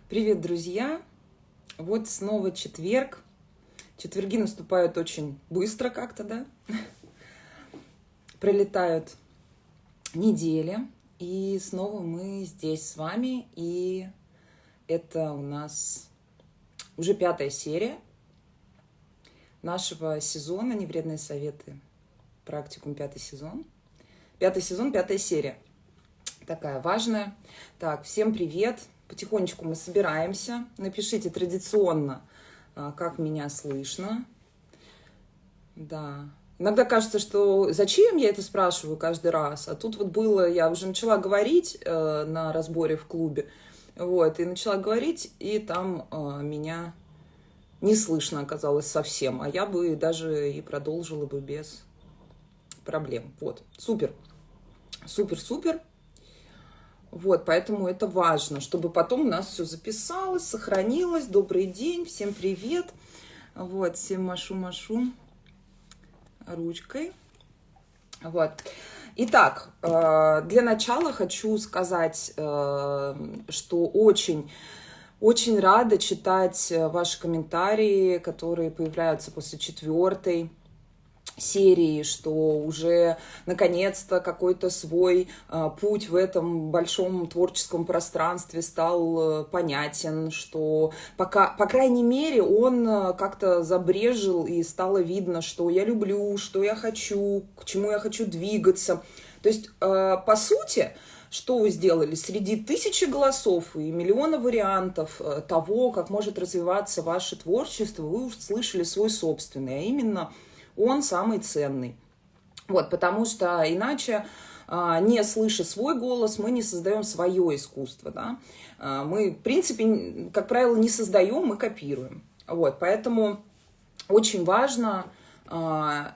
Привет, друзья! Вот снова четверг. Четверги наступают очень быстро как-то, да? Пролетают недели. И снова мы здесь с вами. И это у нас уже 5-я серия нашего сезона «Невредные советы». Практикум 5-й сезон. 5-й сезон, 5-я серия. Такая важная. Так, всем привет! Потихонечку мы собираемся. Напишите традиционно, как меня слышно. Да. Иногда кажется, что зачем я это спрашиваю каждый раз. А тут вот было, я уже начала говорить на разборе в клубе. Вот, и начала говорить, и там меня не слышно оказалось совсем. А я бы даже и продолжила бы без проблем. Вот, супер. Супер-супер. Вот, поэтому это важно, чтобы потом у нас все записалось, сохранилось. Добрый день, всем привет. Вот, всем машу ручкой. Вот. Итак, для начала хочу сказать, что очень рада читать ваши комментарии, которые появляются после 4-й серии, что уже наконец-то какой-то свой путь в этом большом творческом пространстве стал понятен, что пока, по крайней мере, он как-то забрежил и стало видно, что я люблю, что я хочу, к чему я хочу двигаться. То есть, по сути, что вы сделали? Среди тысячи голосов и миллиона вариантов того, как может развиваться ваше творчество, вы услышали свой собственный, а именно он самый ценный. Вот, потому что иначе, не слыша свой голос, мы не создаем свое искусство. Да? Мы, в принципе, как правило, не создаем, мы копируем. Вот, поэтому очень важно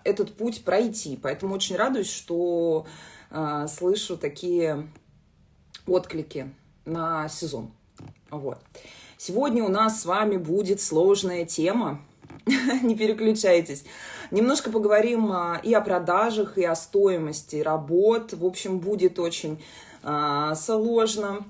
этот путь пройти. Поэтому очень радуюсь, что слышу такие отклики на сезон. Вот. Сегодня у нас с вами будет сложная тема. Не переключайтесь. Немножко поговорим и о продажах, и о стоимости работ. В общем, будет очень сложно,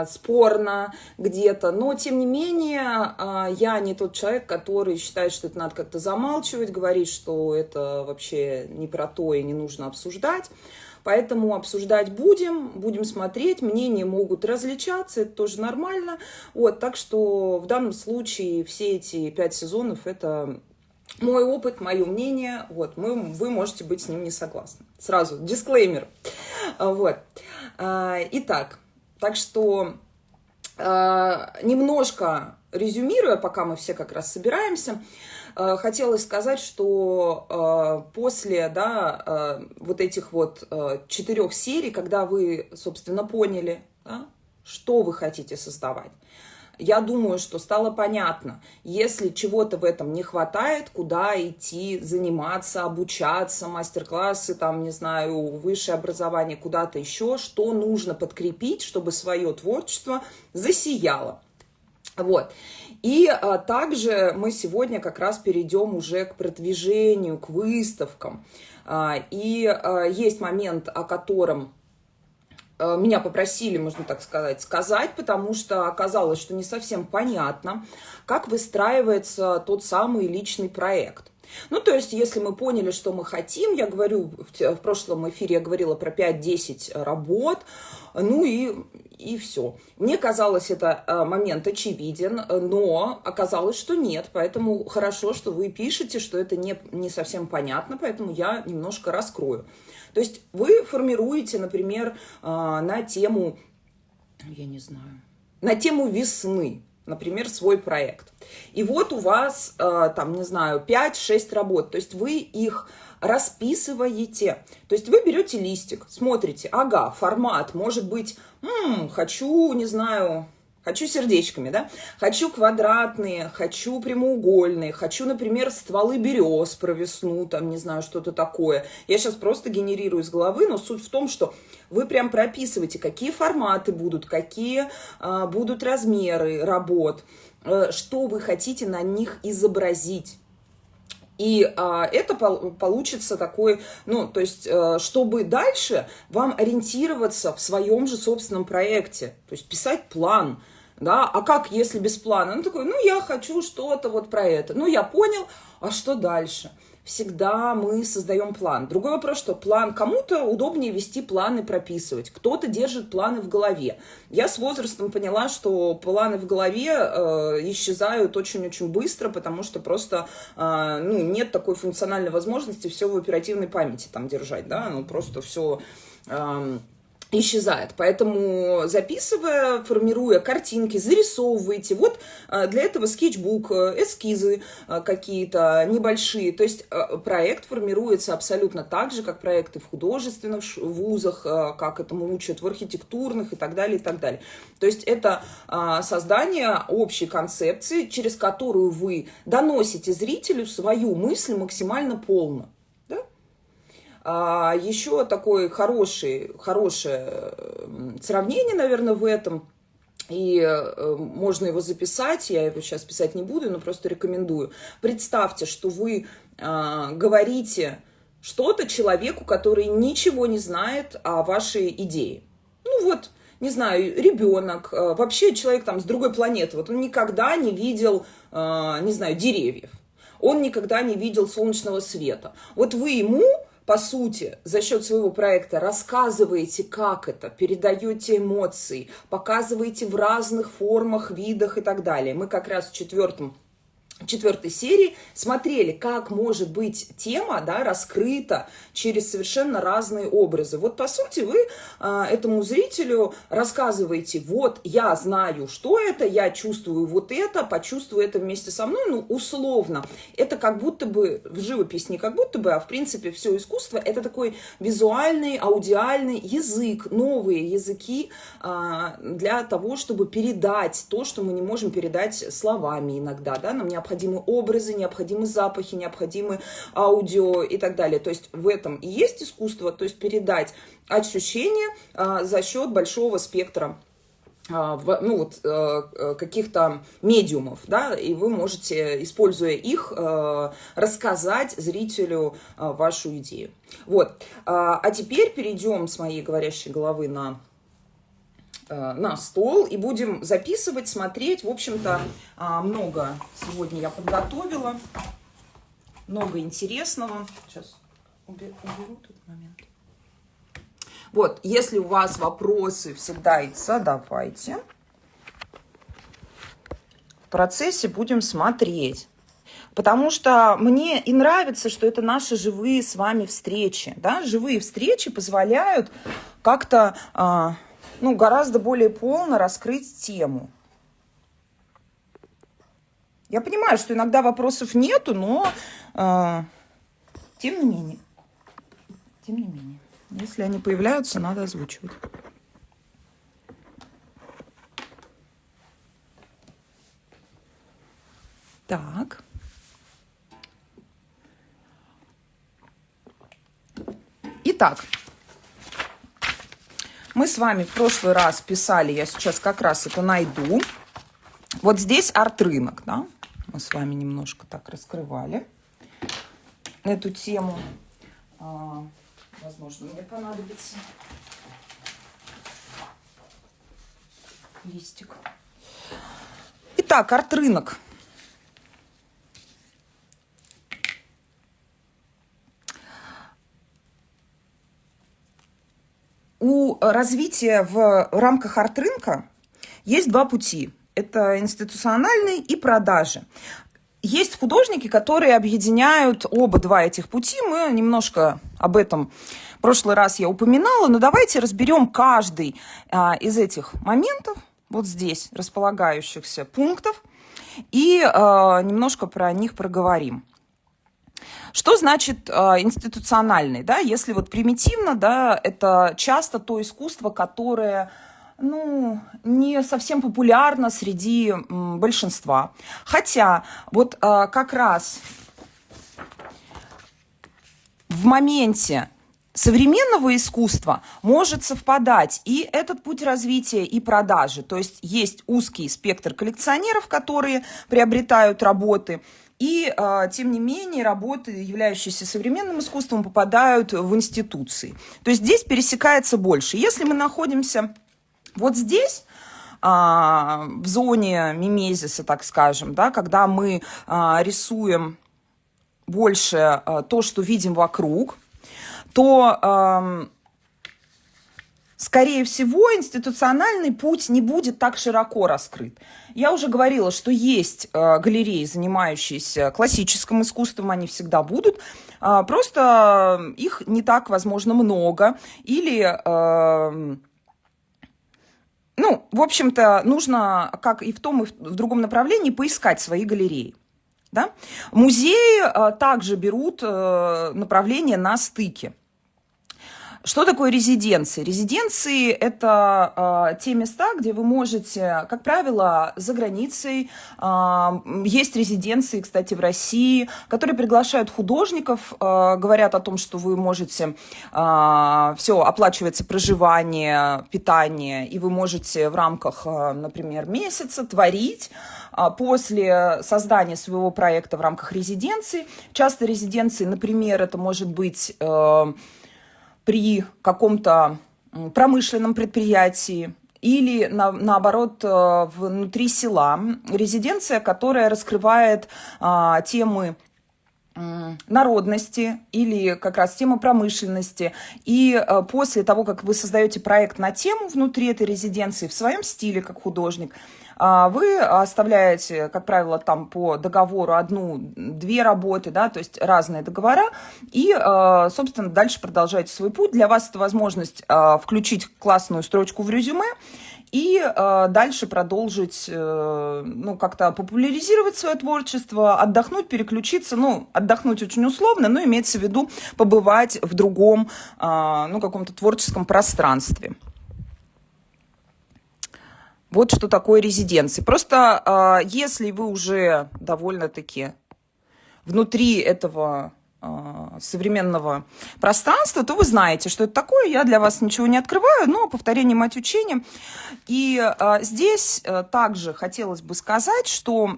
спорно где-то. Но, тем не менее, я не тот человек, который считает, что это надо как-то замалчивать, говорить, что это вообще не про то и не нужно обсуждать. Поэтому обсуждать будем смотреть, мнения могут различаться, это тоже нормально. Вот, так что в данном случае все эти 5 сезонов – это мой опыт, мое мнение. Вот, вы можете быть с ним не согласны. Сразу дисклеймер. Вот. Итак, так что немножко резюмируя, пока мы все как раз собираемся, хотелось сказать, что после вот этих вот 4 серий, когда вы, собственно, поняли, да, что вы хотите создавать, я думаю, что стало понятно, если чего-то в этом не хватает, куда идти, заниматься, обучаться, мастер-классы, там, не знаю, высшее образование, куда-то еще, что нужно подкрепить, чтобы свое творчество засияло. Вот. И также мы сегодня как раз перейдем уже к продвижению, к выставкам. И есть момент, о котором меня попросили, можно так сказать, потому что оказалось, что не совсем понятно, как выстраивается тот самый личный проект. Ну, то есть, если мы поняли, что мы хотим, я говорю, в прошлом эфире я говорила про 5-10 работ, ну и все. Мне казалось, это момент очевиден, но оказалось, что нет, поэтому хорошо, что вы пишете, что это не совсем понятно, поэтому я немножко раскрою. То есть, вы формируете, например, на тему, я не знаю, на тему весны, например, свой проект. И вот у вас, там, не знаю, 5-6 работ, то есть вы их расписываете. То есть вы берете листик, смотрите, ага, формат, может быть, хочу, не знаю, хочу сердечками, да, хочу квадратные, хочу прямоугольные, хочу, например, стволы берез про весну, там, не знаю, что-то такое. Я сейчас просто генерирую из головы, но суть в том, что вы прям прописываете, какие форматы будут, какие будут размеры работ, что вы хотите на них изобразить. И это получится такой, ну, то есть, чтобы дальше вам ориентироваться в своем же собственном проекте, то есть писать план, Да, а как, если без плана? Ну, такой, ну, я хочу что-то вот про это. Ну, я понял, а что дальше? Всегда мы создаем план. Другой вопрос, что план, кому-то удобнее вести планы, прописывать, кто-то держит планы в голове. Я с возрастом поняла, что планы в голове исчезают очень-очень быстро, потому что просто ну, нет такой функциональной возможности все в оперативной памяти там держать, да, ну просто все исчезает. Поэтому записывая, формируя картинки, зарисовывайте. Вот для этого скетчбук, эскизы какие-то небольшие. То есть проект формируется абсолютно так же, как проекты в художественных вузах, как этому учат в архитектурных и так далее, и так далее. То есть это создание общей концепции, через которую вы доносите зрителю свою мысль максимально полно. Еще такое хорошее сравнение, наверное, в этом, и можно его записать, я его сейчас писать не буду, но просто рекомендую. Представьте, что вы говорите что-то человеку, который ничего не знает о вашей идее. Ну вот, не знаю, ребенок, вообще человек там с другой планеты, вот он никогда не видел, не знаю, деревьев, он никогда не видел солнечного света. Вот вы ему, по сути, за счет своего проекта рассказываете, как это, передаете эмоции, показываете в разных формах, видах и так далее. Мы как раз в четвертой серии смотрели, как может быть тема, да, раскрыта через совершенно разные образы. Вот, по сути, вы этому зрителю рассказываете, вот, я знаю, что это, я чувствую вот это, почувствую это вместе со мной, ну, условно. Это как будто бы, в живопись не как будто бы, а в принципе все искусство, это такой визуальный, аудиальный язык, новые языки для того, чтобы передать то, что мы не можем передать словами иногда, да, нам необходимы образы, необходимы запахи, необходимы аудио и так далее. То есть в этом и есть искусство, то есть передать ощущения за счет большого спектра ну, вот, каких-то медиумов, да, и вы можете, используя их, рассказать зрителю вашу идею. Вот. А теперь перейдем с моей говорящей головы на стол и будем записывать, смотреть. В общем-то, много сегодня я подготовила, много интересного. Сейчас уберу тут момент. Вот, если у вас вопросы, всегда их задавайте. В процессе будем смотреть. Потому что мне и нравится, что это наши живые с вами встречи. Да? Живые встречи позволяют как-то ну, гораздо более полно раскрыть тему. Я понимаю, что иногда вопросов нету, но тем не менее, если они появляются, надо озвучивать. Так. Итак. Мы с вами в прошлый раз писали, я сейчас как раз это найду. Вот здесь арт-рынок, да? Мы с вами немножко так раскрывали эту тему. Возможно, мне понадобится листик. Итак, арт-рынок. У развития в рамках арт-рынка есть два пути. Это институциональный и продажи. Есть художники, которые объединяют два этих пути. Мы немножко об этом в прошлый раз я упоминала, но давайте разберем каждый из этих моментов, вот здесь располагающихся пунктов, и немножко про них проговорим. Что значит институциональный? Да? Если вот примитивно, да, это часто то искусство, которое ну, не совсем популярно среди большинства. Хотя вот как раз в моменте современного искусства может совпадать и этот путь развития, и продажи. То есть есть узкий спектр коллекционеров, которые приобретают работы, и, тем не менее, работы, являющиеся современным искусством, попадают в институции. То есть здесь пересекается больше. Если мы находимся вот здесь, в зоне мимезиса, так скажем, да, когда мы рисуем больше то, что видим вокруг, то, скорее всего, институциональный путь не будет так широко раскрыт. Я уже говорила, что есть галереи, занимающиеся классическим искусством, они всегда будут, просто их не так, возможно, много, или, ну, в общем-то, нужно, как и в том, и в другом направлении, поискать свои галереи. Да? Музеи также берут направление на стыке. Что такое резиденции? Резиденции – это те места, где вы можете, как правило, за границей. Есть резиденции, кстати, в России, которые приглашают художников, говорят о том, что вы можете, все, оплачивается проживание, питание, и вы можете в рамках, например, месяца творить после создания своего проекта в рамках резиденции. Часто резиденции, например, это может быть при каком-то промышленном предприятии или, наоборот, внутри села. Резиденция, которая раскрывает темы народности или как раз темы промышленности. И после того, как вы создаете проект на тему внутри этой резиденции в своем стиле, как художник, вы оставляете, как правило, там по договору одну-две работы, да, то есть разные договора, и, собственно, дальше продолжаете свой путь. Для вас это возможность включить классную строчку в резюме и дальше продолжить, ну, как-то популяризировать свое творчество, отдохнуть, переключиться, ну, отдохнуть очень условно, но имеется в виду побывать в другом, ну, каком-то творческом пространстве. Вот что такое резиденции. Просто если вы уже довольно-таки внутри этого современного пространства, то вы знаете, что это такое. Я для вас ничего не открываю, но повторение мать учения. И здесь также хотелось бы сказать, что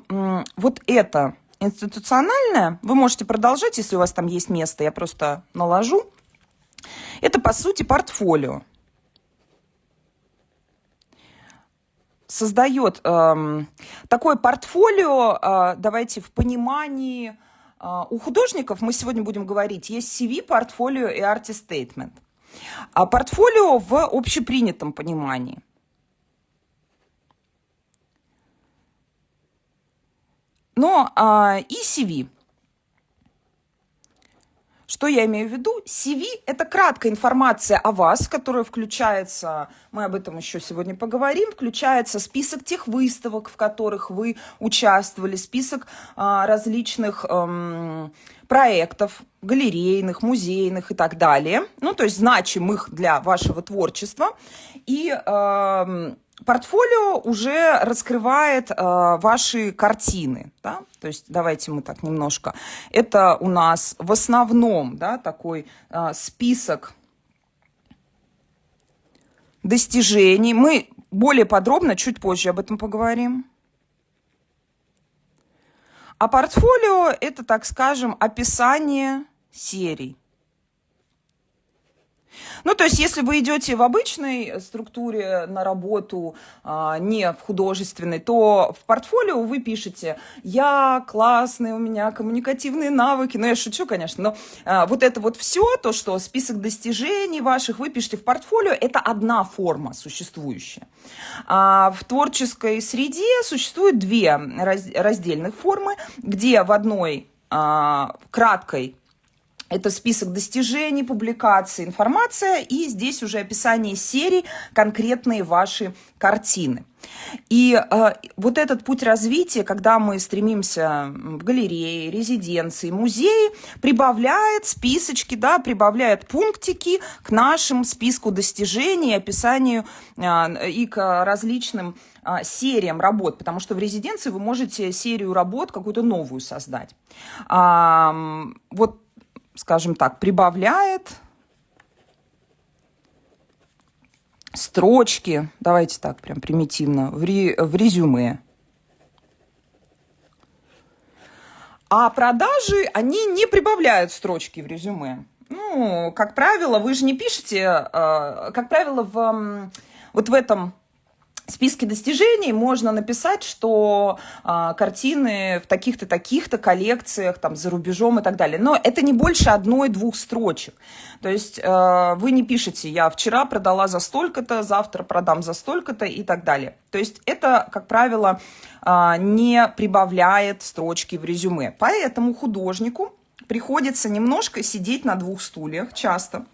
вот это институциональное, вы можете продолжать, если у вас там есть место, я просто наложу. Это, по сути, портфолио. Создает такое портфолио, давайте в понимании, у художников, мы сегодня будем говорить, есть CV, портфолио и artist statement. А портфолио в общепринятом понимании. Но и CV. Что я имею в виду? CV – это краткая информация о вас, в которую включается, мы об этом еще сегодня поговорим, включается список тех выставок, в которых вы участвовали, список различных проектов, галерейных, музейных и так далее, ну, то есть значимых для вашего творчества. И портфолио уже раскрывает ваши картины, да? То есть давайте мы так немножко. Это у нас в основном, да, такой список достижений. Мы более подробно чуть позже об этом поговорим. А портфолио – это, так скажем, описание серий. Ну, то есть, если вы идете в обычной структуре на работу, не в художественной, то в портфолио вы пишете: я классный, у меня коммуникативные навыки. Ну, я шучу, конечно, но вот это вот все, то, что список достижений ваших вы пишете в портфолио, это одна форма существующая. А в творческой среде существует две раздельных формы, где в одной краткой это список достижений, публикаций, информация, и здесь уже описание серий, конкретные ваши картины. И вот этот путь развития, когда мы стремимся в галереи, резиденции, музеи, прибавляет списочки, да, прибавляет пунктики к нашему списку достижений, описанию и к различным сериям работ, потому что в резиденции вы можете серию работ какую-то новую создать. Вот, скажем так, прибавляет строчки, давайте так прям примитивно, в резюме. А продажи, они не прибавляют строчки в резюме. Ну, как правило, вы же не пишете, как правило, вот в этом списке достижений можно написать, что картины в таких-то, таких-то коллекциях, там, за рубежом и так далее. Но это не больше 1-2 строчек. То есть вы не пишете: я вчера продала за столько-то, завтра продам за столько-то и так далее. То есть это, как правило, не прибавляет строчки в резюме. Поэтому художнику приходится немножко сидеть на 2 стульях часто.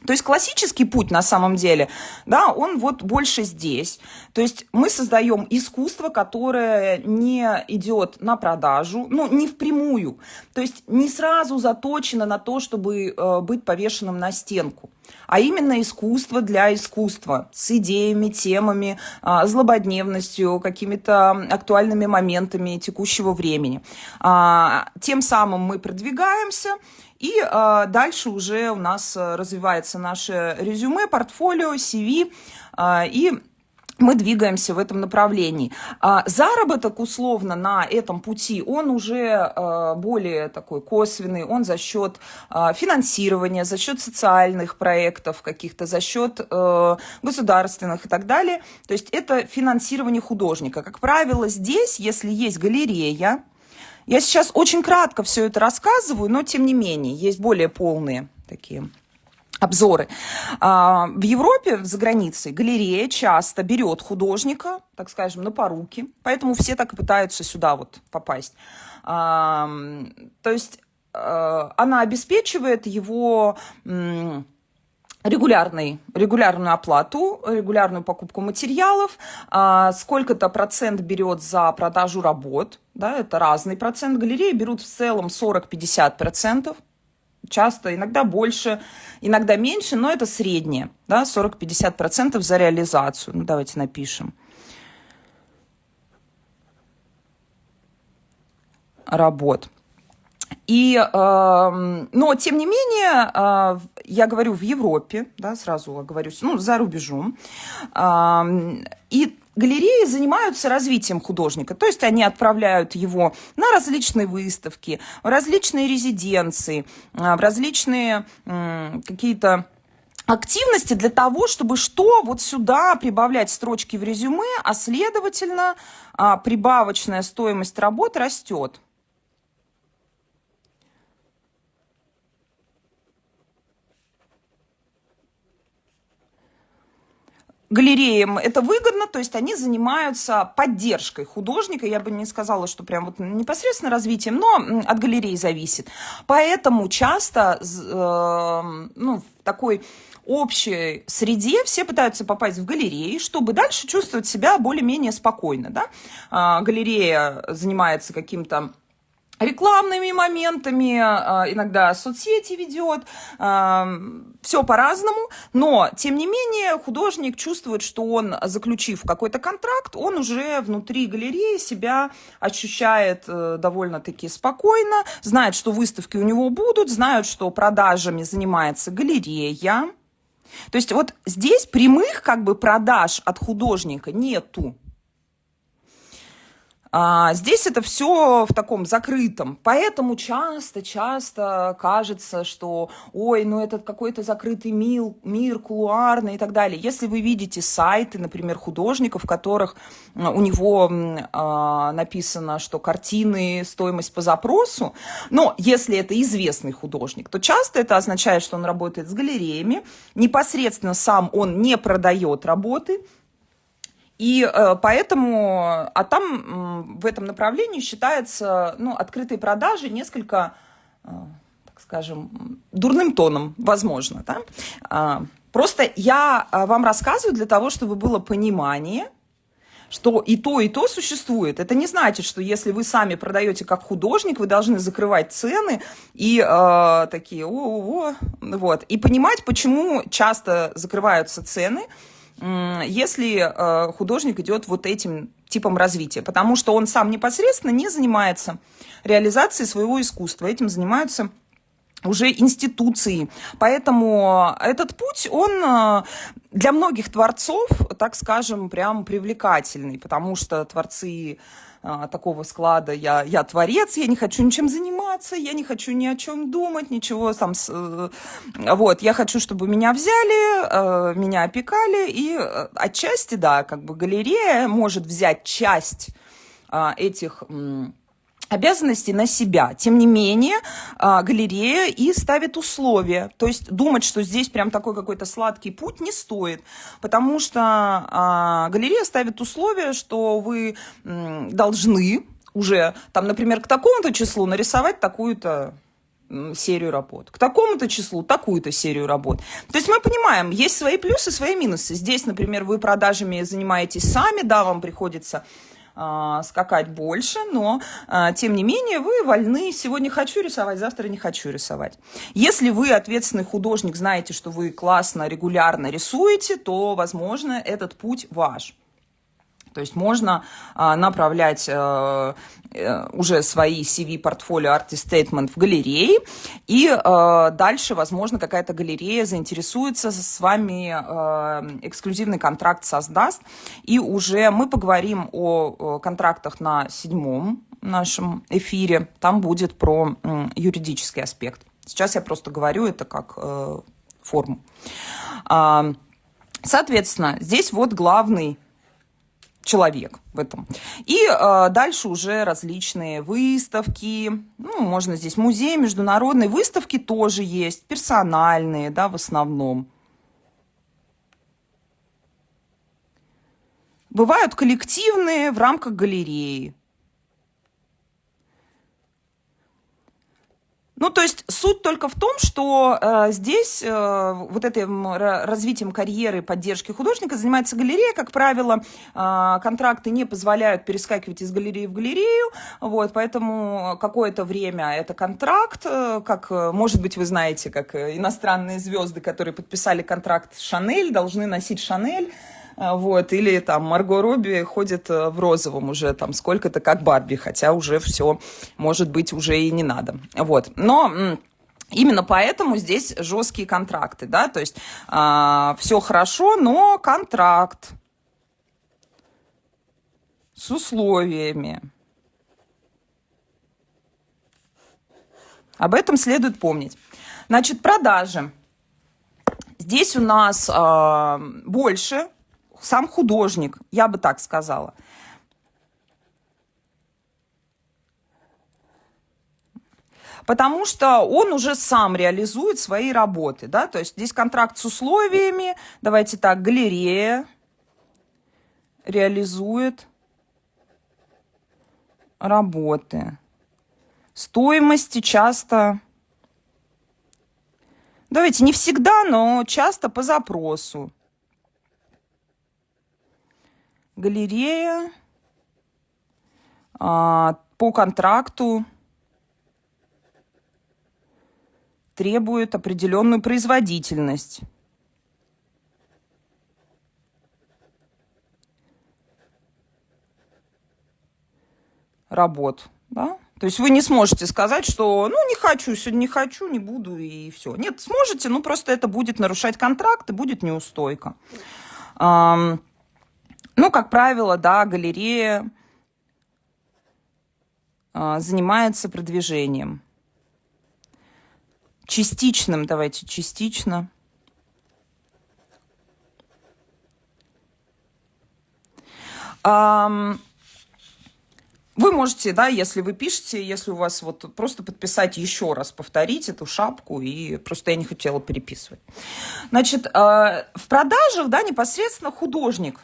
То есть классический путь на самом деле, да, он вот больше здесь. То есть мы создаем искусство, которое не идет на продажу, ну, не впрямую. То есть не сразу заточено на то, чтобы быть повешенным на стенку, а именно искусство для искусства, с идеями, темами, злободневностью, какими-то актуальными моментами текущего времени. Тем самым мы продвигаемся. И дальше уже у нас развивается наше резюме, портфолио, CV, и мы двигаемся в этом направлении. Заработок условно на этом пути, он уже более такой косвенный, он за счет финансирования, за счет социальных проектов каких-то, за счет государственных и так далее. То есть это финансирование художника. Как правило, здесь, если есть галерея, я сейчас очень кратко все это рассказываю, но тем не менее есть более полные такие обзоры. В Европе, за границей, галерея часто берет художника, так скажем, на поруки, поэтому все так и пытаются сюда вот попасть. То есть она обеспечивает его регулярную оплату, регулярную покупку материалов, сколько-то процент берет за продажу работ, да, это разный процент. Галереи берут в целом 40-50%, часто, иногда больше, иногда меньше, но это среднее, да, 40-50% за реализацию. Ну, давайте напишем. Работ. Но, тем не менее, я говорю в Европе, да, сразу оговорюсь, ну, за рубежом, и галереи занимаются развитием художника, то есть они отправляют его на различные выставки, в различные резиденции, в различные какие-то активности для того, чтобы вот сюда прибавлять строчки в резюме, а следовательно, прибавочная стоимость работ растет. Галереям это выгодно, то есть они занимаются поддержкой художника. Я бы не сказала, что прям вот непосредственно развитием, но от галерей зависит. Поэтому часто в такой общей среде все пытаются попасть в галереи, чтобы дальше чувствовать себя более-менее спокойно. Да? Галерея занимается каким-то рекламными моментами, иногда соцсети ведет, все по-разному, но, тем не менее, художник чувствует, что он, заключив какой-то контракт, он уже внутри галереи себя ощущает довольно-таки спокойно, знает, что выставки у него будут, знает, что продажами занимается галерея. То есть вот здесь прямых как бы продаж от художника нету. Здесь это все в таком закрытом, поэтому часто кажется, что ой, ну это какой-то закрытый мир, кулуарный и так далее. Если вы видите сайты, например, художников, в которых у него написано, что картины, стоимость по запросу, но если это известный художник, то часто это означает, что он работает с галереями, непосредственно сам он не продает работы. И поэтому, там в этом направлении считается, открытые продажи несколько, так скажем, дурным тоном, возможно. Да? Просто я вам рассказываю для того, чтобы было понимание, что и то существует. Это не значит, что если вы сами продаете как художник, вы должны закрывать цены и такие, вот, и понимать, почему часто закрываются цены, если художник идет вот этим типом развития, потому что он сам непосредственно не занимается реализацией своего искусства, этим занимаются уже институции. Поэтому этот путь, он для многих творцов, так скажем, прям привлекательный, потому что творцы такого склада я творец, я не хочу ничем заниматься, я не хочу ни о чем думать, ничего там. Вот, я хочу, чтобы меня взяли, меня опекали, и отчасти, да, как бы галерея может взять часть этих обязанностей на себя. Тем не менее, галерея и ставит условия. То есть думать, что здесь прям такой какой-то сладкий путь, не стоит. Потому что галерея ставит условия, что вы должны уже, там, например, к такому-то числу нарисовать такую-то серию работ, к такому-то числу такую-то серию работ. То есть мы понимаем, есть свои плюсы, свои минусы. Здесь, например, вы продажами занимаетесь сами, да, вам приходится скакать больше, но, тем не менее, вы вольны. Сегодня хочу рисовать, завтра не хочу рисовать. Если вы ответственный художник, знаете, что вы классно, регулярно рисуете, то, возможно, этот путь ваш. То есть можно направлять уже свои CV, портфолио, artist statement в галереи, и дальше, возможно, какая-то галерея заинтересуется с вами, эксклюзивный контракт создаст, и уже мы поговорим о контрактах на 7-м нашем эфире, там будет про юридический аспект. Сейчас я просто говорю это как форму. Соответственно, здесь вот главный человек в этом. И дальше уже различные выставки. Ну, можно здесь музей, международные выставки тоже есть, персональные, да, в основном. Бывают коллективные в рамках галереи. Ну, то есть суть только в том, что здесь вот этим развитием карьеры, поддержки художника занимается галерея. Как правило, контракты не позволяют перескакивать из галереи в галерею, вот, поэтому какое-то время это контракт, как, может быть, вы знаете, как иностранные звезды, которые подписали контракт с Шанель, должны носить Шанель. Вот, или там Марго Робби ходит в розовом уже там сколько-то, как Барби, хотя уже все, может быть, уже и не надо. Вот, но именно поэтому здесь жесткие контракты, да, то есть все хорошо, но контракт с условиями. Об этом следует помнить. Значит, продажи. Здесь у нас больше сам художник, я бы так сказала. Потому что он уже сам реализует свои работы, да, то есть здесь контракт с условиями, давайте так, галерея реализует работы. Стоимости часто, давайте, не всегда, но часто по запросу. Галерея по контракту требует определенную производительность. Работ, да? То есть вы не сможете сказать, что ну не хочу, сегодня не хочу, не буду и все. Нет, сможете, но просто это будет нарушать контракт и будет неустойка. Ну, как правило, да, галерея занимается продвижением. Частичным, давайте, частично. Вы можете, да, если вы пишете, если у вас вот просто подписать еще раз, повторить эту шапку, и просто я не хотела переписывать. Значит, в продажах, да, непосредственно художник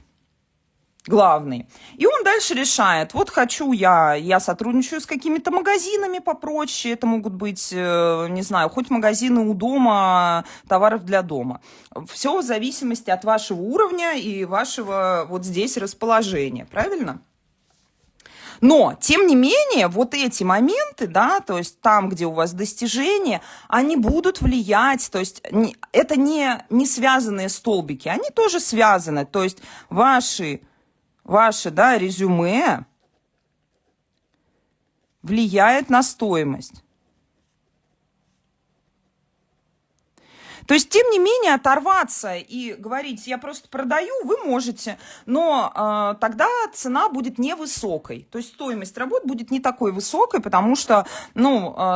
главный. И он дальше решает, вот хочу я сотрудничаю с какими-то магазинами попроще, это могут быть, не знаю, хоть магазины у дома, товаров для дома. Все в зависимости от вашего уровня и вашего вот здесь расположения, правильно? Но, тем не менее, вот эти моменты, да, то есть там, где у вас достижения, они будут влиять, то есть это не связанные столбики, они тоже связаны, то есть ваше, да, резюме влияет на стоимость. То есть, тем не менее, оторваться и говорить, я просто продаю, вы можете, но тогда цена будет невысокой. То есть стоимость работ будет не такой высокой, потому что,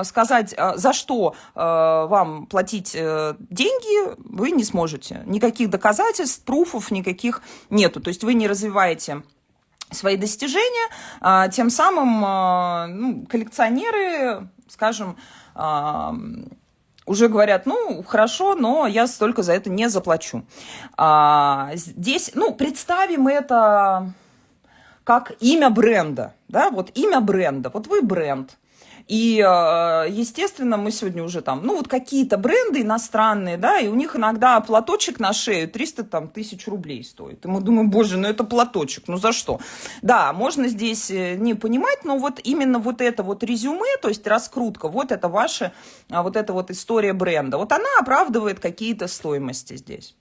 сказать, за что вам платить деньги, вы не сможете. Никаких доказательств, пруфов никаких нету. То есть вы не развиваете свои достижения, тем самым коллекционеры, скажем, уже говорят, хорошо, но я столько за это не заплачу. Здесь, представим это как имя бренда, да, вот имя бренда, вот вы бренд. И, естественно, мы сегодня уже какие-то бренды иностранные, да, и у них иногда платочек на шею 300 тысяч рублей стоит. И мы думаем, боже, это платочек, за что? Да, можно здесь не понимать, но вот именно вот это вот резюме, то есть раскрутка, вот это ваша, вот эта вот история бренда, вот она оправдывает какие-то стоимости здесь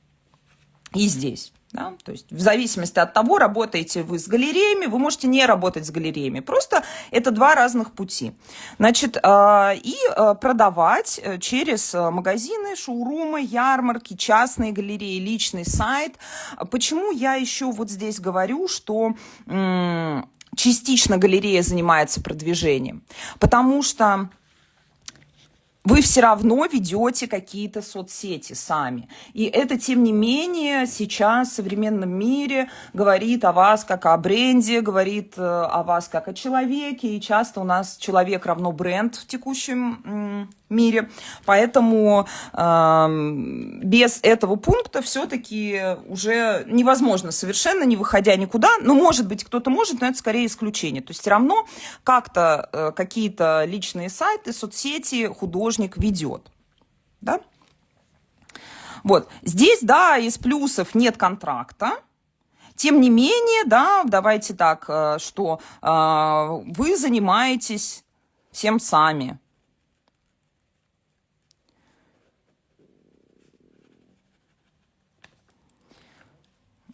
и здесь. Да? То есть в зависимости от того, работаете вы с галереями, вы можете не работать с галереями. Просто это два разных пути. Значит, и продавать через магазины, шоурумы, ярмарки, частные галереи, личный сайт. Почему я еще вот здесь говорю, что частично галерея занимается продвижением? Потому что вы все равно ведете какие-то соцсети сами. И это, тем не менее, сейчас в современном мире говорит о вас как о бренде, говорит о вас как о человеке. И часто у нас человек равно бренд в текущем мире. Поэтому без этого пункта все-таки уже невозможно, совершенно не выходя никуда. Может быть, кто-то может, но это скорее исключение. То есть все равно как-то какие-то личные сайты, соцсети художник ведет. Да? Вот. Здесь, да, из плюсов нет контракта. Тем не менее, да, давайте так, что вы занимаетесь всем сами.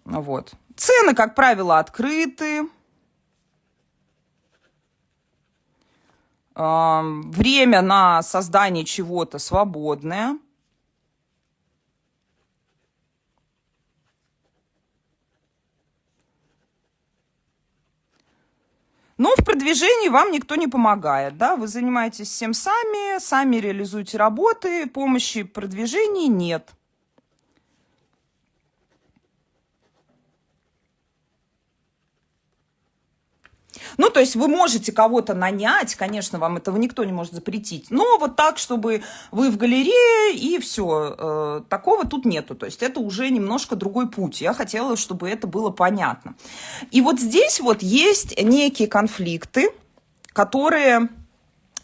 Вот. Цены, как правило, открыты. Время на создание чего-то свободное. Но в продвижении вам никто не помогает, да, вы занимаетесь всем сами реализуете работы, помощи в продвижении нет. То есть вы можете кого-то нанять, конечно, вам этого никто не может запретить, но вот так, чтобы вы в галерее и все, такого тут нету. То есть это уже немножко другой путь. Я хотела, чтобы это было понятно. И вот здесь вот есть некие конфликты, которые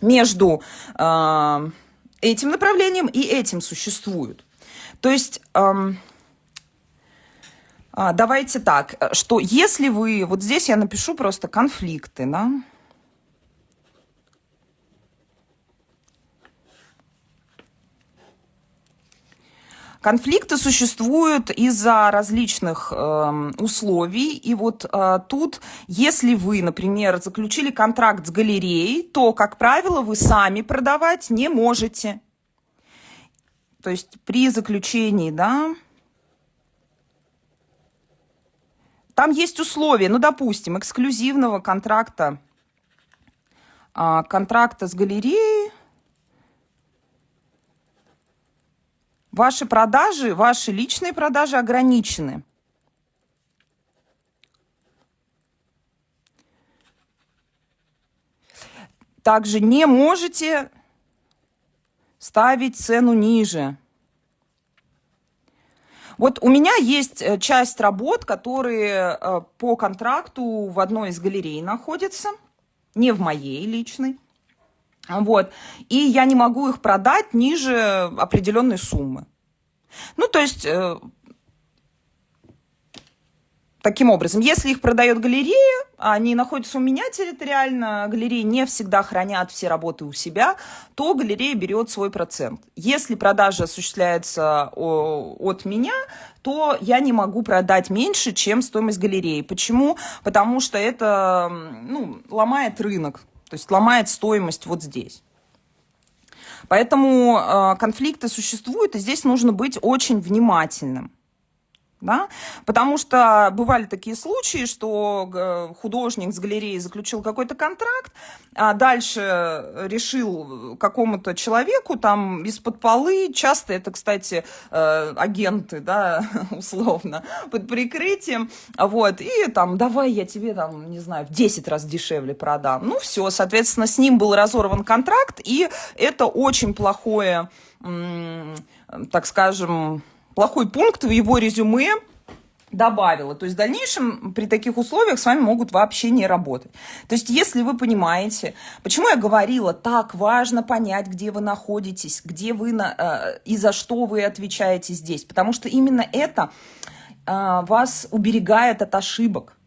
между этим направлением и этим существуют. То есть... Давайте так, что если вы... Вот здесь я напишу просто конфликты, да? Конфликты существуют из-за различных условий. И вот тут, если вы, например, заключили контракт с галереей, то, как правило, вы сами продавать не можете. То есть при заключении, да... Там есть условия, допустим, эксклюзивного контракта с галереей. Ваши продажи, ваши личные продажи ограничены. Также не можете ставить цену ниже. Вот у меня есть часть работ, которые по контракту в одной из галерей находятся, не в моей личной. Вот. И я не могу их продать ниже определенной суммы. То есть... Таким образом, если их продает галерея, они находятся у меня территориально, галереи не всегда хранят все работы у себя, то галерея берет свой процент. Если продажа осуществляется от меня, то я не могу продать меньше, чем стоимость галереи. Почему? Потому что это ломает рынок, то есть ломает стоимость вот здесь. Поэтому конфликты существуют, и здесь нужно быть очень внимательным. Да? Потому что бывали такие случаи, что художник с галереей заключил какой-то контракт, а дальше решил какому-то человеку там из-под полы, часто это, кстати, агенты, да, условно, под прикрытием, вот, и там, давай я тебе там, не знаю, в 10 раз дешевле продам. Ну все, соответственно, с ним был разорван контракт, и это очень плохое, так скажем, плохой пункт в его резюме добавила. То есть в дальнейшем при таких условиях с вами могут вообще не работать. То есть если вы понимаете, почему я говорила, так важно понять, где вы находитесь, где вы и за что вы отвечаете здесь. Потому что именно это вас уберегает от ошибок.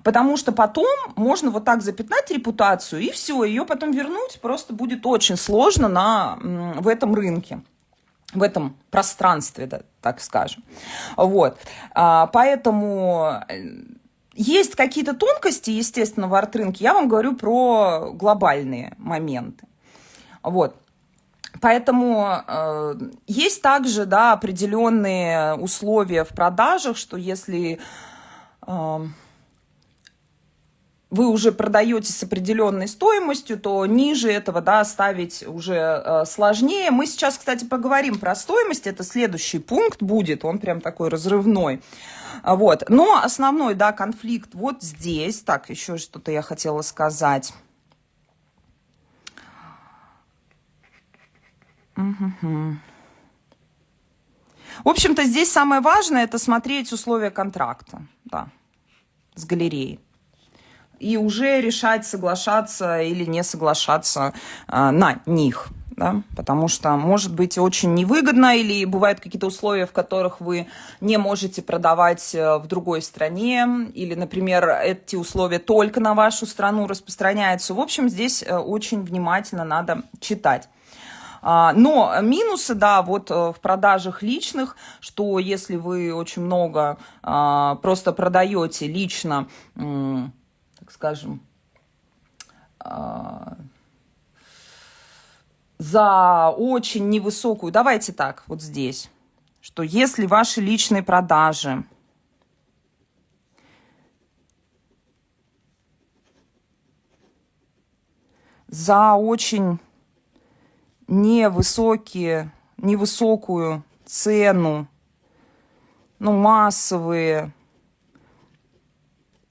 Потому что потом можно вот так запятнать репутацию, и все, ее потом вернуть просто будет очень сложно в этом рынке. В этом пространстве, да, так скажем. Вот. Поэтому есть какие-то тонкости, естественно, в арт-рынке. Я вам говорю про глобальные моменты. Вот. Поэтому есть также, да, определенные условия в продажах, что если вы уже продаете с определенной стоимостью, то ниже этого, да, ставить уже сложнее. Мы сейчас, кстати, поговорим про стоимость. Это следующий пункт будет. Он прям такой разрывной. Вот. Но основной, да, конфликт вот здесь. Так, еще что-то я хотела сказать. В общем-то, здесь самое важное – это смотреть условия контракта, да, с галереей. И уже решать, соглашаться или не соглашаться на них. Да? Потому что может быть очень невыгодно, или бывают какие-то условия, в которых вы не можете продавать в другой стране, или, например, эти условия только на вашу страну распространяются. В общем, здесь очень внимательно надо читать. Но минусы, да, вот в продажах личных, что если вы очень много просто продаете лично, так скажем, за очень невысокую, давайте так, вот здесь, что если ваши личные продажи за очень невысокую цену, ну, массовые,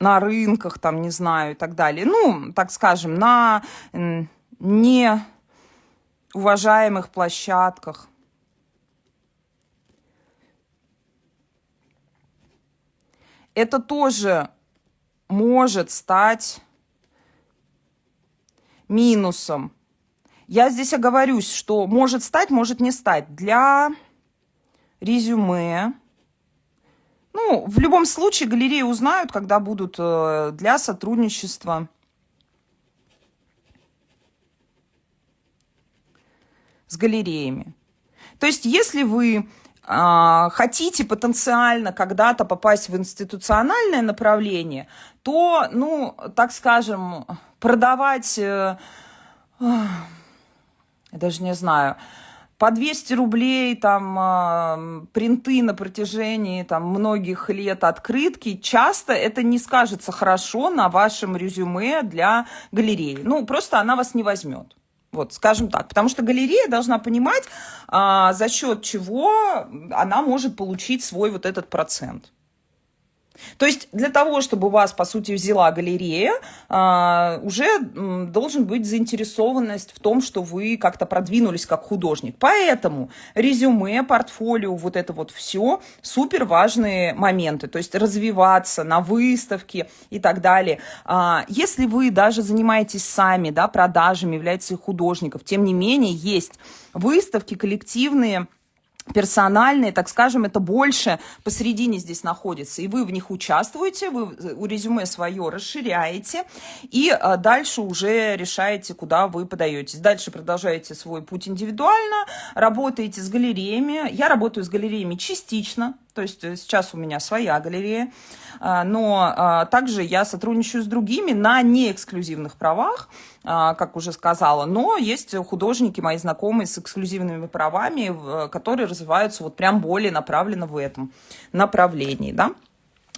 на рынках, там, не знаю, и так далее. Ну, так скажем, на неуважаемых площадках. Это тоже может стать минусом. Я здесь оговорюсь, что может стать, может не стать. Для резюме. Ну, в любом случае, галереи узнают, когда будут для сотрудничества с галереями. То есть, если вы хотите потенциально когда-то попасть в институциональное направление, то, ну, так скажем, продавать, я даже не знаю, по 200 рублей там принты на протяжении там многих лет открытки, часто это не скажется хорошо на вашем резюме для галереи. Ну, просто она вас не возьмет. Вот, скажем так. Потому что галерея должна понимать, за счет чего она может получить свой вот этот процент. То есть для того, чтобы вас, по сути, взяла галерея, уже должен быть заинтересованность в том, что вы как-то продвинулись как художник. Поэтому резюме, портфолио, вот это вот все супер важные моменты. То есть развиваться на выставке и так далее. Если вы даже занимаетесь сами, да, продажами, являетесь художником, тем не менее есть выставки коллективные, персональные, так скажем, это больше посередине здесь находится, и вы в них участвуете, вы резюме свое расширяете, и дальше уже решаете, куда вы подаетесь. Дальше продолжаете свой путь индивидуально, работаете с галереями. Я работаю с галереями частично, То есть сейчас у меня своя галерея, но также я сотрудничаю с другими на неэксклюзивных правах, как уже сказала, но есть художники, мои знакомые с эксклюзивными правами, которые развиваются вот прям более направленно в этом направлении, да.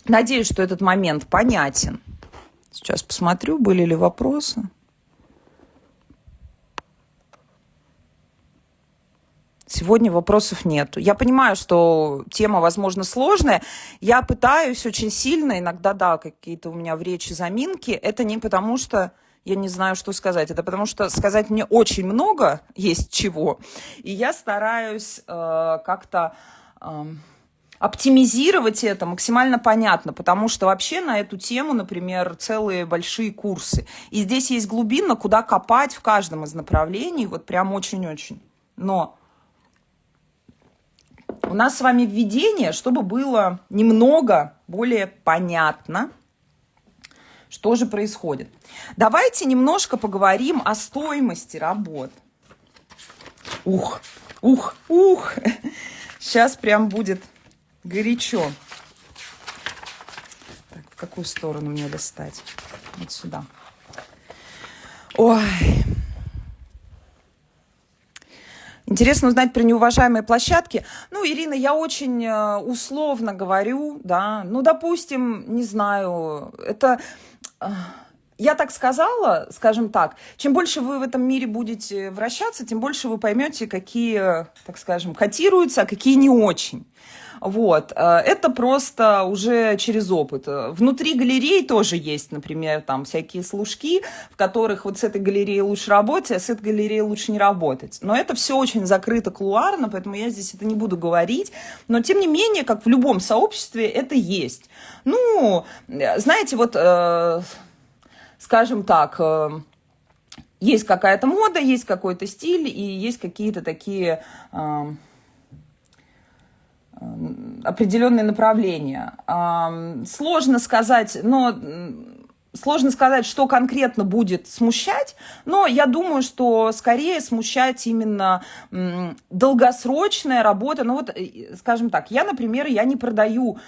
Надеюсь, что этот момент понятен. Сейчас посмотрю, были ли вопросы. Сегодня вопросов нету. Я понимаю, что тема, возможно, сложная. Я пытаюсь очень сильно, иногда, да, какие-то у меня в речи заминки. Это не потому, что я не знаю, что сказать. Это потому, что сказать мне очень много есть чего. И я стараюсь как-то оптимизировать это максимально понятно, потому что вообще на эту тему, например, целые большие курсы. И здесь есть глубина, куда копать в каждом из направлений, вот прям очень-очень. Но у нас с вами введение, чтобы было немного более понятно, что же происходит. Давайте немножко поговорим о стоимости работ. Ух. Сейчас прям будет горячо. Так, в какую сторону мне достать? Вот сюда. Ой. Интересно узнать про неуважаемые площадки. Ну, Ирина, я очень условно говорю, да. Ну, допустим, не знаю, это... Я так сказала, скажем так, чем больше вы в этом мире будете вращаться, тем больше вы поймете, какие, так скажем, котируются, а какие не очень. Вот, это просто уже через опыт. Внутри галерей тоже есть, например, там всякие служки, в которых вот с этой галереей лучше работать, а с этой галереей лучше не работать. Но это все очень закрыто кулуарно, поэтому я здесь это не буду говорить. Но, тем не менее, как в любом сообществе, это есть. Ну, знаете, вот, скажем так, есть какая-то мода, есть какой-то стиль и есть какие-то такие... определенные направления. Сложно сказать, что конкретно будет смущать, но я думаю, что скорее смущать именно долгосрочная работа. Ну вот, скажем так, я, например, я не продаю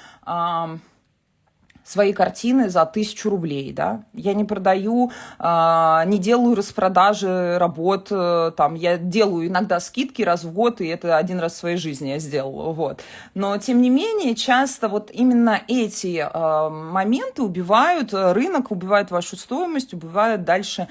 свои картины за 1000 рублей, да, я не продаю, не делаю распродажи работ, там, я делаю иногда скидки раз в год, и это один раз в своей жизни я сделала, вот. Но, тем не менее, часто вот именно эти моменты убивают рынок, убивают вашу стоимость, убивают дальше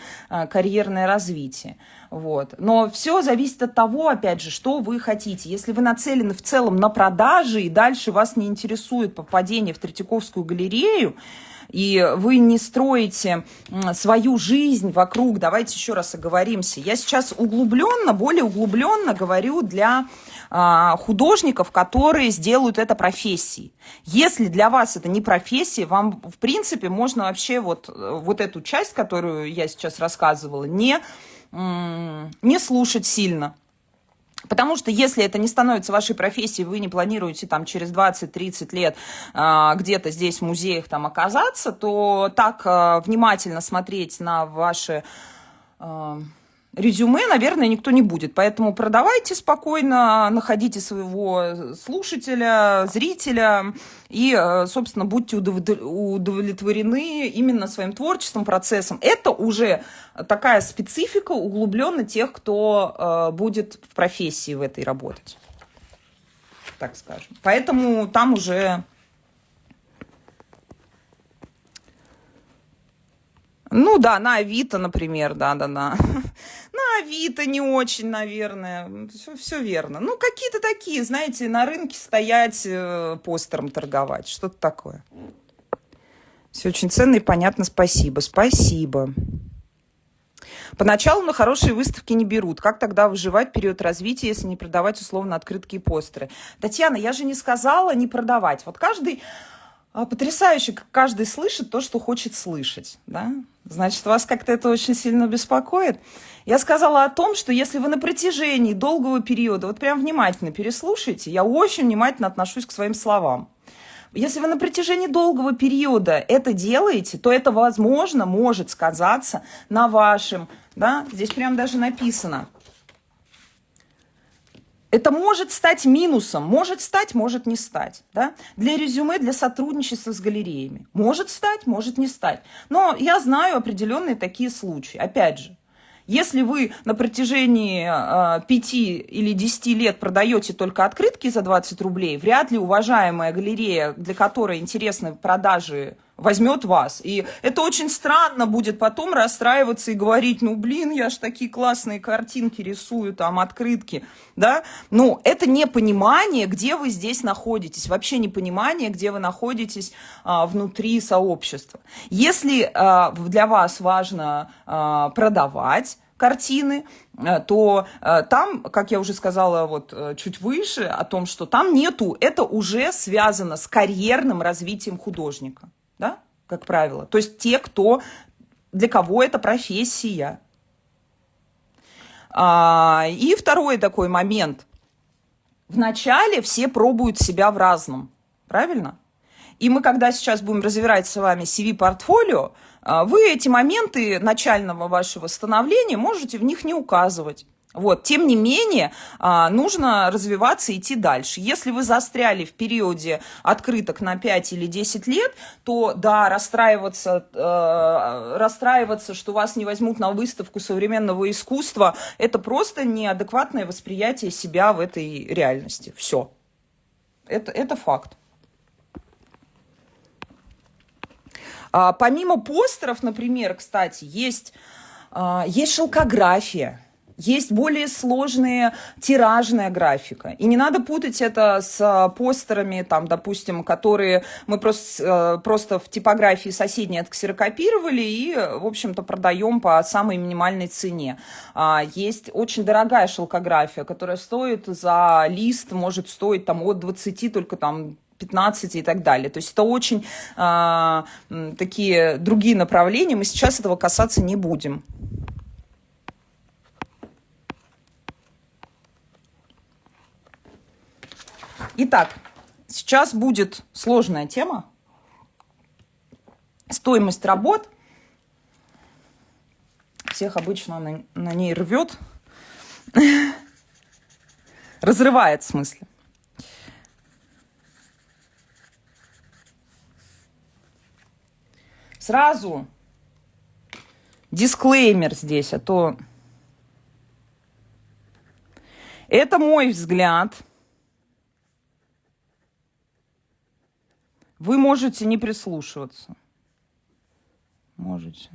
карьерное развитие. Вот. Но все зависит от того, опять же, что вы хотите. Если вы нацелены в целом на продажи, и дальше вас не интересует попадение в Третьяковскую галерею, и вы не строите свою жизнь вокруг, давайте еще раз оговоримся. Я сейчас более углубленно говорю для художников, которые сделают это профессией. Если для вас это не профессия, вам, в принципе, можно вообще вот эту часть, которую я сейчас рассказывала, не слушать сильно. Потому что если это не становится вашей профессией, вы не планируете там через 20-30 лет где-то здесь в музеях там оказаться, то так внимательно смотреть на ваши резюме, наверное, никто не будет. Поэтому продавайте спокойно, находите своего слушателя, зрителя и, собственно, будьте удовлетворены именно своим творчеством, процессом. Это уже такая специфика углубленно тех, кто будет в профессии в этой работать, так скажем. Поэтому там уже... Ну да, на Авито, например, да. На Авито не очень, наверное. Все верно. Ну, какие-то такие, знаете, на рынке стоять, постером торговать. Что-то такое. Все очень ценно и понятно. Спасибо. Спасибо. Поначалу на хорошие выставки не берут. Как тогда выживать период развития, если не продавать условно открытки и постеры? Татьяна, я же не сказала не продавать. Вот каждый... Потрясающе, как каждый слышит то, что хочет слышать, да? Значит, вас как-то это очень сильно беспокоит. Я сказала о том, что если вы на протяжении долгого периода, вот прям внимательно переслушайте, я очень внимательно отношусь к своим словам. Если вы на протяжении долгого периода это делаете, то это, возможно, может сказаться на вашем, да? Здесь прям даже написано. Это может стать минусом, может стать, может не стать. Да? Для резюме, для сотрудничества с галереями. Может стать, может не стать. Но я знаю определенные такие случаи. Опять же, если вы на протяжении 5 или 10 лет продаете только открытки за 20 рублей, вряд ли уважаемая галерея, для которой интересны продажи, возьмет вас. И это очень странно будет потом расстраиваться и говорить, ну, блин, я ж такие классные картинки рисую, там, открытки, да. Ну, это непонимание, где вы здесь находитесь, вообще непонимание, где вы находитесь внутри сообщества. Если для вас важно продавать картины, то там, как я уже сказала вот чуть выше, о том, что там нету, это уже связано с карьерным развитием художника. Да, как правило. То есть те, для кого это профессия. И второй такой момент. Вначале все пробуют себя в разном. Правильно? И мы, когда сейчас будем разбирать с вами CV-портфолио, вы эти моменты начального вашего становления можете в них не указывать. Вот. Тем не менее, нужно развиваться и идти дальше. Если вы застряли в периоде открыток на 5 или 10 лет, то да, расстраиваться, что вас не возьмут на выставку современного искусства, это просто неадекватное восприятие себя в этой реальности. Все. Это факт. Помимо постеров, например, кстати, есть шелкография. Есть более сложная тиражная графика. И не надо путать это с постерами, там, допустим, которые мы просто в типографии соседней отксерокопировали и, в общем-то, продаем по самой минимальной цене. Есть очень дорогая шелкография, которая стоит за лист, может стоить там, от 20 только там 15 и так далее. То есть это очень такие другие направления. Мы сейчас этого касаться не будем. Итак, сейчас будет сложная тема. Стоимость работ. Всех обычно на ней рвет. Разрывает, в смысле. Сразу дисклеймер здесь, а то это мой взгляд. Вы можете не прислушиваться. Можете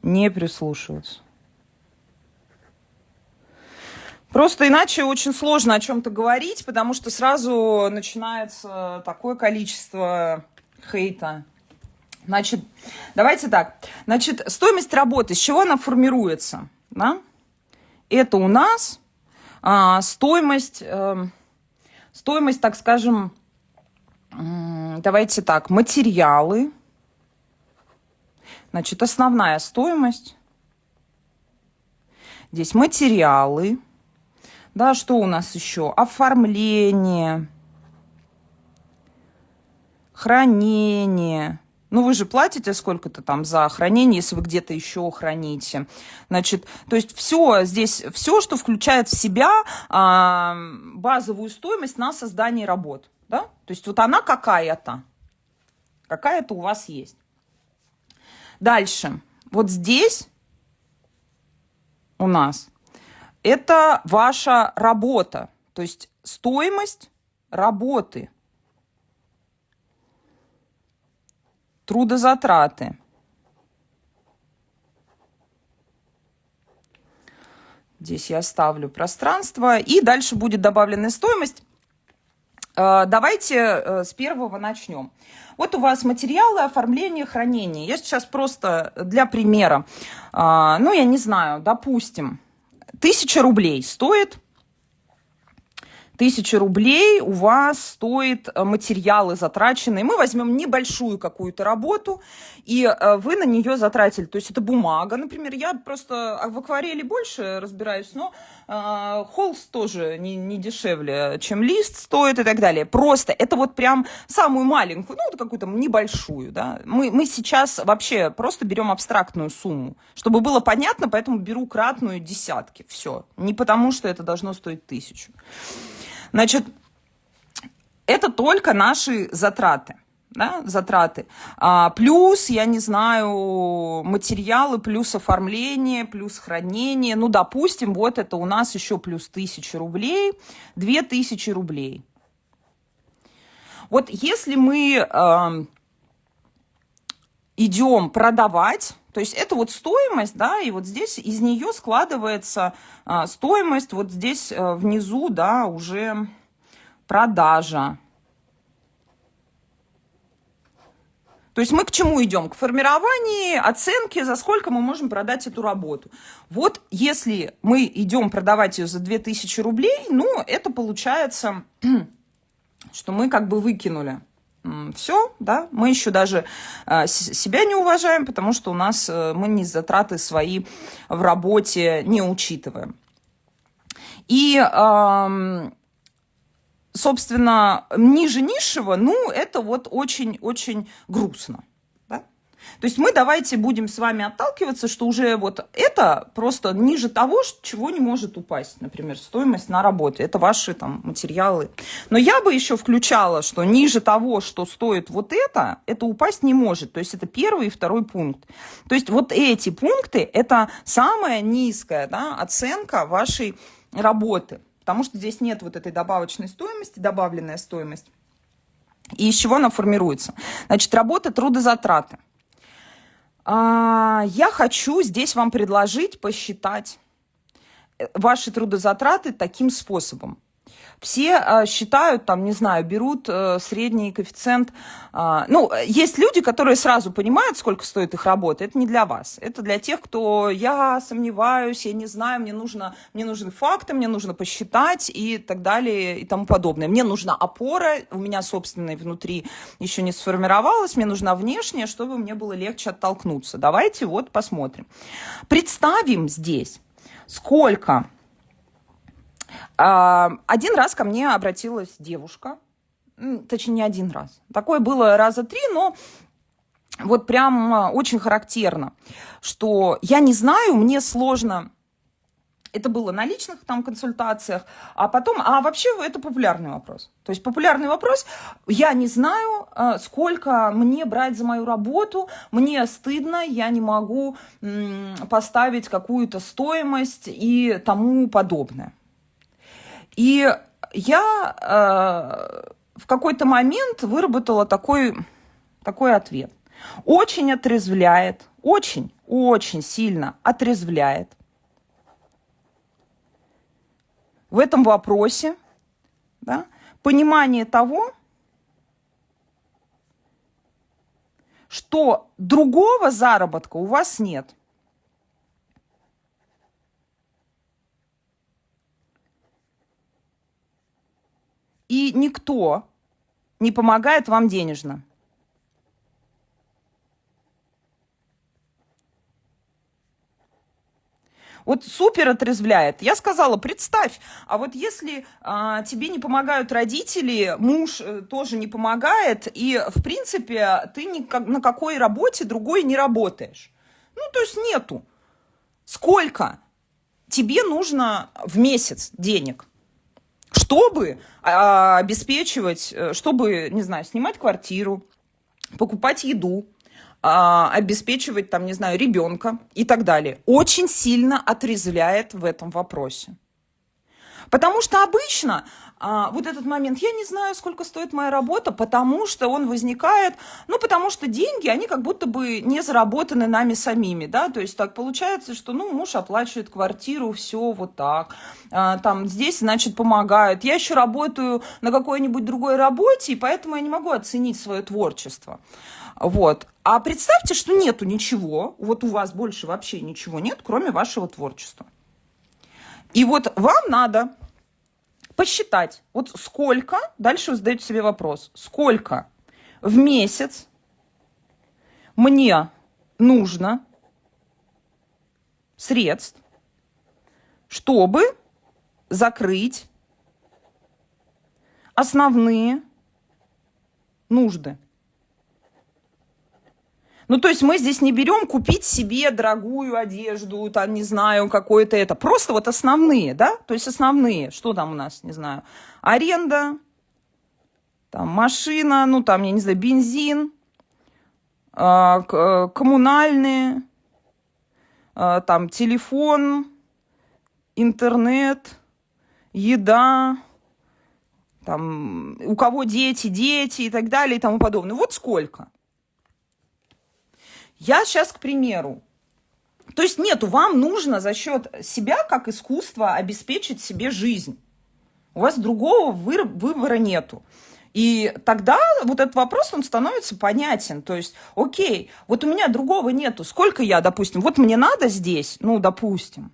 не прислушиваться. Просто иначе очень сложно о чем-то говорить, потому что сразу начинается такое количество хейта. Значит, давайте так. Значит, стоимость работы, с чего она формируется? Да? Это у нас стоимость, так скажем, давайте так, материалы. Значит, основная стоимость. Здесь материалы. Да, что у нас еще? Оформление, хранение. Ну, вы же платите сколько-то там за хранение, если вы где-то еще храните. Значит, то есть все здесь, все, что включает в себя базовую стоимость на создание работ. Да? То есть вот она какая-то у вас есть. Дальше. Вот здесь у нас это ваша работа. То есть стоимость работы. Трудозатраты. Здесь я оставлю пространство. И дальше будет добавленная стоимость. Давайте с первого начнем. Вот у вас материалы, оформление, хранение. Я сейчас просто для примера, ну, я не знаю, допустим, 1000 рублей стоит 1000 рублей у вас стоит материалы затраченные. Мы возьмем небольшую какую-то работу, и вы на нее затратили. То есть это бумага, например. Я просто в акварели больше разбираюсь, но холст тоже не дешевле, чем лист стоит и так далее. Просто это вот прям самую маленькую, ну, вот какую-то небольшую, да. Мы сейчас вообще просто берем абстрактную сумму, чтобы было понятно, поэтому беру кратную десятки. Все. Не потому, что это должно стоить 1000. Значит, это только наши затраты. Да, затраты. Плюс, я не знаю, материалы, плюс оформление, плюс хранение. Ну, допустим, вот это у нас еще плюс 1000 рублей, 2000 рублей. Вот если мы идем продавать, то есть это вот стоимость, да, и вот здесь из нее складывается стоимость, вот здесь внизу, да, уже продажа. То есть мы к чему идем? К формированию оценки, за сколько мы можем продать эту работу. Вот если мы идем продавать ее за 2000 рублей, ну, это получается, что мы как бы выкинули. Все, да, мы еще даже себя не уважаем, потому что у нас мы не затраты свои в работе не учитываем. И, собственно, ниже низшего, ну, это вот очень-очень грустно. То есть мы давайте будем с вами отталкиваться, что уже вот это просто ниже того, чего не может упасть, например, стоимость на работу. Это ваши там материалы. Но я бы еще включала, что ниже того, что стоит вот это упасть не может. То есть это первый и второй пункт. То есть вот эти пункты, это самая низкая, да, оценка вашей работы. Потому что здесь нет вот этой добавочной стоимости, добавленная стоимость. И из чего она формируется? Значит, работа, трудозатраты. Я хочу здесь вам предложить посчитать ваши трудозатраты таким способом. Все считают, там, не знаю, берут средний коэффициент. Ну, есть люди, которые сразу понимают, сколько стоит их работа. Это не для вас. Это для тех, кто я сомневаюсь, я не знаю, мне нужны факты, мне нужно посчитать и так далее и тому подобное. Мне нужна опора, у меня собственной внутри еще не сформировалась, мне нужна внешняя, чтобы мне было легче оттолкнуться. Давайте вот посмотрим. Представим здесь, сколько... Один раз ко мне обратилась девушка, точнее, не один раз. Такое было раза 3, но вот прям очень характерно, что я не знаю, мне сложно. Это было на личных там консультациях, а потом, вообще это популярный вопрос. То есть популярный вопрос, я не знаю, сколько мне брать за мою работу, мне стыдно, я не могу поставить какую-то стоимость и тому подобное. И я в какой-то момент выработала такой ответ. Очень отрезвляет, очень сильно отрезвляет в этом вопросе, да, понимание того, что другого заработка у вас нет. И никто не помогает вам денежно. Вот супер отрезвляет. Я сказала, представь, а вот если тебе не помогают родители, муж тоже не помогает, и, в принципе, ты на какой работе другой не работаешь. Ну, то есть нету. Сколько тебе нужно в месяц денег? Чтобы обеспечивать, чтобы, не знаю, снимать квартиру, покупать еду, обеспечивать, там, не знаю, ребенка и так далее. Очень сильно отрезвляет в этом вопросе. Потому что обычно вот этот момент, я не знаю, сколько стоит моя работа, потому что он возникает, потому что деньги, они как будто бы не заработаны нами самими, да, то есть так получается, что, муж оплачивает квартиру, все вот так, там здесь, значит, помогают, я еще работаю на какой-нибудь другой работе, и поэтому я не могу оценить свое творчество, вот. А представьте, что нету ничего, вот у вас больше вообще ничего нет, кроме вашего творчества. И вот вам надо посчитать, вот сколько, дальше вы задаете себе вопрос, сколько в месяц мне нужно средств, чтобы закрыть основные нужды. Ну, то есть мы здесь не берем купить себе дорогую одежду, там, не знаю, какое-то это. Просто вот основные, да? То есть основные. Что там у нас, не знаю, аренда, там, машина, ну, там, я не знаю, бензин, коммунальные, там, телефон, интернет, еда, там, у кого дети и так далее и тому подобное. Вот сколько. Я сейчас, к примеру, то есть вам нужно за счет себя, как искусства, обеспечить себе жизнь. У вас другого выбора нету. И тогда вот этот вопрос, он становится понятен. То есть, окей, вот у меня другого нету. Сколько я, допустим, вот мне надо здесь, ну, допустим,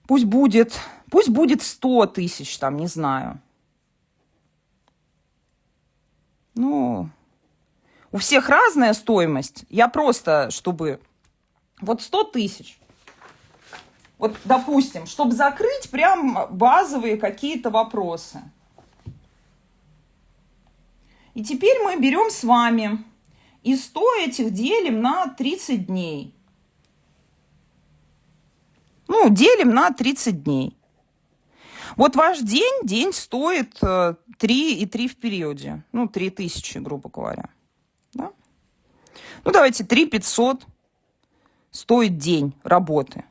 пусть будет 100 тысяч, там, не знаю. Ну... У всех разная стоимость. Я просто, чтобы... Вот 100 тысяч. Вот, допустим, чтобы закрыть прям базовые какие-то вопросы. И теперь мы берем с вами и 100 этих делим на 30 дней. Ну, делим на 30 дней. Вот ваш день стоит 3,3 в периоде. Ну, 3000, грубо говоря. Да? Ну, давайте 3500 стоит день работы.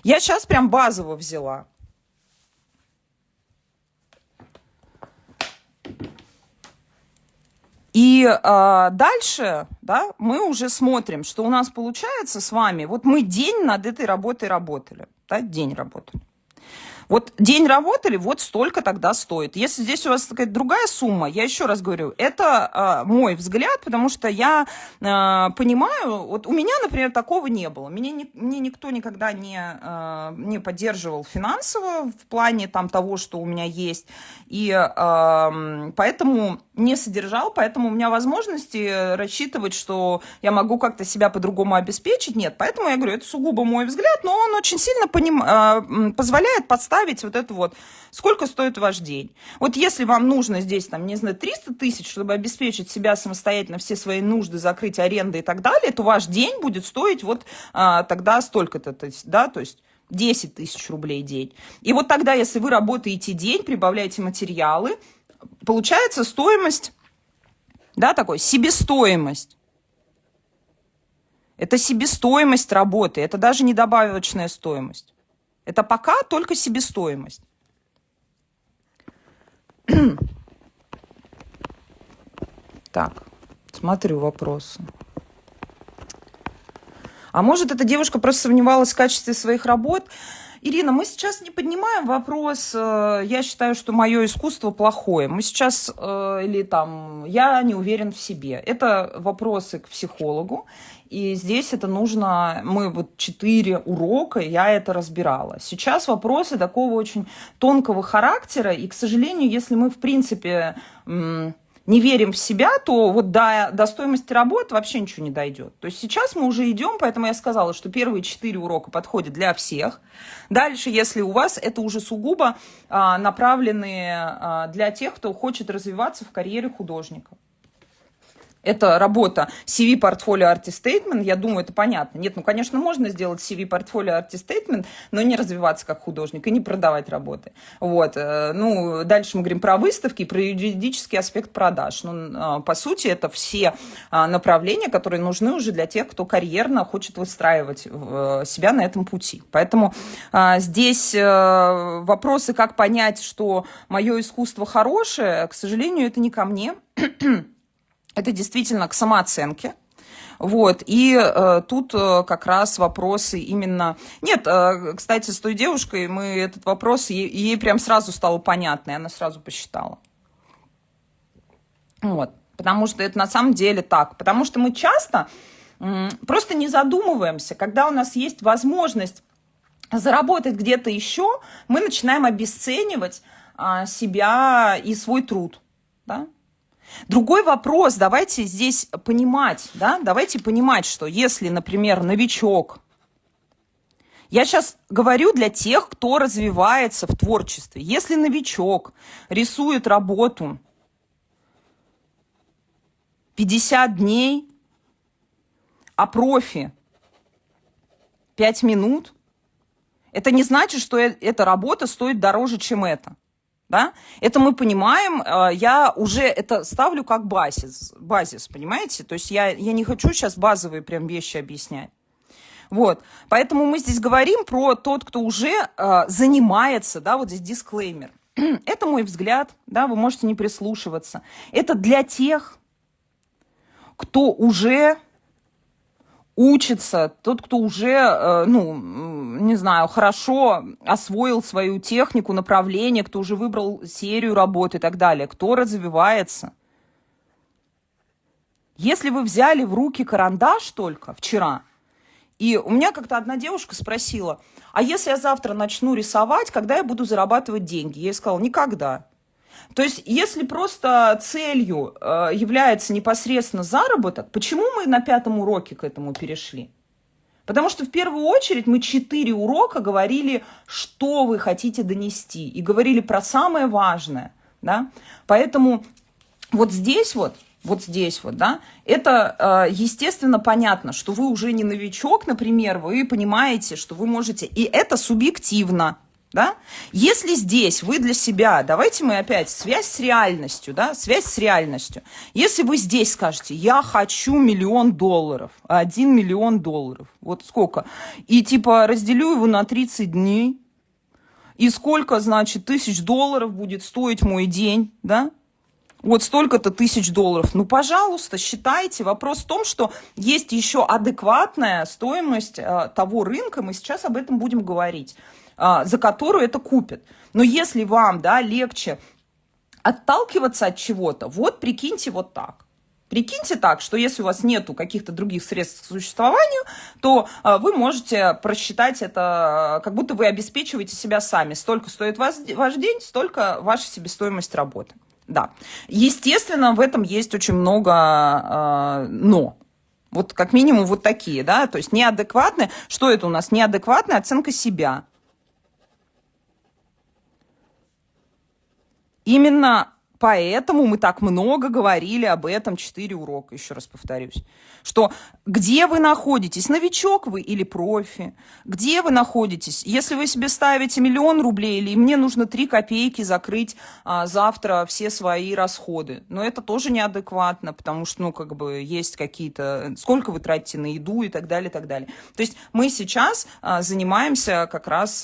Я сейчас прям базово взяла. И дальше, да, мы уже смотрим, что у нас получается с вами. Вот мы день над этой работой работали. Да, день работали. Вот день работали, вот столько тогда стоит. Если здесь у вас какая-то другая сумма, я еще раз говорю, это мой взгляд, потому что я понимаю, вот у меня, например, такого не было. Мне никто никогда не поддерживал финансово в плане там, того, что у меня есть. И поэтому не содержал, поэтому у меня возможности рассчитывать, что я могу как-то себя по-другому обеспечить, нет. Поэтому я говорю, это сугубо мой взгляд, но он очень сильно позволяет подставить вот это вот, сколько стоит ваш день. Вот если вам нужно здесь, там, не знаю, 300 тысяч, чтобы обеспечить себя самостоятельно, все свои нужды, закрыть аренды и так далее, то ваш день будет стоить вот тогда столько-то, да, то есть 10 тысяч рублей день. И вот тогда, если вы работаете день, прибавляете материалы, получается стоимость, да, такой, себестоимость. Это себестоимость работы, это даже не добавочная стоимость. Это пока только себестоимость. Так, смотрю вопросы. А может, эта девушка просто сомневалась в качестве своих работ? Ирина, мы сейчас не поднимаем вопрос, я считаю, что мое искусство плохое. Мы сейчас, или там, я не уверен в себе. Это вопросы к психологу. И здесь это нужно, мы вот 4 урока, я это разбирала. Сейчас вопросы такого очень тонкого характера. И, к сожалению, если мы, в принципе, не верим в себя, то вот до стоимости работы вообще ничего не дойдет. То есть сейчас мы уже идем, поэтому я сказала, что первые 4 урока подходят для всех. Дальше, если у вас, это уже сугубо направленные для тех, кто хочет развиваться в карьере художника. Это работа CV, портфолио, артист-стейтмент. Я думаю, это понятно. Нет, ну, конечно, можно сделать CV, портфолио, артист-стейтмент, но не развиваться как художник и не продавать работы. Вот. Ну, дальше мы говорим про выставки, про юридический аспект продаж. Ну, по сути, это все направления, которые нужны уже для тех, кто карьерно хочет выстраивать себя на этом пути. Поэтому здесь вопросы, как понять, что мое искусство хорошее, к сожалению, это не ко мне. Это действительно к самооценке. Вот. И тут как раз вопросы именно... Нет, кстати, с той девушкой мы этот вопрос, ей прям сразу стало понятно, и она сразу посчитала. Вот. Потому что это на самом деле так. Потому что мы часто просто не задумываемся, когда у нас есть возможность заработать где-то еще, мы начинаем обесценивать себя и свой труд, да? Другой вопрос, давайте здесь понимать, да, давайте понимать, что если, например, новичок, я сейчас говорю для тех, кто развивается в творчестве, если новичок рисует работу 50 дней, а профи 5 минут, это не значит, что эта работа стоит дороже, чем это. Да? Это мы понимаем, я уже это ставлю как базис, понимаете? То есть я не хочу сейчас базовые прям вещи объяснять. Вот, поэтому мы здесь говорим про тот, кто уже занимается, да, вот здесь дисклеймер. Это мой взгляд, да, вы можете не прислушиваться. Это для тех, кто уже учится, тот, кто уже, не знаю, хорошо освоил свою технику, направление, кто уже выбрал серию работы и так далее, кто развивается. Если вы взяли в руки карандаш только вчера, и у меня как-то одна девушка спросила, а если я завтра начну рисовать, когда я буду зарабатывать деньги? Я ей сказала, никогда. То есть, если просто целью является непосредственно заработок, почему мы на 5-м уроке к этому перешли? Потому что в первую очередь мы 4 урока говорили, что вы хотите донести, и говорили про самое важное. Да? Поэтому вот здесь, да, это, естественно, понятно, что вы уже не новичок, например, вы понимаете, что вы можете, и это субъективно. Да? Если здесь вы для себя, давайте мы опять, связь с реальностью, да, связь с реальностью. Если вы здесь скажете, я хочу $1 миллион, $1 миллион, вот сколько, и типа разделю его на 30 дней, и сколько, значит, $1000 будет стоить мой день, да? Вот столько-то $1000. Ну, пожалуйста, считайте. Вопрос в том, что есть еще адекватная стоимость того рынка, мы сейчас об этом будем говорить, за которую это купят. Но если вам, да, легче отталкиваться от чего-то, вот прикиньте вот так. Прикиньте так, что если у вас нету каких-то других средств к существованию, то вы можете просчитать это, как будто вы обеспечиваете себя сами. Столько стоит ваш день, столько ваша себестоимость работы. Да, естественно, в этом есть очень много «но». Вот как минимум вот такие, да, то есть неадекватные. Что это у нас? Неадекватная оценка себя. Именно поэтому мы так много говорили об этом 4 урока, еще раз повторюсь. Что где вы находитесь, новичок вы или профи, где вы находитесь, если вы себе ставите 1 000 000 рублей, или мне нужно 3 копейки закрыть завтра все свои расходы, но это тоже неадекватно, потому что, ну, как бы есть какие-то, сколько вы тратите на еду и так далее, и так далее. То есть мы сейчас занимаемся как раз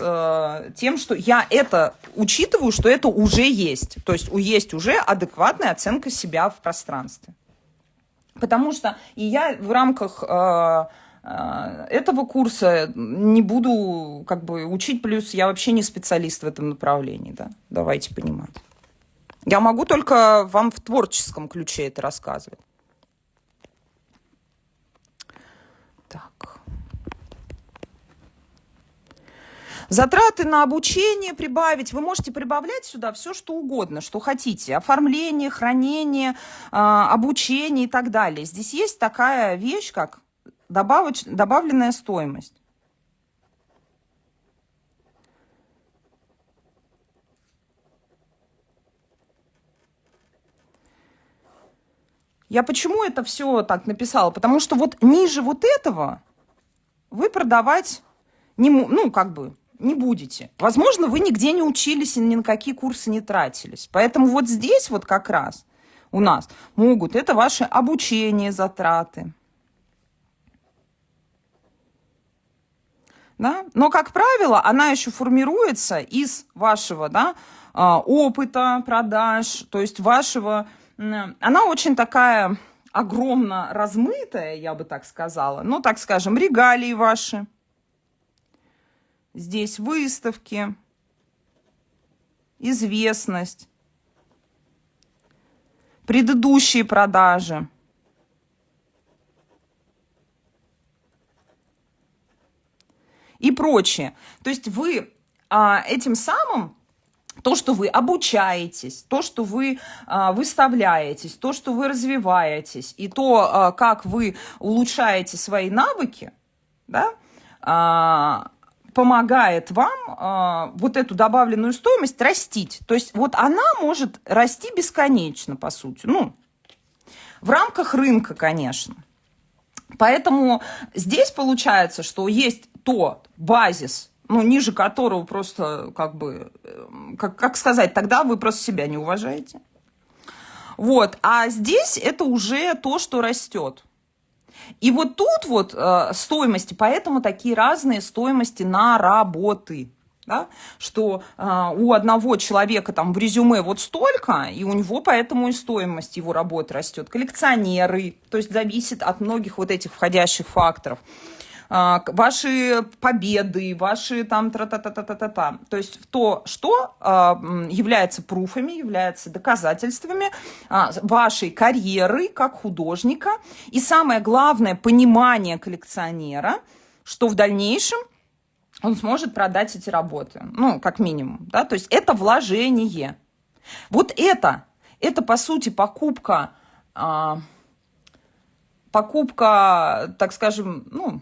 тем, что я это учитываю, что это уже есть, то есть есть уже адекватная оценка себя в пространстве. Потому что и я в рамках этого курса не буду как бы учить, плюс я вообще не специалист в этом направлении, да, давайте понимать. Я могу только вам в творческом ключе это рассказывать. Так. Затраты на обучение прибавить. Вы можете прибавлять сюда все, что угодно, что хотите. Оформление, хранение, обучение и так далее. Здесь есть такая вещь, как добавленная стоимость. Я почему это все так написала? Потому что вот ниже вот этого вы продавать не будете. Возможно, вы нигде не учились и ни на какие курсы не тратились. Поэтому вот здесь вот как раз у нас могут, это ваши обучение, затраты. Да? Но, как правило, она еще формируется из вашего, да, опыта продаж, то есть вашего... Она очень такая огромно размытая, я бы так сказала. Ну, так скажем, регалии ваши. Здесь выставки, известность, предыдущие продажи. И прочее. То есть вы этим самым то, что вы обучаетесь, то, что вы выставляетесь, то, что вы развиваетесь, и то, как вы улучшаете свои навыки, да, помогает вам вот эту добавленную стоимость растить. То есть вот она может расти бесконечно, по сути. Ну, в рамках рынка, конечно. Поэтому здесь получается, что есть тот базис, ну, ниже которого просто, как бы, как сказать, тогда вы просто себя не уважаете. Вот, а здесь это уже то, что растет. И вот тут вот стоимости, поэтому такие разные стоимости на работы. Да? Что у одного человека там в резюме вот столько, и у него поэтому и стоимость его работы растет. Коллекционеры, то есть зависит от многих вот этих входящих факторов. Ваши победы, ваши там тра-та-та-та-та-та. То есть то, что является пруфами, является доказательствами вашей карьеры как художника. И самое главное, понимание коллекционера, что в дальнейшем он сможет продать эти работы, ну, как минимум, да, то есть это вложение. Вот это по сути, покупка, так скажем, ну,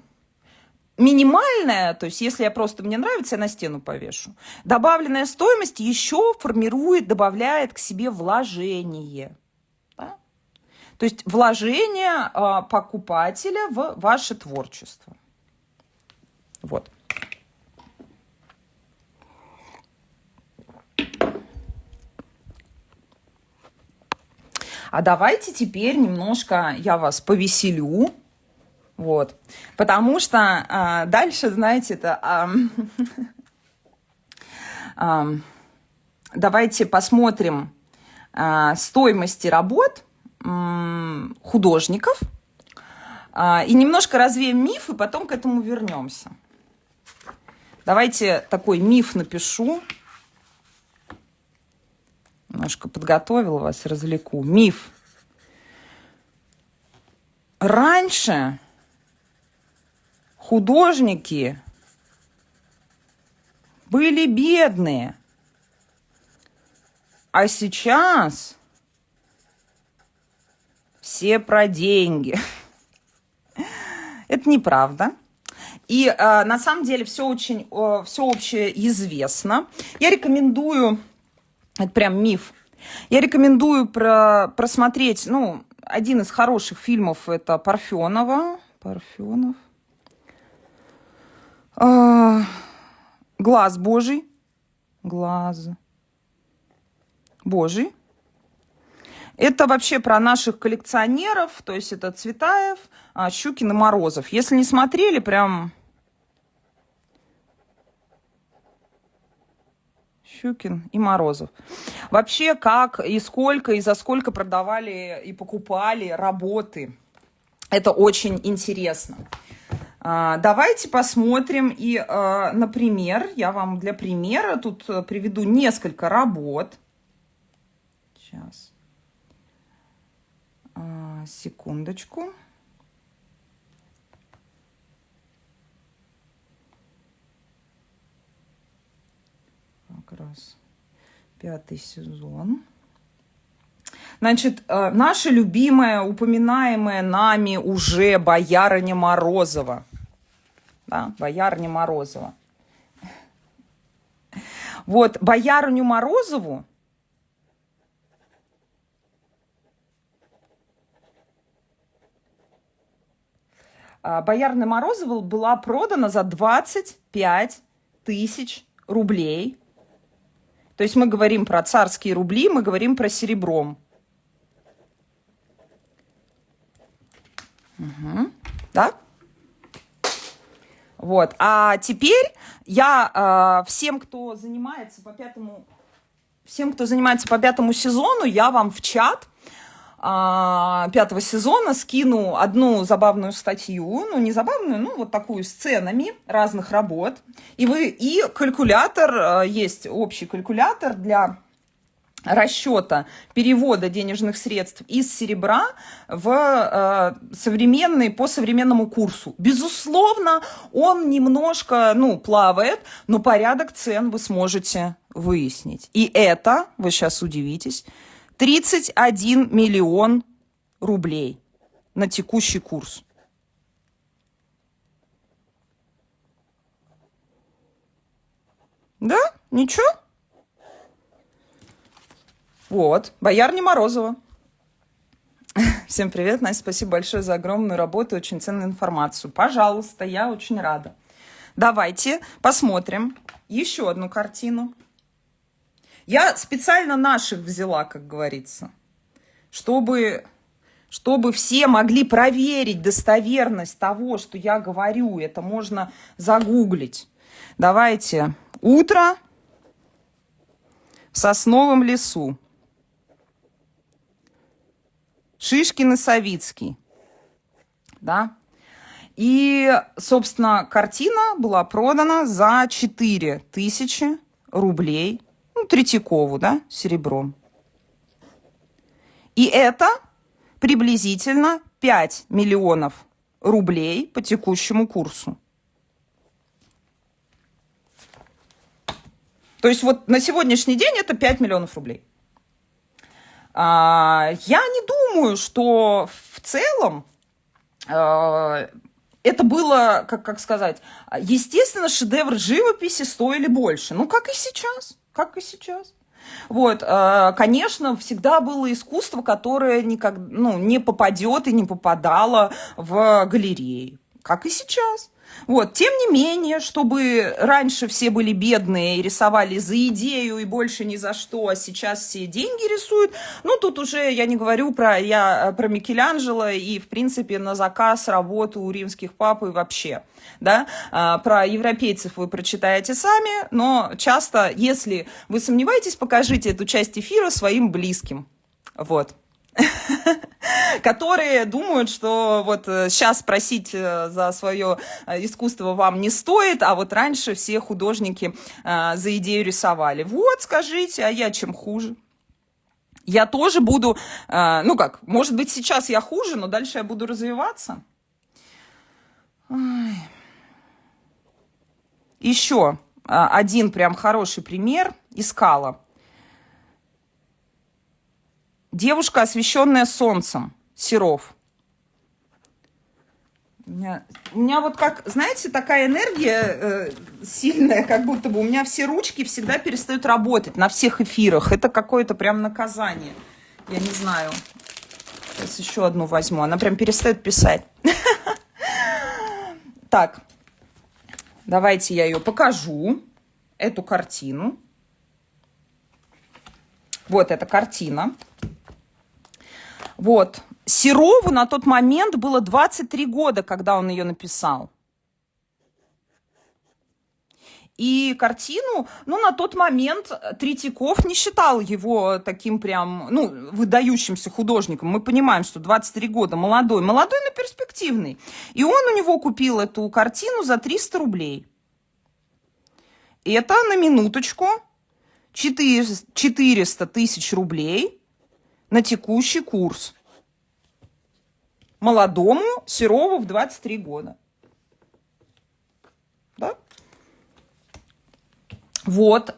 минимальная, то есть если я просто, мне нравится, я на стену повешу. Добавленная стоимость еще формирует, добавляет к себе вложение. Да? То есть вложение покупателя в ваше творчество. Вот. А давайте теперь немножко я вас повеселю. Вот. Потому что дальше, знаете, это... давайте посмотрим стоимости работ художников и немножко развеем миф, и потом к этому вернемся. Давайте такой миф напишу. Немножко подготовила вас, развлеку. Миф. Раньше художники были бедные, а сейчас все про деньги. Это неправда. И на самом деле все общеизвестно. Я рекомендую, это прям миф, я рекомендую просмотреть, ну, один из хороших фильмов, это Парфенов. Глаз Божий. Глаз Божий. Это вообще про наших коллекционеров, то есть это Цветаев, Щукин и Морозов. Если не смотрели, прям... Щукин и Морозов. Вообще, как и сколько, и за сколько продавали и покупали работы. Это очень интересно. Давайте посмотрим. И, например, я вам для примера тут приведу несколько работ. Сейчас. Секундочку. Как раз 5-й сезон. Значит, наша любимая, упоминаемая нами уже боярыня Морозова. Да, боярыня Морозова. Вот, боярыню Морозову боярыня Морозова была продана за 25 тысяч рублей. То есть мы говорим про царские рубли, мы говорим про серебром. Угу. Да? Вот. А теперь я всем, кто занимается по 5-му сезону, я вам в чат 5-го сезона скину одну забавную статью, ну не забавную, ну вот такую с ценами разных работ. И калькулятор, есть общий калькулятор для расчета перевода денежных средств из серебра в по современному курсу. Безусловно, он немножко, плавает, но порядок цен вы сможете выяснить. И это, вы сейчас удивитесь, 31 миллион рублей на текущий курс. Да? Ничего? Вот, боярня Морозова. Всем привет, Настя, спасибо большое за огромную работу, очень ценную информацию. Пожалуйста, я очень рада. Давайте посмотрим еще одну картину. Я специально наших взяла, как говорится, чтобы все могли проверить достоверность того, что я говорю. Это можно загуглить. Давайте. Утро в сосновом лесу. Шишкин и Савицкий. Да? И, собственно, картина была продана за 4000 рублей. Ну, Третьякову, да, серебром. И это приблизительно 5 миллионов рублей по текущему курсу. То есть вот на сегодняшний день это 5 миллионов рублей. Я не думаю, что в целом это было, как сказать, естественно, шедевры живописи стоили больше. Ну, как и сейчас, как и сейчас. Вот, конечно, всегда было искусство, которое не попадет и не попадало в галереи, как и сейчас. Вот, тем не менее, чтобы раньше все были бедные и рисовали за идею и больше ни за что, а сейчас все деньги рисуют, ну, тут уже я не говорю про Микеланджело и, в принципе, на заказ работу у римских пап и вообще, да, про европейцев вы прочитаете сами, но часто, если вы сомневаетесь, покажите эту часть эфира своим близким, вот. Которые думают, что вот сейчас просить за свое искусство вам не стоит, а вот раньше все художники за идею рисовали. Вот, скажите, а я чем хуже? Я тоже буду, может быть, сейчас я хуже, но дальше я буду развиваться. Ой. Еще один прям хороший пример искала. Девушка, освещенная солнцем, Серов. У меня вот как, знаете, такая энергия сильная, как будто бы у меня все ручки всегда перестают работать на всех эфирах. Это какое-то прям наказание. Я не знаю. Сейчас еще одну возьму. Она прям перестает писать. Так, давайте я ее покажу, эту картину. Вот эта картина. Вот. Серову на тот момент было 23 года, когда он ее написал. И картину, на тот момент Третьяков не считал его таким прям, выдающимся художником. Мы понимаем, что 23 года, молодой, но перспективный. И он у него купил эту картину за 300 рублей. Это, на минуточку, 400 тысяч рублей на текущий курс. Молодому Серову в 23 года. Да? Вот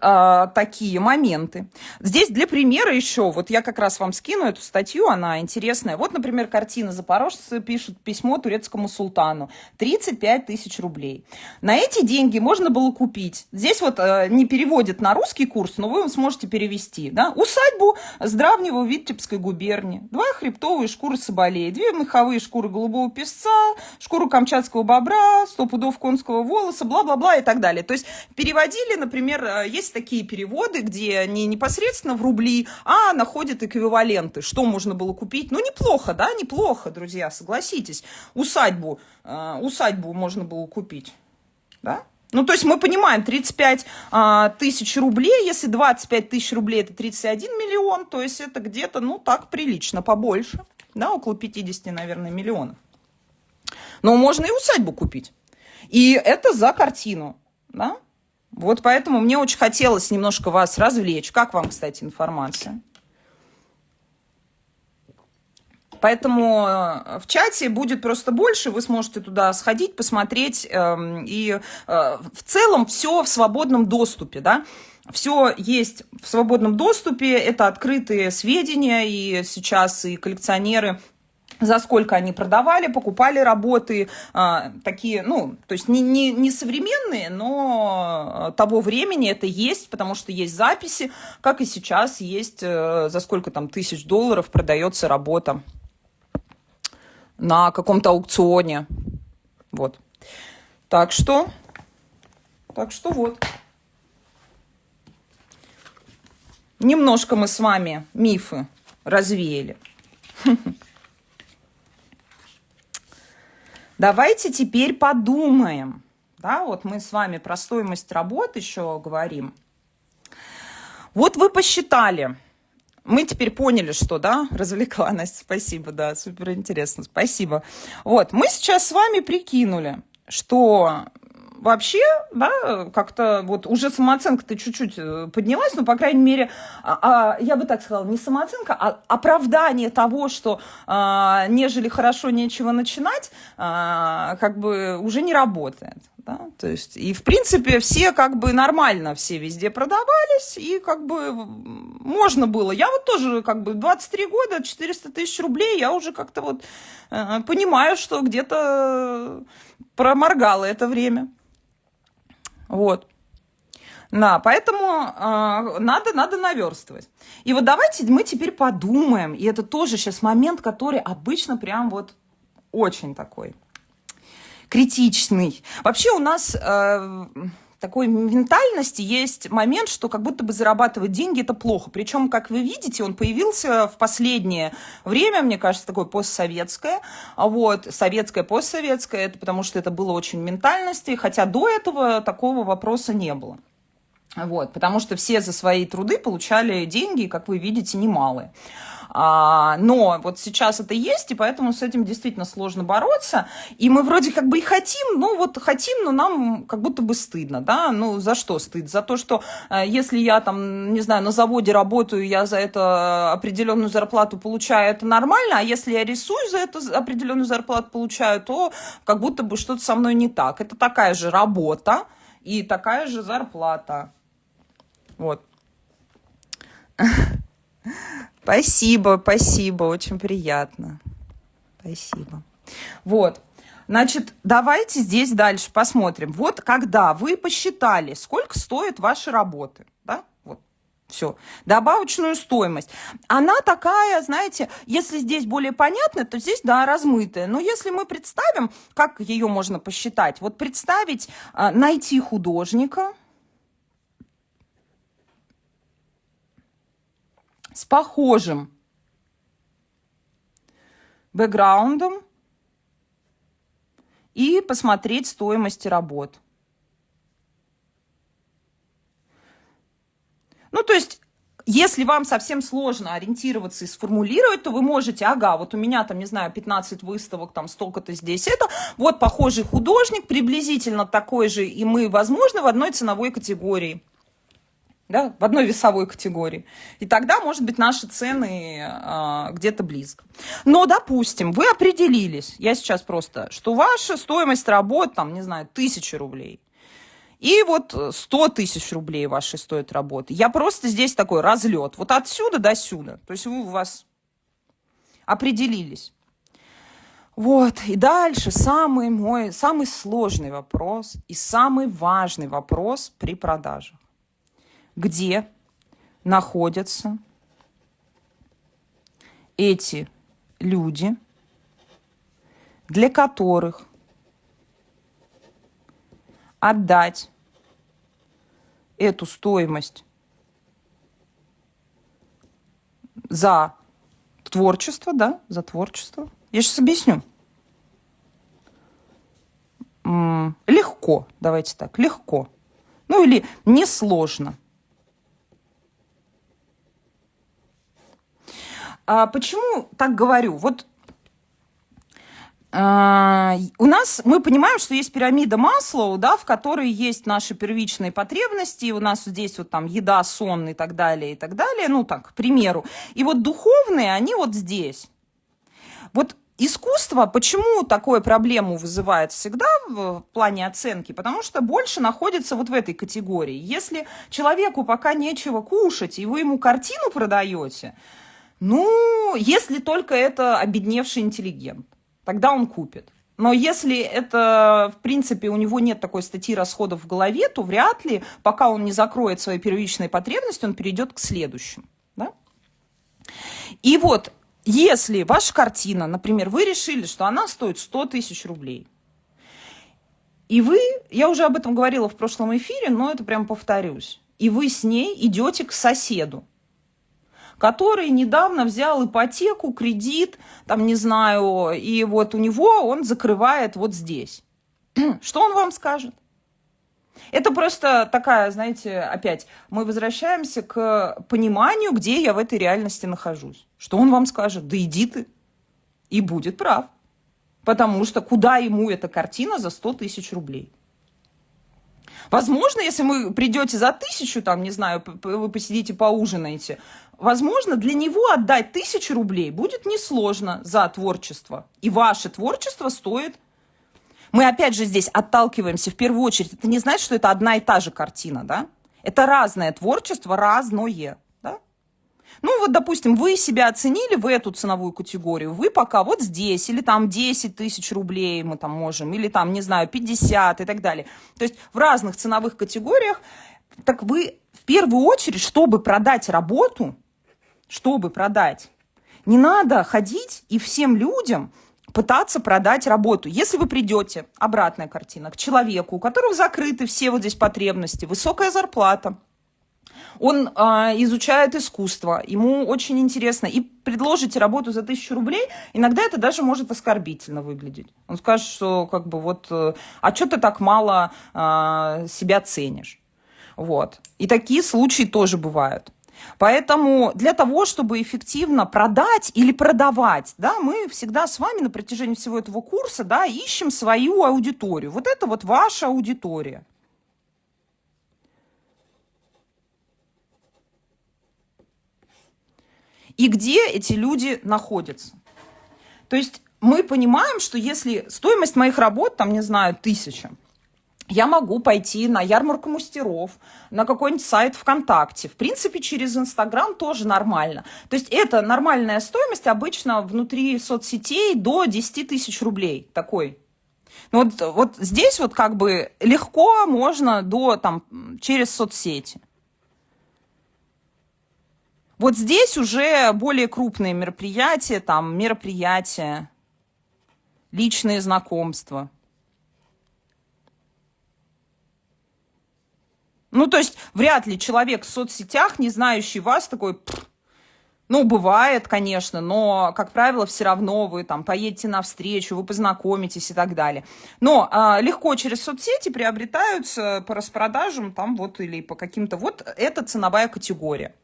такие моменты. Здесь для примера еще, вот я как раз вам скину эту статью, она интересная. Вот, например, картина «Запорожцы пишут письмо турецкому султану». 35 тысяч рублей. На эти деньги можно было купить. Здесь вот не переводят на русский курс, но вы сможете перевести. Да? Усадьбу Здравнего в Витебской губернии. 2 хребтовые шкуры соболей, 2 меховые шкуры голубого песца, шкуру камчатского бобра, 100 пудов конского волоса, бла-бла-бла и так далее. То есть переводили, например, есть такие переводы, где не непосредственно в рубли, а находят эквиваленты. Что можно было купить? Неплохо, да, неплохо, друзья, согласитесь. Усадьбу можно было купить, да? То есть мы понимаем, 35 тысяч рублей, если 25 тысяч рублей это 31 миллион, то есть это где-то, так прилично, побольше, да, около 50, наверное, миллионов. Но можно и усадьбу купить. И это за картину, да? Вот поэтому мне очень хотелось немножко вас развлечь. Как вам, кстати, информация? Поэтому в чате будет просто больше, вы сможете туда сходить, посмотреть. И в целом все в свободном доступе, да? Все есть в свободном доступе, это открытые сведения, и сейчас и коллекционеры, за сколько они продавали, покупали работы, такие, ну, то есть не современные, но того времени это есть, потому что есть записи, как и сейчас есть, за сколько там тысяч долларов продается работа на каком-то аукционе. Вот. Так что вот. Немножко мы с вами мифы развеяли. Давайте теперь подумаем. Да, вот мы с вами про стоимость работ еще говорим. Вот вы посчитали. Мы теперь поняли, что, да, развлекла Настя, спасибо, да, супер интересно, спасибо. Вот, мы сейчас с вами прикинули, что вообще, да, как-то вот уже самооценка-то чуть-чуть поднялась, но, по крайней мере, я бы так сказала, не самооценка, а оправдание того, что нежели хорошо нечего начинать, как бы уже не работает. Да? То есть, и в принципе все как бы нормально, все везде продавались, и как бы можно было. Я вот тоже как бы 23 года, 400 тысяч рублей, я уже как-то вот понимаю, что где-то проморгала это время. Вот. Да, поэтому надо наверстывать. И вот давайте мы теперь подумаем, и это тоже сейчас момент, который обычно прям вот очень такой критичный. Вообще у нас такой ментальности есть момент, что как будто бы зарабатывать деньги – это плохо. Причем, как вы видите, он появился в последнее время, мне кажется, такое постсоветское. Вот, советское, постсоветское – это потому что это было очень в ментальности, хотя до этого такого вопроса не было. Вот, потому что все за свои труды получали деньги, как вы видите, немалые. Но вот сейчас это есть, и поэтому с этим действительно сложно бороться. И мы вроде как бы и хотим, но нам как будто бы стыдно, да? Ну, за что стыд? За то, что если я там, не знаю, на заводе работаю, я за это определенную зарплату получаю, это нормально, а если я рисую, за это определенную зарплату получаю, то как будто бы что-то со мной не так. Это такая же работа и такая же зарплата. Вот. Спасибо, очень приятно. Спасибо. Вот, значит, давайте здесь дальше посмотрим. Вот когда вы посчитали, сколько стоят ваши работы, да, вот, все, добавочную стоимость. Она такая, знаете, если здесь более понятно, то здесь, да, размытая. Но если мы представим, как ее можно посчитать, вот представить, найти художника с похожим бэкграундом и посмотреть стоимость работ. Ну, то есть, если вам совсем сложно ориентироваться и сформулировать, то вы можете, вот у меня там, не знаю, 15 выставок, там столько-то здесь это, вот похожий художник, приблизительно такой же, и мы, возможно, в одной ценовой категории. Да, в одной весовой категории. И тогда, может быть, наши цены где-то близко. Но, допустим, вы определились, я сейчас просто, что ваша стоимость работ, там, не знаю, 1000 рублей. И вот 100 тысяч рублей ваши стоят работы. Я просто здесь такой разлет. Вот отсюда до сюда. То есть вы у вас определились. Вот, и дальше самый сложный вопрос и самый важный вопрос при продажах. Где находятся эти люди, для которых отдать эту стоимость за творчество, да, за творчество. Я сейчас объясню. Легко, давайте так, легко. Ну или несложно. Почему так говорю? Вот у нас, мы понимаем, что есть пирамида Маслоу, да, в которой есть наши первичные потребности, у нас здесь вот там еда, сон и так далее, ну так, к примеру. И вот духовные, они вот здесь. Вот искусство, почему такую проблему вызывает всегда в плане оценки? Потому что больше находится вот в этой категории. Если человеку пока нечего кушать, и вы ему картину продаете, ну, если только это обедневший интеллигент, тогда он купит. Но если это, в принципе, у него нет такой статьи расходов в голове, то вряд ли, пока он не закроет свои первичные потребности, он перейдет к следующим. Да? И вот, если ваша картина, например, вы решили, что она стоит 100 тысяч рублей, и вы, я уже об этом говорила в прошлом эфире, но это прям повторюсь, и вы с ней идете к соседу, который недавно взял ипотеку, кредит, там, не знаю, и вот у него он закрывает вот здесь. Что он вам скажет? Это просто такая, знаете, опять, мы возвращаемся к пониманию, где я в этой реальности нахожусь. Что он вам скажет? Да иди ты. И будет прав. Потому что куда ему эта картина за 100 тысяч рублей? Возможно, если вы придете за 1000, там, не знаю, вы посидите, поужинаете, возможно, для него отдать 1000 рублей будет несложно за творчество. И ваше творчество стоит... Мы опять же здесь отталкиваемся в первую очередь. Это не значит, что это одна и та же картина, да? Это разное творчество, разное, да? Ну вот, допустим, вы себя оценили в эту ценовую категорию, вы пока вот здесь, или там 10 тысяч рублей мы там можем, или там, не знаю, 50 и так далее. То есть в разных ценовых категориях, так вы в первую очередь, чтобы продать работу, не надо ходить и всем людям пытаться продать работу. Если вы придете, обратная картина, к человеку, у которого закрыты все вот здесь потребности, высокая зарплата, он изучает искусство, ему очень интересно, и предложите работу за 1000 рублей, иногда это даже может оскорбительно выглядеть. Он скажет, что как бы вот, а что ты так мало себя ценишь? Вот. И такие случаи тоже бывают. Поэтому для того, чтобы эффективно продать или продавать, да, мы всегда с вами на протяжении всего этого курса, да, ищем свою аудиторию. Вот это вот ваша аудитория. И где эти люди находятся? То есть мы понимаем, что если стоимость моих работ, там, не знаю, 1000, я могу пойти на ярмарку мастеров, на какой-нибудь сайт ВКонтакте. В принципе, через Инстаграм тоже нормально. То есть это нормальная стоимость обычно внутри соцсетей до 10 тысяч рублей. Такой. Ну вот здесь вот как бы легко можно через соцсети. Вот здесь уже более крупные мероприятия, личные знакомства. Ну, то есть вряд ли человек в соцсетях, не знающий вас, такой, ну, бывает, конечно, но, как правило, все равно вы там поедете навстречу, вы познакомитесь и так далее. Но легко через соцсети приобретаются по распродажам там вот или по каким-то, вот это ценовая категория.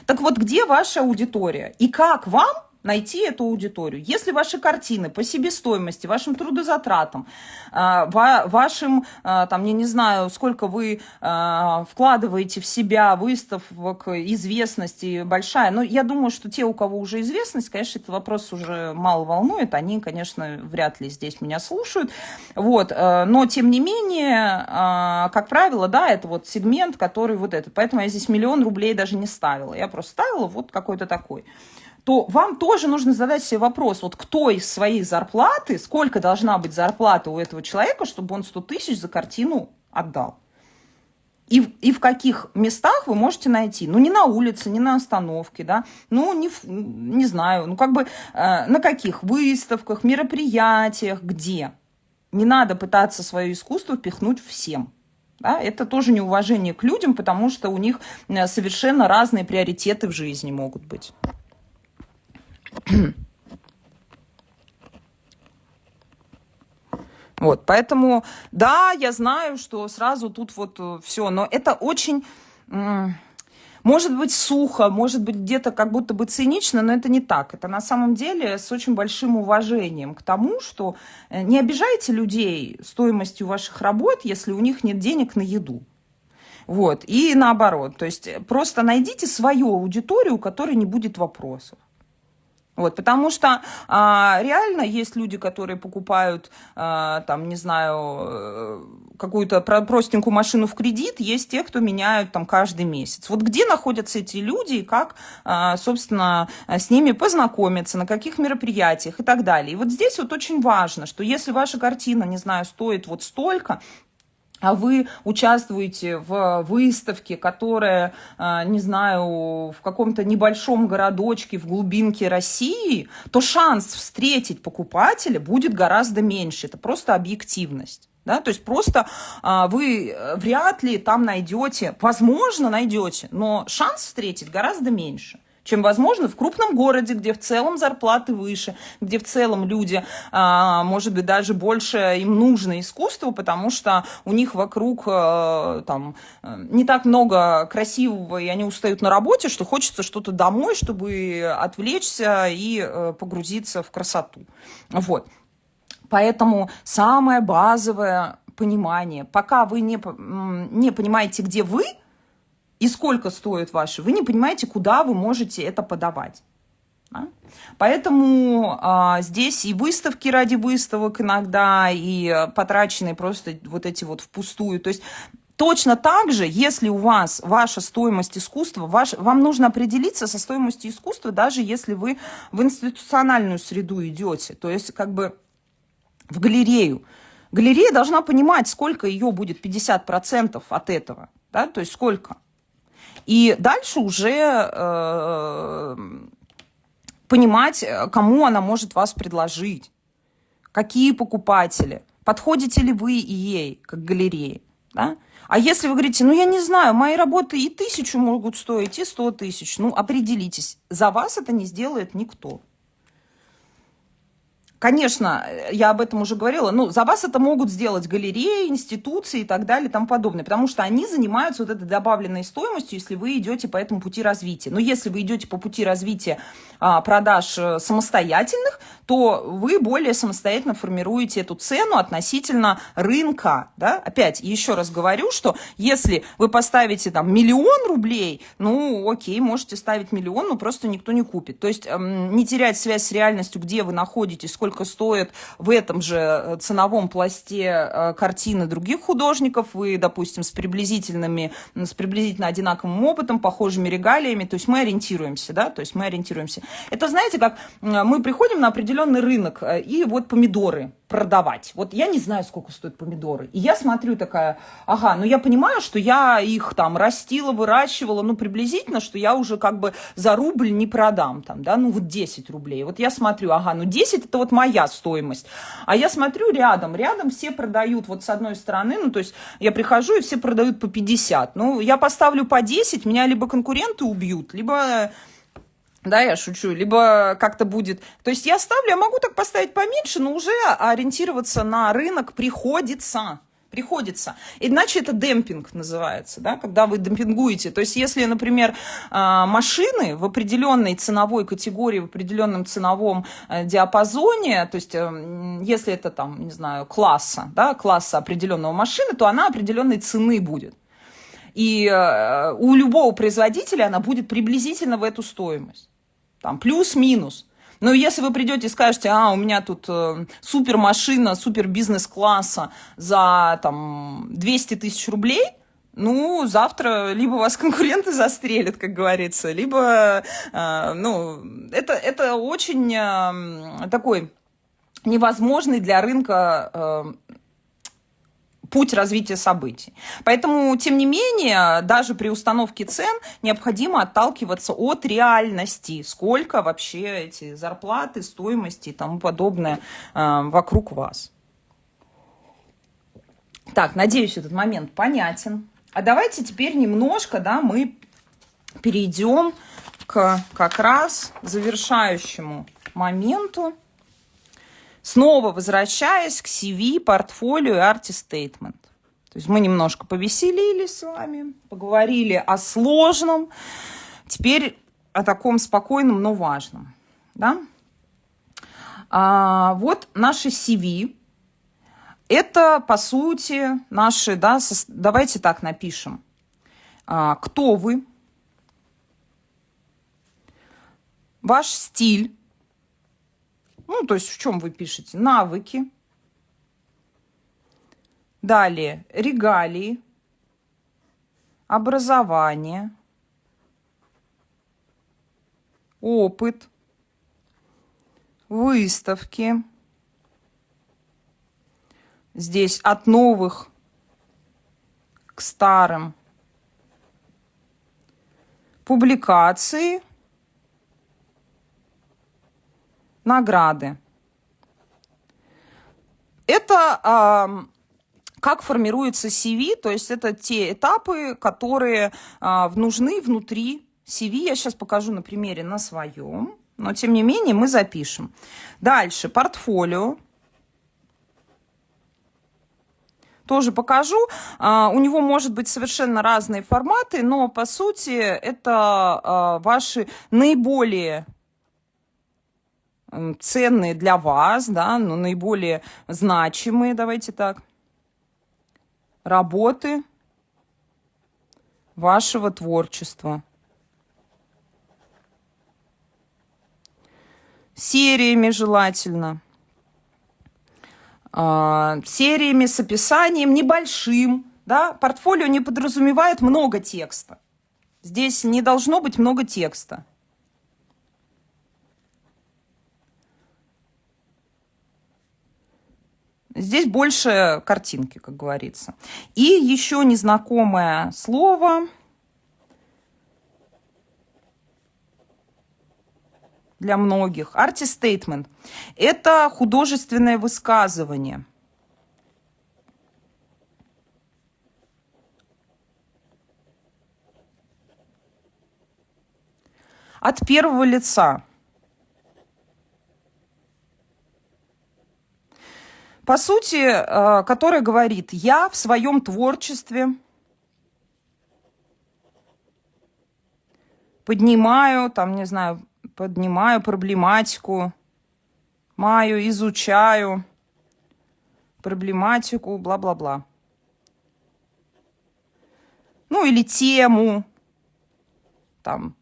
Так вот, где ваша аудитория? И как вам найти эту аудиторию? Если ваши картины по себестоимости, вашим трудозатратам, вашим, там, я не знаю, сколько вы вкладываете в себя выставок, известности большая, но я думаю, что те, у кого уже известность, конечно, этот вопрос уже мало волнует, они, конечно, вряд ли здесь меня слушают, вот, но, тем не менее, как правило, да, это вот сегмент, который вот этот, поэтому я здесь 1 000 000 рублей даже не ставила, я просто ставила вот какой-то такой. То вам тоже нужно задать себе вопрос, вот кто из своей зарплаты, сколько должна быть зарплата у этого человека, чтобы он 100 тысяч за картину отдал. И в каких местах вы можете найти? Ну, не на улице, не на остановке, да, ну, не знаю, ну, как бы на каких выставках, мероприятиях, где. Не надо пытаться свое искусство впихнуть всем. Да? Это тоже неуважение к людям, потому что у них совершенно разные приоритеты в жизни могут быть. Вот, поэтому, да, я знаю, что сразу тут вот все, но это очень, может быть, сухо, может быть, где-то как будто бы цинично, но это не так. Это на самом деле с очень большим уважением к тому, что не обижайте людей стоимостью ваших работ, если у них нет денег на еду. Вот, и наоборот, то есть просто найдите свою аудиторию, у которой не будет вопросов. Вот, потому что реально есть люди, которые покупают, там, не знаю, какую-то простенькую машину в кредит, есть те, кто меняют там каждый месяц. Вот где находятся эти люди и как, собственно, с ними познакомиться, на каких мероприятиях и так далее. И вот здесь вот очень важно, что если ваша картина, не знаю, стоит вот столько, а вы участвуете в выставке, которая, не знаю, в каком-то небольшом городочке в глубинке России, то шанс встретить покупателя будет гораздо меньше. Это просто объективность. Да? То есть просто вы вряд ли там найдете, возможно, найдете, но шанс встретить гораздо меньше, чем, возможно, в крупном городе, где в целом зарплаты выше, где в целом люди, может быть, даже больше им нужно искусство, потому что у них вокруг там не так много красивого, и они устают на работе, что хочется что-то домой, чтобы отвлечься и погрузиться в красоту. Вот. Поэтому самое базовое понимание, пока вы не понимаете, где вы, и сколько стоит ваши, вы не понимаете, куда вы можете это подавать. Да? Поэтому здесь и выставки ради выставок иногда, и потраченные просто вот эти вот впустую. То есть точно так же, если у вас ваша стоимость искусства, вам нужно определиться со стоимостью искусства, даже если вы в институциональную среду идете, то есть как бы в галерею. Галерея должна понимать, сколько ее будет 50% от этого, да? То есть сколько. И дальше уже понимать, кому она может вас предложить, какие покупатели, подходите ли вы ей, как галерее. Да? А если вы говорите, ну я не знаю, мои работы и 1000 могут стоить, и 100 000, ну определитесь, за вас это не сделает никто. Конечно, я об этом уже говорила, но за вас это могут сделать галереи, институции и так далее и тому подобное, потому что они занимаются вот этой добавленной стоимостью, если вы идете по этому пути развития. Но если вы идете по пути развития продаж самостоятельных, то вы более самостоятельно формируете эту цену относительно рынка. Да? Опять, еще раз говорю, что если вы поставите там 1 000 000 рублей, ну окей, можете ставить 1 000 000, но просто никто не купит. То есть не терять связь с реальностью, где вы находитесь, сколько стоит в этом же ценовом пласте картины других художников, вы, допустим, с приблизительно одинаковым опытом, похожими регалиями, то есть мы ориентируемся, да, то есть мы ориентируемся. Это, знаете, как мы приходим на определенный рынок, и вот помидоры продавать. Вот я не знаю, сколько стоят помидоры. И я смотрю такая, ага, ну я понимаю, что я их там растила, выращивала, ну приблизительно, что я уже как бы за рубль не продам там, да, ну вот 10 рублей. Вот я смотрю, ага, ну 10 это вот моя стоимость. А я смотрю рядом все продают вот с одной стороны, ну то есть я прихожу и все продают по 50. Ну я поставлю по 10, меня либо конкуренты убьют, либо... Да, я шучу. Либо как-то будет... То есть я ставлю, я могу так поставить поменьше, но уже ориентироваться на рынок приходится. Иначе это демпинг называется, да, когда вы демпингуете. То есть если, например, машины в определенной ценовой категории, в определенном ценовом диапазоне, то есть если это там, не знаю, класса определенного машины, то она определенной цены будет. И у любого производителя она будет приблизительно в эту стоимость. Там плюс-минус. Но если вы придете и скажете, у меня тут супер машина, супер бизнес-класса за там 200 000 рублей, ну, завтра либо вас конкуренты застрелят, как говорится, либо, это очень такой невозможный для рынка путь развития событий. Поэтому, тем не менее, даже при установке цен необходимо отталкиваться от реальности, сколько вообще эти зарплаты, стоимости и тому подобное вокруг вас. Так, надеюсь, этот момент понятен. А давайте теперь немножко, мы перейдем к как раз завершающему моменту. Снова возвращаясь к CV, портфолио и artist statement. То есть мы немножко повеселились с вами, поговорили о сложном, теперь о таком спокойном, но важном. Да? Вот наши CV. Это, по сути, наши, давайте так напишем. Кто вы? Ваш стиль. Ну, то есть в чем вы пишете? Навыки. Далее регалии, образование, опыт, выставки. Здесь от новых к старым. Публикации, награды. Это как формируется CV, то есть это те этапы, которые нужны внутри CV. Я сейчас покажу на примере на своем, но тем не менее мы запишем. Дальше портфолио. Тоже покажу. У него может быть совершенно разные форматы, но по сути это ваши наиболее ценные для вас, да, но наиболее значимые, давайте так, работы вашего творчества. Сериями желательно. Сериями с описанием небольшим. Да? Портфолио не подразумевает много текста. Здесь не должно быть много текста. Здесь больше картинки, как говорится. И еще незнакомое слово для многих. Artist statement. Это художественное высказывание. От первого лица. По сути, которое говорит: я в своем творчестве поднимаю, там, не знаю, поднимаю проблематику, изучаю проблематику, бла-бла-бла. Ну, или тему, там,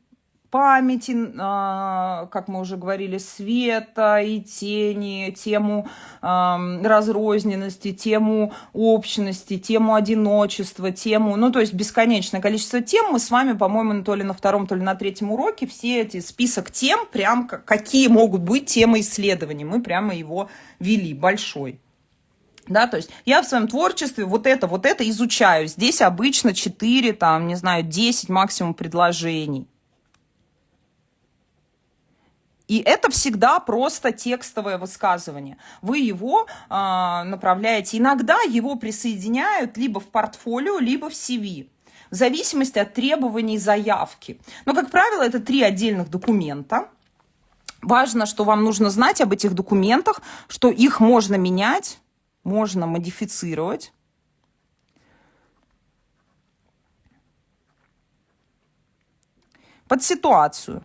памяти, как мы уже говорили, света и тени, тему разрозненности, тему общности, тему одиночества, тему, ну, то есть бесконечное количество тем. Мы с вами, по-моему, то ли на втором, то ли на третьем уроке все эти список тем, прям какие могут быть темы исследований, мы прямо его вели, большой. Да, то есть я в своем творчестве вот это изучаю. Здесь обычно 4, там, не знаю, 10 максимум предложений. И это всегда просто текстовое высказывание. Вы его направляете. Иногда его присоединяют либо в портфолио, либо в CV. В зависимости от требований заявки. Но, как правило, это 3 отдельных документа. Важно, что вам нужно знать об этих документах, что их можно менять, можно модифицировать. Под ситуацию.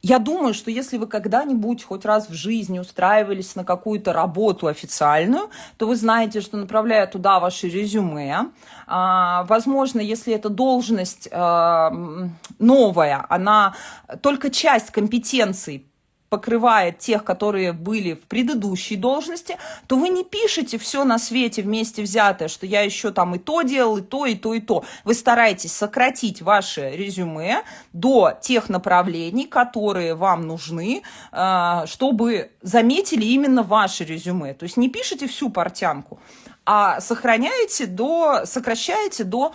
Я думаю, что если вы когда-нибудь хоть раз в жизни устраивались на какую-то работу официальную, то вы знаете, что, направляя туда ваше резюме, возможно, если эта должность новая, она только часть компетенций покрывает тех, которые были в предыдущей должности, то вы не пишете все на свете вместе взятое, что я еще там и то делал, и то, и то, и то. Вы стараетесь сократить ваше резюме до тех направлений, которые вам нужны, чтобы заметили именно ваше резюме. То есть не пишите всю портянку, а сокращаете до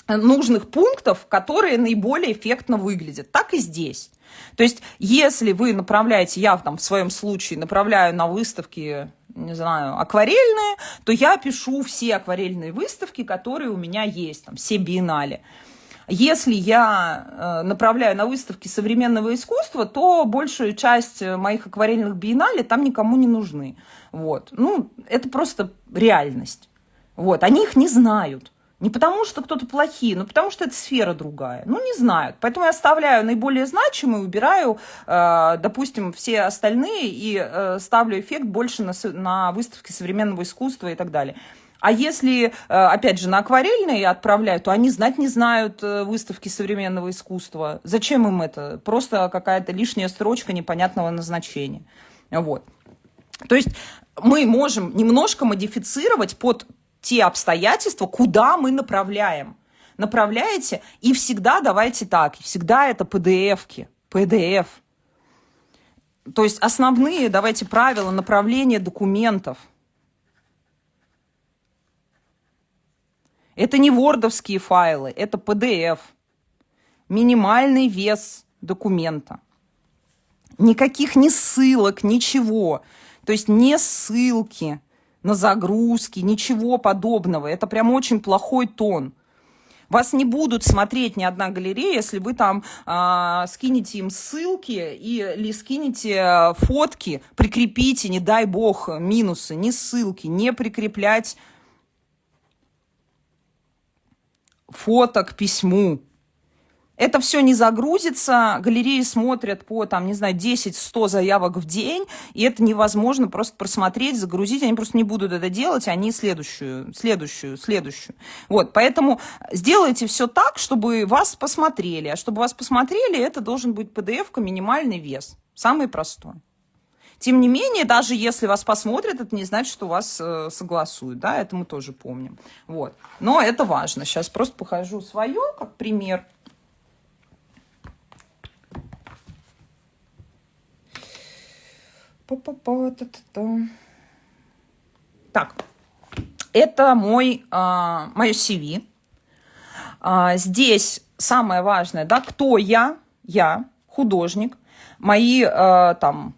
нужных пунктов, которые наиболее эффектно выглядят. Так и здесь. То есть, если вы направляете, я там в своем случае направляю на выставки, не знаю, акварельные, то я пишу все акварельные выставки, которые у меня есть, там, все биеннале. Если я направляю на выставки современного искусства, то большую часть моих акварельных биеннале там никому не нужны. Вот. Ну, это просто реальность. Вот. Они их не знают. Не потому, что кто-то плохие, но потому, что это сфера другая. Ну, не знают. Поэтому я оставляю наиболее значимые, убираю, допустим, все остальные и ставлю эффект больше на выставки современного искусства и так далее. А если, опять же, на акварельные отправляют, то они знать не знают выставки современного искусства. Зачем им это? Просто какая-то лишняя строчка непонятного назначения. Вот. То есть мы можем немножко модифицировать под те обстоятельства, куда мы направляем. Направляете, и всегда давайте так, всегда это PDF-ки, PDF. То есть основные, давайте, правила направления документов. Это не вордовские файлы, это PDF. Минимальный вес документа. Никаких ни ссылок, ничего. То есть не ссылки на загрузки, ничего подобного. Это прям очень плохой тон. Вас не будут смотреть ни одна галерея, если вы там скинете им ссылки или скинете фотки, прикрепите, не дай бог, минусы, не ссылки, не прикреплять фото к письму. Это все не загрузится, галереи смотрят по, там, не знаю, 10-100 заявок в день, и это невозможно просто просмотреть, загрузить, они просто не будут это делать, они следующую. Вот, поэтому сделайте все так, чтобы вас посмотрели, а чтобы вас посмотрели, это должен быть PDF-ка, минимальный вес, самый простой. Тем не менее, даже если вас посмотрят, это не значит, что вас согласуют, да, это мы тоже помним. Вот. Но это важно. Сейчас просто покажу свое, как пример. Так, это мое CV. Здесь самое важное, да, кто я художник, мои там...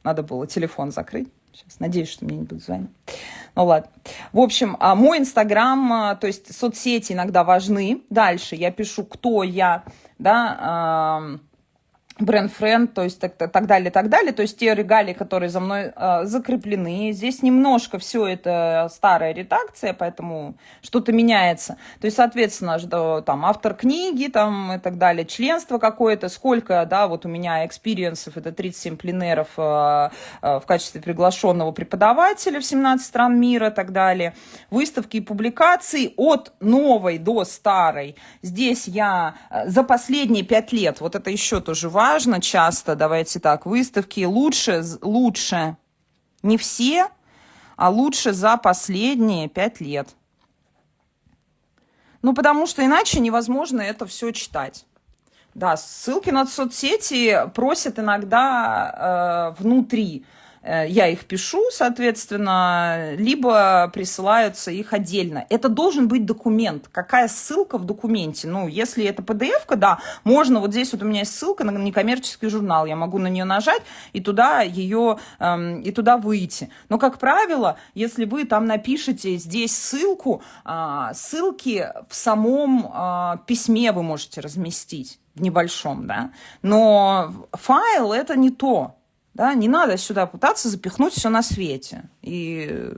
Надо было телефон закрыть. Сейчас, надеюсь, что мне не будут звонить. Ну ладно. В общем, мой Инстаграм, то есть соцсети иногда важны. Дальше я пишу, кто я, да, бренд-френд, то есть так далее, так далее. То есть те регалии, которые за мной закреплены. Здесь немножко все это старая редакция, поэтому что-то меняется. То есть, соответственно, что, там автор книги там, и так далее, членство какое-то, сколько, да, вот у меня экспириенсов, это 37 пленеров в качестве приглашенного преподавателя в 17 стран мира и так далее. Выставки и публикации от новой до старой. Здесь я за последние 5 лет, вот это еще тоже важно часто, давайте так, выставки лучше, не все, а лучше за последние 5 лет. Ну, потому что иначе невозможно это все читать. Да, ссылки на соцсети просят иногда внутри. Я их пишу, соответственно, либо присылаются их отдельно. Это должен быть документ. Какая ссылка в документе? Ну, если это PDF-ка, да, можно, вот здесь вот у меня есть ссылка на некоммерческий журнал, я могу на нее нажать и туда выйти. Но, как правило, если вы там напишете здесь ссылку, ссылки в самом письме вы можете разместить, в небольшом, да, но файл это не то. Да, не надо сюда пытаться запихнуть все на свете. И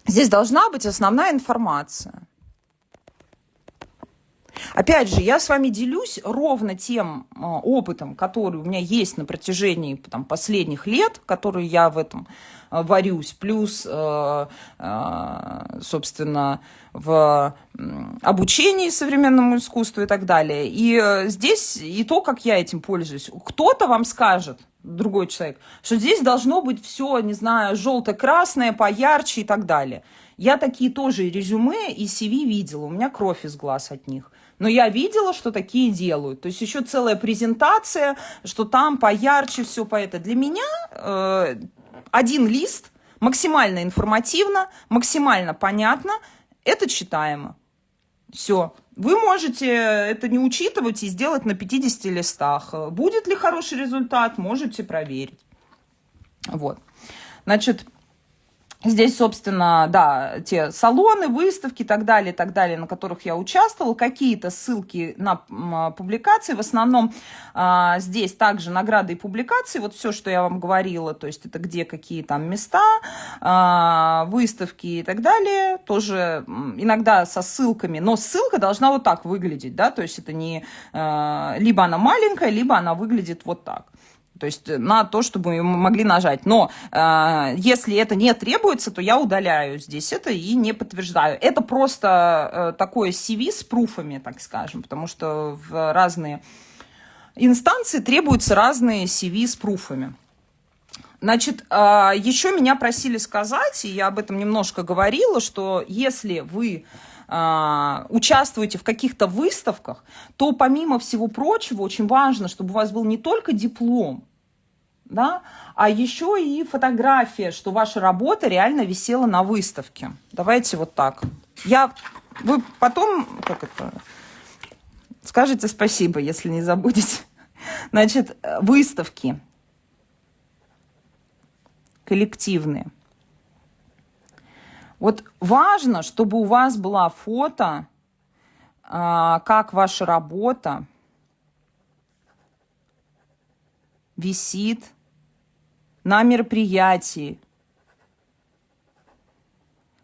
здесь должна быть основная информация. Опять же, я с вами делюсь ровно тем опытом, который у меня есть на протяжении там, последних лет, который я в этом варюсь, плюс, собственно, в обучении современному искусству и так далее. И здесь и то, как я этим пользуюсь. Кто-то вам скажет, другой человек, что здесь должно быть все, не знаю, желто-красное, поярче и так далее. Я такие тоже резюме и CV видела, у меня кровь из глаз от них. Но я видела, что такие делают. То есть еще целая презентация, что там поярче все по это. Для меня один лист максимально информативно, максимально понятно, это читаемо. Все. Вы можете это не учитывать и сделать на 50 листах. Будет ли хороший результат, можете проверить. Вот. Значит, здесь, собственно, да, те салоны, выставки и так далее, на которых я участвовала, какие-то ссылки на публикации, в основном здесь также награды и публикации, вот все, что я вам говорила, то есть это где какие там места, выставки и так далее, тоже иногда со ссылками, но ссылка должна вот так выглядеть, да, то есть это не, либо она маленькая, либо она выглядит вот так. То есть на то, чтобы мы могли нажать. Но если это не требуется, то я удаляю здесь это и не подтверждаю. Это просто такое CV с пруфами, так скажем, потому что в разные инстанции требуются разные CV с пруфами. Значит, еще меня просили сказать, и я об этом немножко говорила, что если вы участвуете в каких-то выставках, то помимо всего прочего очень важно, чтобы у вас был не только диплом, да, а еще и фотография, что ваша работа реально висела на выставке. Давайте вот так. Вы потом, скажете спасибо, если не забудете. Значит, выставки коллективные. Вот важно, чтобы у вас была фото, как ваша работа висит на мероприятии.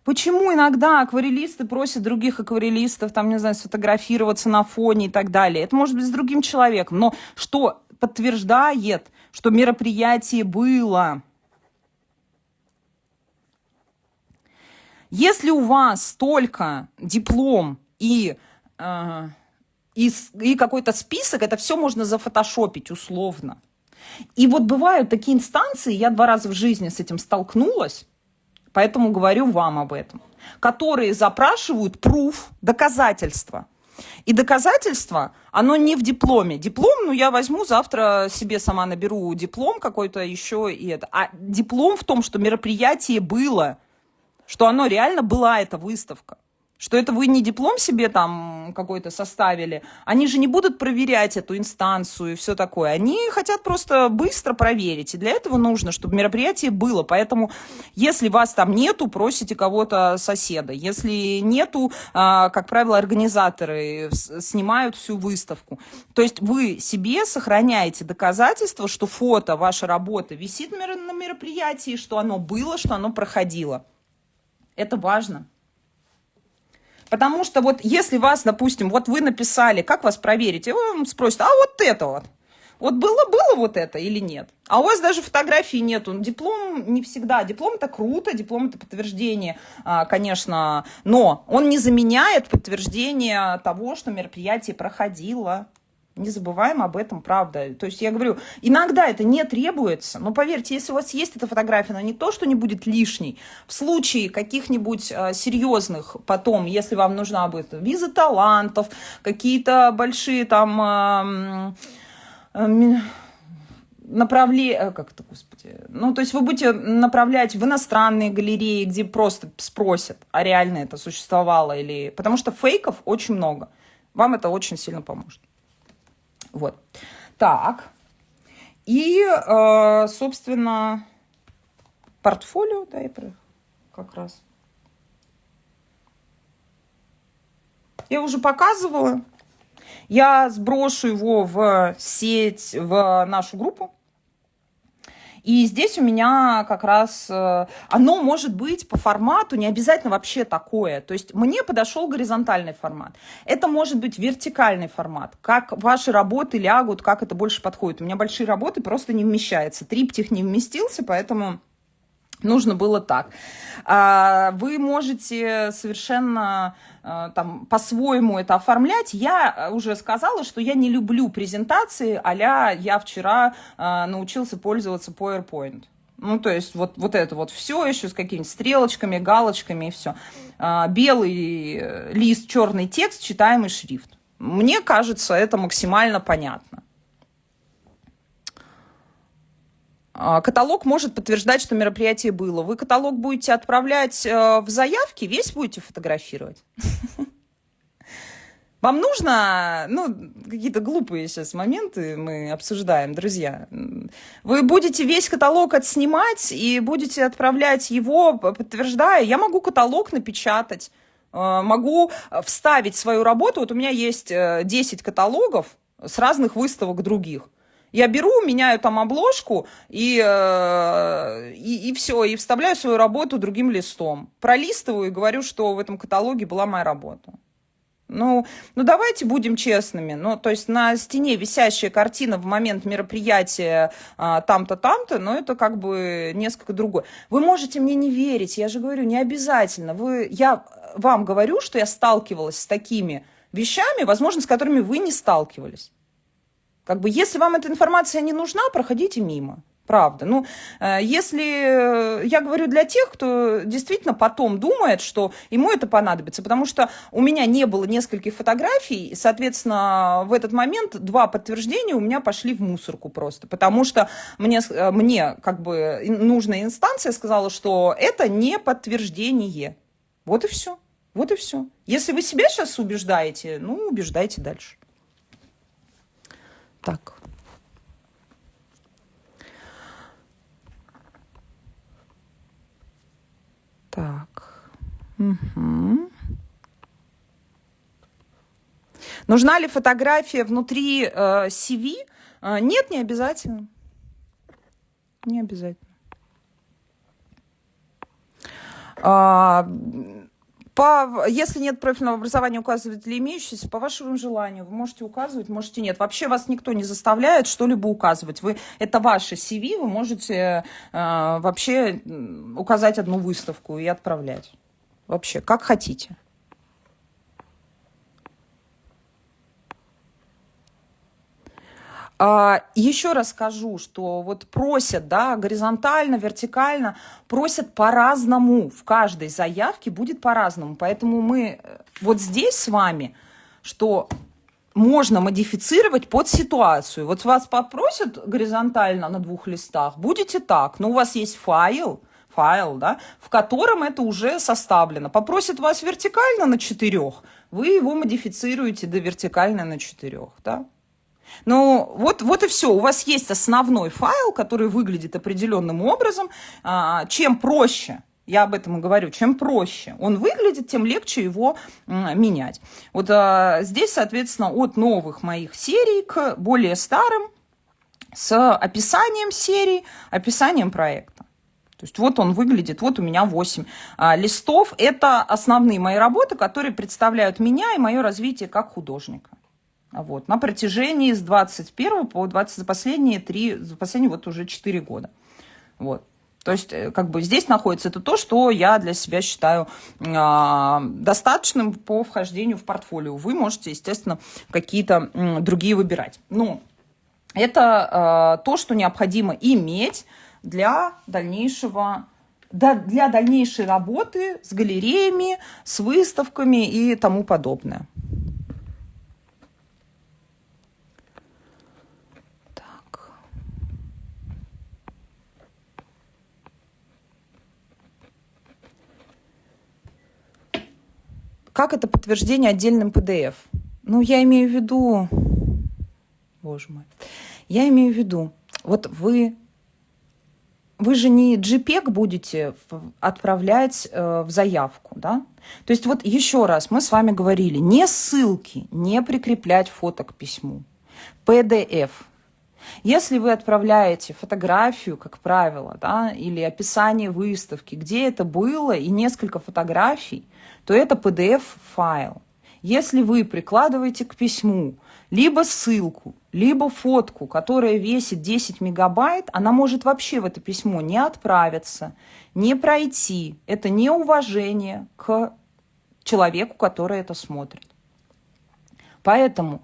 Почему иногда акварелисты просят других акварелистов, там, не знаю, сфотографироваться на фоне и так далее? Это может быть с другим человеком, но что подтверждает, что мероприятие было. Если у вас только диплом и какой-то список, это все можно зафотошопить условно. И вот бывают такие инстанции, я 2 раза в жизни с этим столкнулась, поэтому говорю вам об этом, которые запрашивают пруф, доказательства. И доказательство, оно не в дипломе. Диплом, я возьму завтра себе сама наберу диплом какой-то еще и это. А диплом в том, что мероприятие было, что оно реально была, эта выставка. Что это вы не диплом себе там какой-то составили. Они же не будут проверять эту инстанцию и все такое. Они хотят просто быстро проверить. И для этого нужно, чтобы мероприятие было. Поэтому, если вас там нету, просите кого-то соседа. Если нету, как правило, организаторы снимают всю выставку. То есть вы себе сохраняете доказательства, что фото, ваша работа висит на мероприятии, что оно было, что оно проходило. Это важно. Потому что вот если вас, допустим, вот вы написали, как вас проверить? И он спросит, а вот это вот было вот это или нет? А у вас даже фотографии нету. Диплом не всегда. Диплом это круто, диплом это подтверждение, конечно, но он не заменяет подтверждение того, что мероприятие проходило. Не забываем об этом, правда. То есть я говорю, иногда это не требуется, но поверьте, если у вас есть эта фотография, она не то, что не будет лишней. В случае каких-нибудь серьезных потом, если вам нужна будет виза талантов, какие-то большие там направления, то есть вы будете направлять в иностранные галереи, где просто спросят, а реально это существовало или... Потому что фейков очень много. Вам это очень сильно поможет. Вот. Так. И, собственно, портфолио, да, как раз. Я уже показывала. Я сброшу его в сеть, в нашу группу. И здесь у меня как раз, оно может быть по формату, не обязательно вообще такое. То есть мне подошел горизонтальный формат. Это может быть вертикальный формат. Как ваши работы лягут, как это больше подходит. У меня большие работы просто не вмещаются. Триптих не вместился, поэтому нужно было так. Вы можете совершенно там по-своему это оформлять. Я уже сказала, что я не люблю презентации а-ля я вчера научился пользоваться PowerPoint. То есть вот это вот все еще с какими-то стрелочками, галочками и все. Белый лист, черный текст, читаемый шрифт. Мне кажется, это максимально понятно. Каталог может подтверждать, что мероприятие было. Вы каталог будете отправлять в заявки, весь будете фотографировать. Вам нужно, какие-то глупые сейчас моменты мы обсуждаем, друзья. Вы будете весь каталог отснимать и будете отправлять его, подтверждая. Я могу каталог напечатать, могу вставить свою работу. Вот у меня есть 10 каталогов с разных выставок других. Я беру, меняю там обложку и все, и вставляю свою работу другим листом. Пролистываю и говорю, что в этом каталоге была моя работа. Ну, давайте будем честными. Ну, то есть на стене висящая картина в момент мероприятия там-то, там-то, но это как бы несколько другое. Вы можете мне не верить, я же говорю, не обязательно. Я вам говорю, что я сталкивалась с такими вещами, возможно, с которыми вы не сталкивались. Как бы, если вам эта информация не нужна, проходите мимо. Правда. Ну, если я говорю для тех, кто действительно потом думает, что ему это понадобится, потому что у меня не было нескольких фотографий, и, соответственно, в этот момент 2 подтверждения у меня пошли в мусорку просто, потому что мне как бы нужная инстанция сказала, что это не подтверждение. Вот и все. Вот и все. Если вы себя сейчас убеждаете, ну, убеждайте дальше. Так. Так. Угу. Нужна ли фотография внутри CV? Нет, не обязательно. Не обязательно. Если нет профильного образования, указывать ли имеющиеся, по вашему желанию. Вы можете указывать, можете нет. Вообще вас никто не заставляет что-либо указывать. Это ваше CV, вы можете вообще указать одну выставку и отправлять. Вообще, как хотите. Еще раз скажу, что вот просят, да, горизонтально, вертикально, просят по-разному. В каждой заявке будет по-разному. Поэтому мы вот здесь с вами, что можно модифицировать под ситуацию. Вот вас попросят горизонтально на 2 листах, будете так, но у вас есть файл, да, в котором это уже составлено. Попросят вас вертикально на 4, вы его модифицируете до вертикально на 4, да. Ну, вот и все. У вас есть основной файл, который выглядит определенным образом. Чем проще, я об этом и говорю, чем проще он выглядит, тем легче его менять. Вот здесь, соответственно, от новых моих серий к более старым с описанием серии, описанием проекта. То есть вот он выглядит, вот у меня 8 листов. Это основные мои работы, которые представляют меня и мое развитие как художника. Вот, на протяжении с 21 по 20, за последние вот уже 4 года. Вот. То есть, как бы здесь находится это то, что я для себя считаю достаточным по вхождению в портфолио. Вы можете, естественно, какие-то другие выбирать. Но это то, что необходимо иметь для дальнейшей работы с галереями, с выставками и тому подобное. Как это подтверждение отдельным PDF? Ну, я имею в виду... Боже мой. Я имею в виду, вот вы же не JPEG будете отправлять в заявку, да? То есть вот еще раз, мы с вами говорили, не ссылки, не прикреплять фото к письму. PDF. Если вы отправляете фотографию, как правило, да, или описание выставки, где это было, и несколько фотографий, то это PDF-файл. Если вы прикладываете к письму либо ссылку, либо фотку, которая весит 10 мегабайт, она может вообще в это письмо не отправиться, не пройти. Это неуважение к человеку, который это смотрит. Поэтому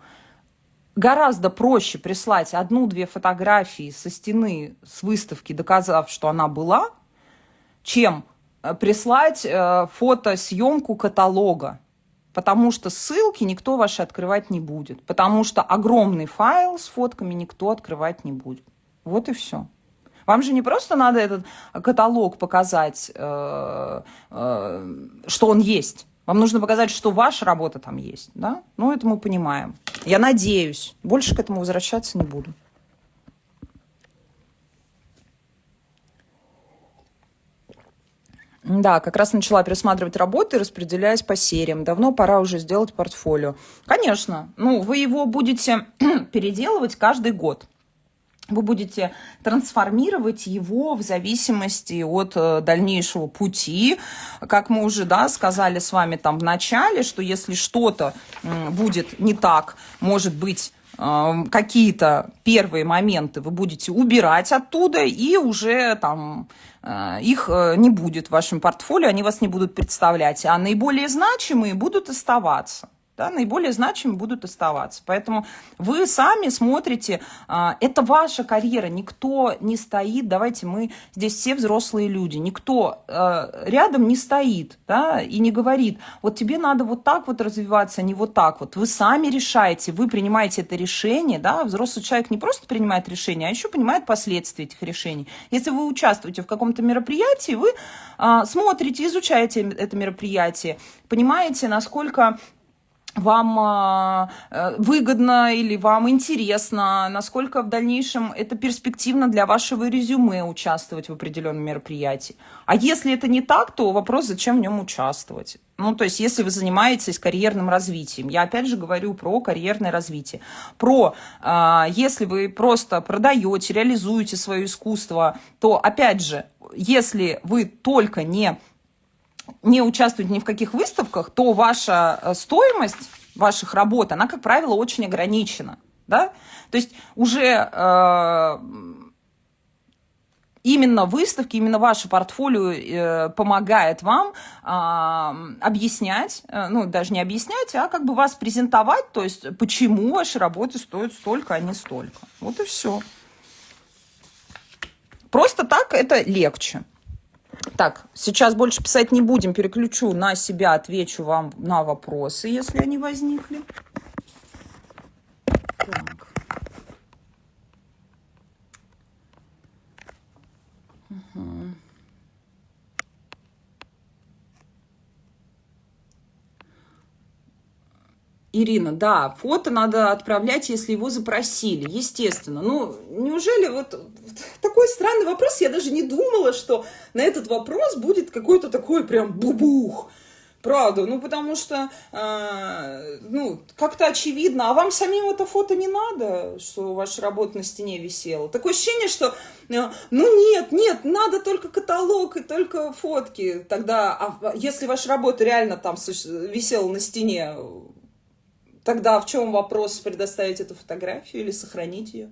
гораздо проще прислать 1-2 фотографии со стены, с выставки, доказав, что она была, чем прислать фотосъемку каталога. Потому что ссылки никто ваши открывать не будет. Потому что огромный файл с фотками никто открывать не будет. Вот и все. Вам же не просто надо этот каталог показать, что он есть. Вам нужно показать, что ваша работа там есть. Да? Ну, это мы понимаем. Я надеюсь. Больше к этому возвращаться не буду. Да, как раз начала пересматривать работы, распределяясь по сериям. Давно пора уже сделать портфолио. Конечно, ну, вы его будете переделывать каждый год. вы будете трансформировать его в зависимости от дальнейшего пути. Как мы уже, да, сказали с вами там в начале, что если что-то будет не так, может быть, какие-то первые моменты вы будете убирать оттуда, и уже там их не будет в вашем портфолио, они вас не будут представлять, а наиболее значимые будут оставаться. Да, наиболее значимые будут оставаться. Поэтому вы сами смотрите, это ваша карьера, никто не стоит, давайте мы здесь все взрослые люди, никто рядом не стоит, да, и не говорит, вот тебе надо вот так вот развиваться, а не вот так вот. Вы сами решаете, вы принимаете это решение, да, взрослый человек не просто принимает решение, а еще понимает последствия этих решений. Если вы участвуете в каком-то мероприятии, вы смотрите, изучаете это мероприятие, понимаете, насколько вам выгодно или вам интересно, насколько в дальнейшем это перспективно для вашего резюме участвовать в определенном мероприятии. А если это не так, то вопрос, зачем в нем участвовать? Ну, то есть, если вы занимаетесь карьерным развитием. Я опять же говорю про карьерное развитие. Если вы просто продаете, реализуете свое искусство, то, опять же, если вы только не участвуете ни в каких выставках, то ваша стоимость ваших работ, она, как правило, очень ограничена. Да? То есть уже именно выставки, именно ваше портфолио помогает вам объяснять, ну, даже не объяснять, а как бы вас презентовать, то есть почему ваши работы стоят столько, а не столько. Вот и все. Просто так это легче. Так, сейчас больше писать не будем, переключу на себя, отвечу вам на вопросы, если они возникли. Так. Угу. Ирина, да, фото надо отправлять, если его запросили, естественно. Ну, неужели вот такой странный вопрос, я даже не думала, что на этот вопрос будет какой-то такой прям бубух. Правда, ну потому что, ну, как-то очевидно, а вам самим это фото не надо, что ваша работа на стене висела. Такое ощущение, что, ну нет, надо только каталог и только фотки. Тогда, а если ваша работа реально там висела на стене, тогда в чем вопрос предоставить эту фотографию или сохранить ее?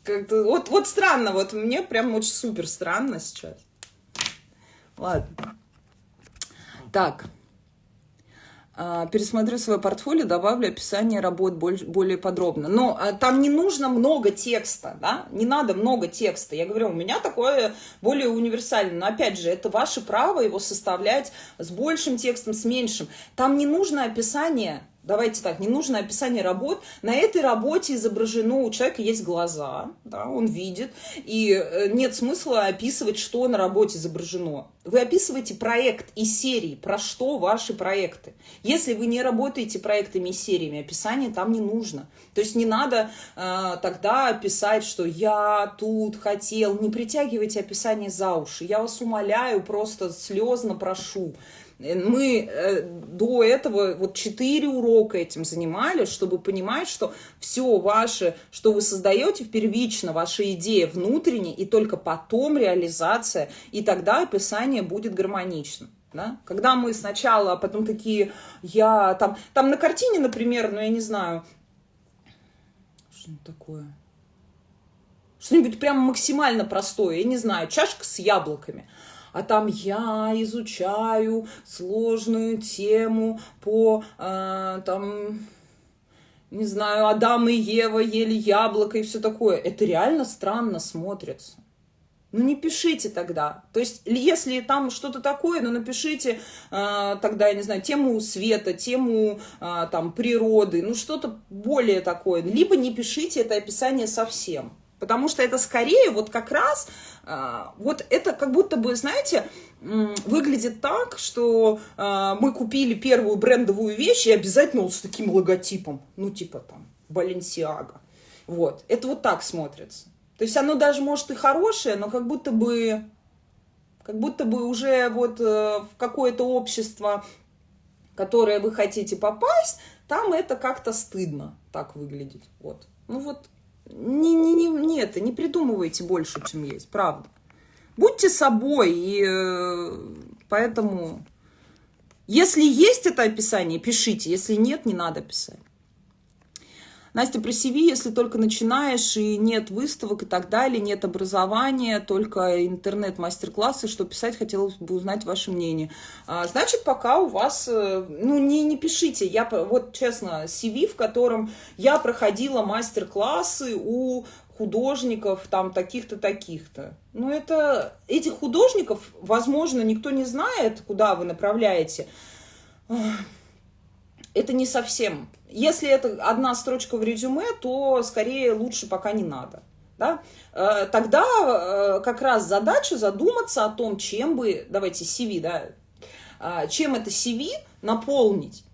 Как-то, вот странно, вот мне прям очень супер странно сейчас. Ладно. Так. Пересмотрю свое портфолио, добавлю описание работ более подробно. Но там не нужно много текста, да? Не надо много текста. Я говорю, у меня такое более универсальное. Но опять же, это ваше право его составлять с большим текстом, с меньшим. Там не нужно описание. Давайте так, не нужно описание работ. На этой работе изображено, у человека есть глаза, да, он видит, и нет смысла описывать, что на работе изображено. Вы описываете проект и серии, про что ваши проекты. Если вы не работаете проектами и сериями, описание там не нужно. То есть не надо тогда писать, что я тут хотел. Не притягивайте описание за уши. Я вас умоляю, просто слезно прошу. Мы до этого вот 4 урока этим занимались, чтобы понимать, что все ваше, что вы создаете первично, ваша идея внутренняя, и только потом реализация, и тогда описание будет гармоничным. Да? Когда мы сначала, а потом такие, я там на картине, например, ну я не знаю, что-нибудь такое, что-нибудь прям максимально простое, я не знаю, чашка с яблоками. А там я изучаю сложную тему по, там, не знаю, Адам и Ева ели яблоко и все такое. Это реально странно смотрится. Ну, не пишите тогда. То есть, если там что-то такое, ну, напишите тогда, я не знаю, тему света, тему там, природы, ну, что-то более такое. Либо не пишите это описание совсем. Потому что это скорее вот как раз, вот это как будто бы, знаете, выглядит так, что мы купили первую брендовую вещь и обязательно вот с таким логотипом, ну типа там Balenciaga. Вот, это вот так смотрится. То есть оно даже может и хорошее, но как будто бы уже вот в какое-то общество, в которое вы хотите попасть, там это как-то стыдно так выглядеть. Вот, ну вот. не придумывайте больше, чем есть, правда. Будьте собой, и поэтому, если есть это описание, пишите, если нет, не надо писать. Настя, про CV, если только начинаешь, и нет выставок и так далее, нет образования, только интернет-мастер-классы, что писать, хотелось бы узнать ваше мнение. Значит, пока у вас, ну, не пишите. Я, вот честно, CV, в котором я проходила мастер-классы у художников там таких-то, таких-то. Ну, это, этих художников, возможно, никто не знает, куда вы направляете. Это не совсем. Если это одна строчка в резюме, то скорее лучше пока не надо. Да? Тогда как раз задача задуматься о том, чем бы, давайте CV, да, чем это CV наполнить.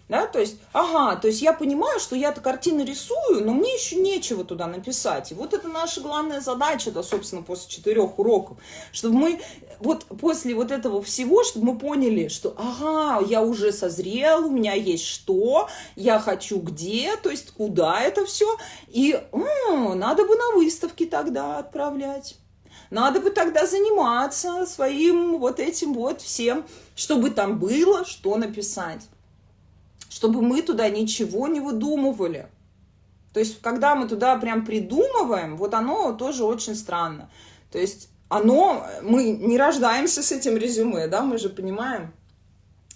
Да, то есть, то есть я понимаю, что я эту картину рисую, но мне еще нечего туда написать. И вот это наша главная задача, да, собственно, после 4 уроков, чтобы мы вот после вот этого всего, чтобы мы поняли, что, я уже созрел, у меня есть что, я хочу где, то есть куда это все, и надо бы на выставки тогда отправлять. Надо бы тогда заниматься своим вот этим вот всем, чтобы там было что написать. Чтобы мы туда ничего не выдумывали. То есть, когда мы туда прям придумываем, вот оно тоже очень странно. То есть, мы не рождаемся с этим резюме, да, мы же понимаем,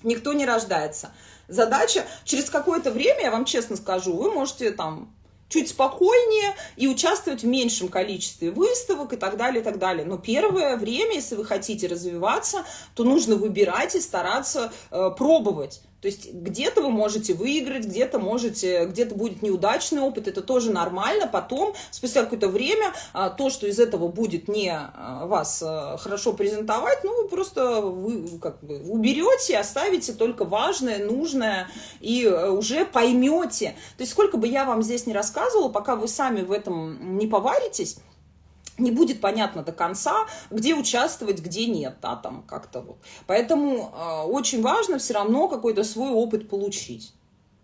никто не рождается. Задача, через какое-то время, я вам честно скажу, вы можете там чуть спокойнее и участвовать в меньшем количестве выставок и так далее, и так далее. Но первое время, если вы хотите развиваться, то нужно выбирать и стараться пробовать. То есть где-то вы можете выиграть, где-то будет неудачный опыт, это тоже нормально. Потом, спустя какое-то время, то, что из этого будет не вас хорошо презентовать, ну, вы просто уберете, оставите только важное, нужное и уже поймете. То есть сколько бы я вам здесь не рассказывала, пока вы сами в этом не поваритесь, не будет понятно до конца, где участвовать, где нет, да, там как-то вот. Поэтому очень важно все равно какой-то свой опыт получить.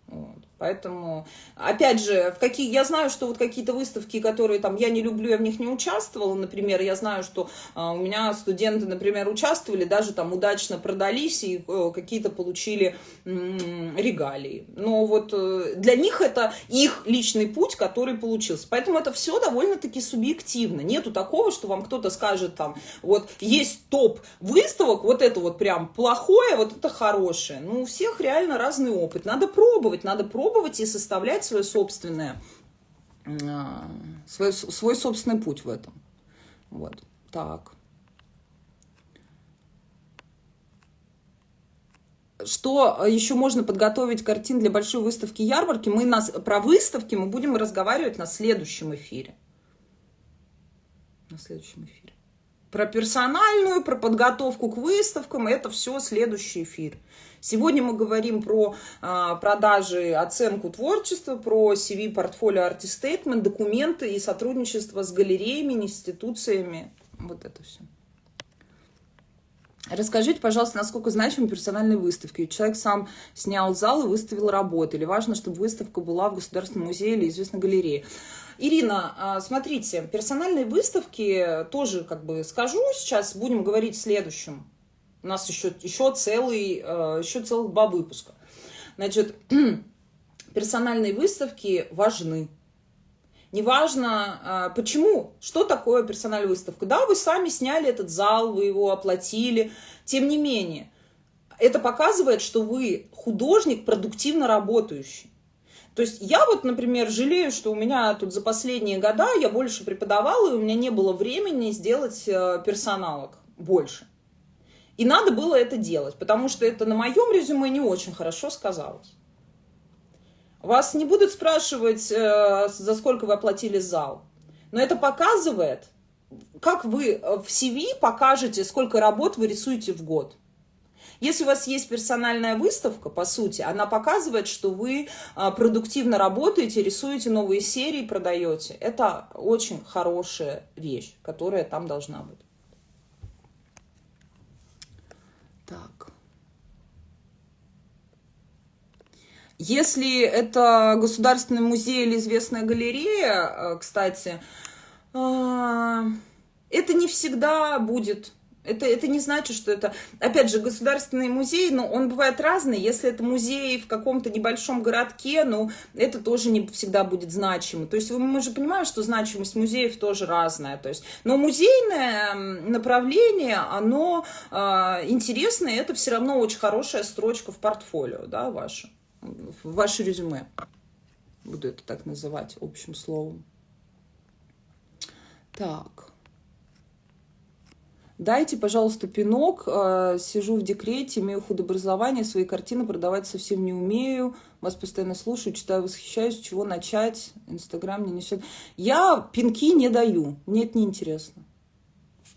Вот. Поэтому, опять же, я знаю, что вот какие-то выставки, которые там я не люблю, я в них не участвовала, например, я знаю, что у меня студенты, например, участвовали, даже там удачно продались и какие-то получили регалии. Но вот для них это их личный путь, который получился. Поэтому это все довольно-таки субъективно. Нету такого, что вам кто-то скажет там, вот есть топ выставок, вот это вот прям плохое, вот это хорошее. Ну, у всех реально разный опыт. Надо пробовать и составлять свой собственный путь в этом. Вот, так. Что еще можно подготовить картин для большой выставки ярмарки? Про выставки мы будем разговаривать на следующем эфире. Про персональную, про подготовку к выставкам, это все следующий эфир. Сегодня мы говорим про продажи, оценку творчества, про CV, портфолио, артистейтмент, документы и сотрудничество с галереями, институциями. Вот это все. Расскажите, пожалуйста, насколько значимы персональные выставки? Человек сам снял зал и выставил работы. Или важно, чтобы выставка была в Государственном музее или известной галерее? Ирина, смотрите, персональные выставки тоже, скажу сейчас, будем говорить в следующем. У нас еще целых 2 выпуска. Значит, персональные выставки важны. Неважно, почему, что такое персональная выставка. Да, вы сами сняли этот зал, вы его оплатили. Тем не менее, это показывает, что вы художник, продуктивно работающий. То есть я вот, например, жалею, что у меня тут за последние года я больше преподавала, и у меня не было времени сделать персоналок больше. И надо было это делать, потому что это на моем резюме не очень хорошо сказалось. Вас не будут спрашивать, за сколько вы оплатили зал. Но это показывает, как вы в CV покажете, сколько работ вы рисуете в год. Если у вас есть персональная выставка, по сути, она показывает, что вы продуктивно работаете, рисуете новые серии, продаете. Это очень хорошая вещь, которая там должна быть. Так. Если это государственный музей или известная галерея, кстати, это не всегда будет. Это не значит, что это... Опять же, государственный музей, но он бывает разный. Если это музей в каком-то небольшом городке, ну, это тоже не всегда будет значимо. То есть мы же понимаем, что значимость музеев тоже разная. То есть, но музейное направление, оно интересное, это все равно очень хорошая строчка в портфолио, да, ваше резюме. Буду это так называть общим словом. Так. Дайте, пожалуйста, пинок. Сижу в декрете, имею худообразование, свои картины продавать совсем не умею. Вас постоянно слушаю, читаю, восхищаюсь. С чего начать? Инстаграм мне несет. Я пинки не даю. Мне это не интересно.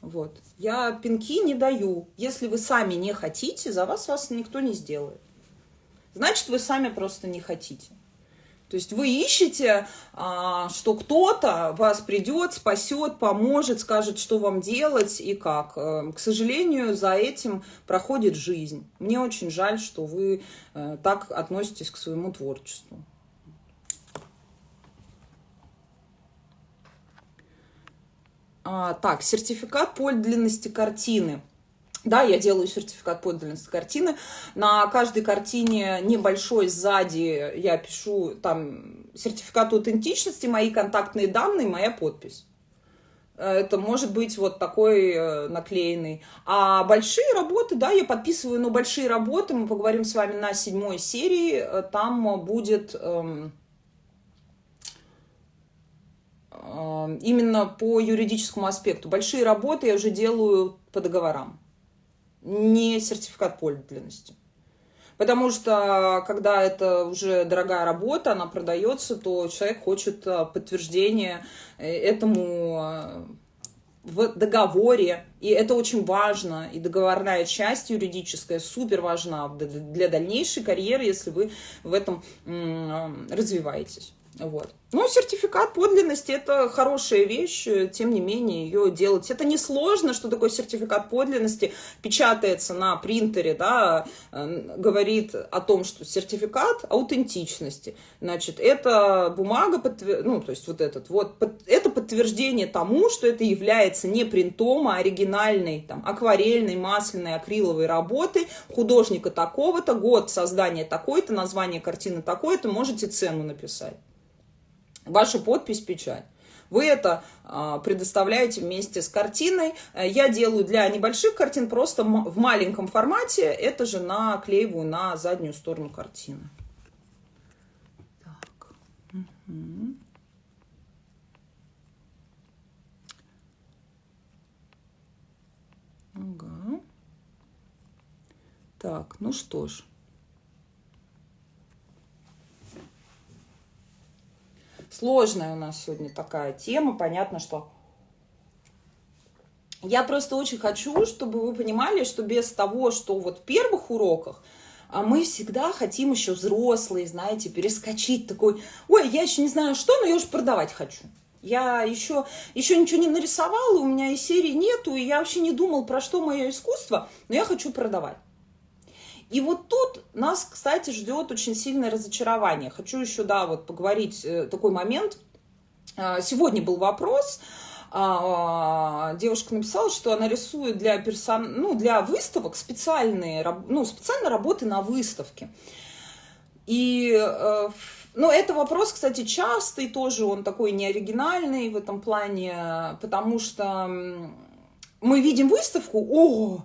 Вот. Я пинки не даю. Если вы сами не хотите, за вас никто не сделает. Значит, вы сами просто не хотите. То есть вы ищете, что кто-то вас придет, спасет, поможет, скажет, что вам делать и как. К сожалению, за этим проходит жизнь. Мне очень жаль, что вы так относитесь к своему творчеству. Так, сертификат подлинности картины. Да, я делаю сертификат подлинности картины. На каждой картине небольшой сзади я пишу там сертификат аутентичности, мои контактные данные, моя подпись. Это может быть вот такой наклеенный. А большие работы, да, я подписываю, но большие работы, мы поговорим с вами на 7 серии, там будет именно по юридическому аспекту. Большие работы я уже делаю по договорам. Не сертификат подлинности. Потому что, когда это уже дорогая работа, она продается, то человек хочет подтверждения этому в договоре. И это очень важно. И договорная часть юридическая супер важна для дальнейшей карьеры, если вы в этом развиваетесь. Вот. Но сертификат подлинности – это хорошая вещь, тем не менее ее делать. Это несложно, что такое сертификат подлинности, печатается на принтере, да, говорит о том, что сертификат аутентичности. Значит, это бумага, ну, то есть вот этот вот, это подтверждение тому, что это является не принтом, а оригинальной, там, акварельной, масляной, акриловой работой художника такого-то, год создания такой-то, название картины такое-то, можете цену написать. Ваша подпись, печать. Вы это предоставляете вместе с картиной. Я делаю для небольших картин просто в маленьком формате. Это же наклеиваю на заднюю сторону картины. Так. Угу. Ага. Так, ну что ж. Сложная у нас сегодня такая тема. Понятно, что я просто очень хочу, чтобы вы понимали, что без того, что вот в первых уроках мы всегда хотим еще взрослые, знаете, перескочить такой, ой, я еще не знаю что, но я уже продавать хочу. Я еще ничего не нарисовала, у меня и серии нету, и я вообще не думал, про что мое искусство, но я хочу продавать. И вот тут нас, кстати, ждет очень сильное разочарование. Хочу еще, да, вот поговорить такой момент. Сегодня был вопрос. Девушка написала, что она рисует для выставок специальные работы на выставке. И это вопрос, кстати, частый, тоже он такой неоригинальный в этом плане, потому что мы видим выставку,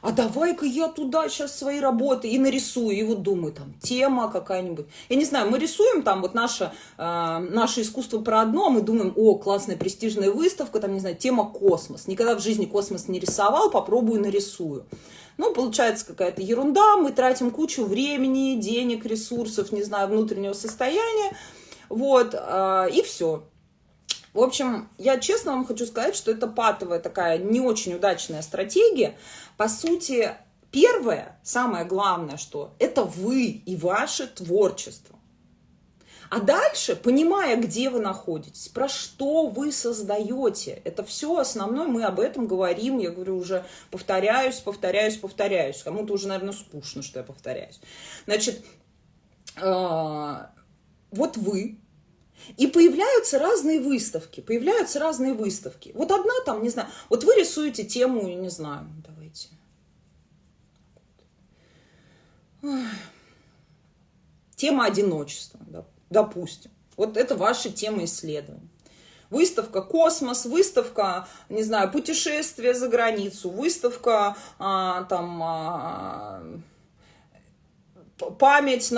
а давай-ка я туда сейчас свои работы и нарисую. И вот думаю, там, тема какая-нибудь. Я не знаю, мы рисуем там вот наше искусство про одно, мы думаем, классная престижная выставка, там, не знаю, тема космос. Никогда в жизни космос не рисовал, попробую нарисую. Получается какая-то ерунда, мы тратим кучу времени, денег, ресурсов, не знаю, внутреннего состояния, вот, и все. В общем, я честно вам хочу сказать, что это патовая такая не очень удачная стратегия. По сути, первое, самое главное, что это вы и ваше творчество. А дальше, понимая, где вы находитесь, про что вы создаете, это все основное, мы об этом говорим, я говорю, уже повторяюсь. Кому-то уже, наверное, скучно, что я повторяюсь. Значит, вот вы, и появляются разные выставки, Вот одна там, не знаю, вот вы рисуете тему, не знаю, давайте. Тема одиночества, допустим. Вот это ваша тема исследования. Выставка «Космос», выставка, не знаю, путешествия за границу, выставка память,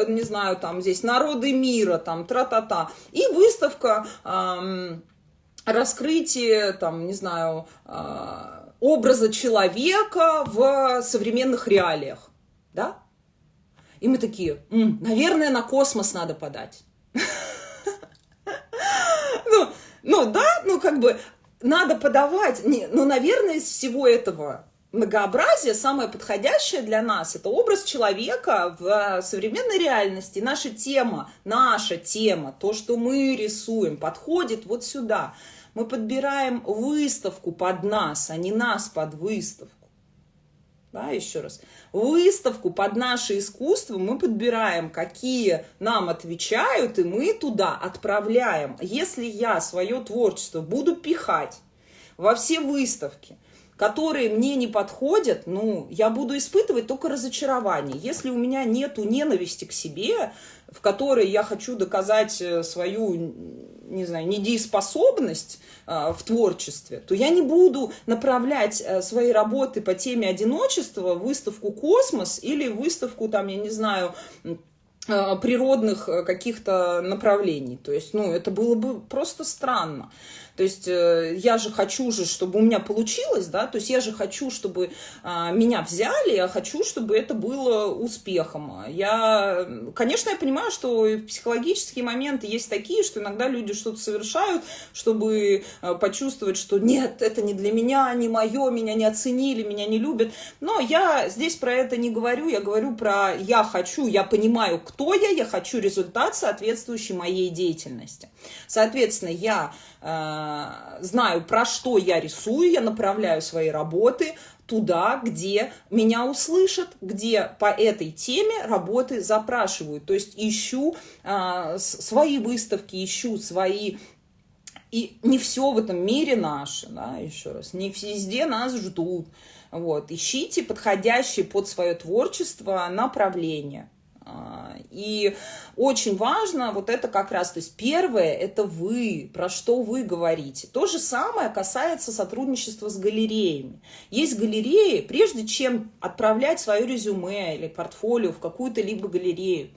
не знаю, там здесь народы мира, там тра-та-та. И выставка раскрытие, там, не знаю, образа человека в современных реалиях, да? И мы такие, наверное, на космос надо подать. Надо подавать. Наверное, из всего этого многообразия самое подходящее для нас — это образ человека в современной реальности. Наша тема, то, что мы рисуем, подходит вот сюда. Мы подбираем выставку под нас, а не нас под выставку. Да, еще раз. Выставку под наше искусство мы подбираем, какие нам отвечают, и мы туда отправляем. Если я свое творчество буду пихать во все выставки, которые мне не подходят, я буду испытывать только разочарование. Если у меня нету ненависти к себе, в которой я хочу доказать свою, не знаю, недееспособность в творчестве, то я не буду направлять свои работы по теме одиночества в выставку «Космос» или в выставку, там, я не знаю, природных каких-то направлений. То есть, это было бы просто странно. То есть я же хочу, чтобы у меня получилось, да, то есть я же хочу, чтобы меня взяли, я хочу, чтобы это было успехом. Конечно, я понимаю, что психологические моменты есть такие, что иногда люди что-то совершают, чтобы почувствовать, что нет, это не для меня, не мое, меня не оценили, меня не любят. Но я здесь про это не говорю, я говорю про я хочу, я понимаю, кто я хочу результат, соответствующий моей деятельности. Соответственно, я знаю, про что я рисую, я направляю свои работы туда, где меня услышат, где по этой теме работы запрашивают. То есть ищу свои выставки, ищу свои... И не все в этом мире наше, да, еще раз, не везде нас ждут. Вот. Ищите подходящие под свое творчество направления. И очень важно вот это как раз, то есть первое, это вы, про что вы говорите. То же самое касается сотрудничества с галереями. Есть галереи, прежде чем отправлять свое резюме или портфолио в какую-то либо галерею,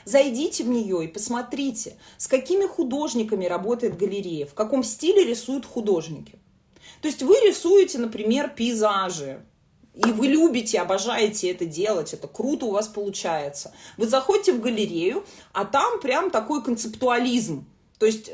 зайдите в нее и посмотрите, с какими художниками работает галерея, в каком стиле рисуют художники. То есть вы рисуете, например, пейзажи, и вы любите, обожаете это делать, это круто у вас получается. Вы заходите в галерею, а там прям такой концептуализм. То есть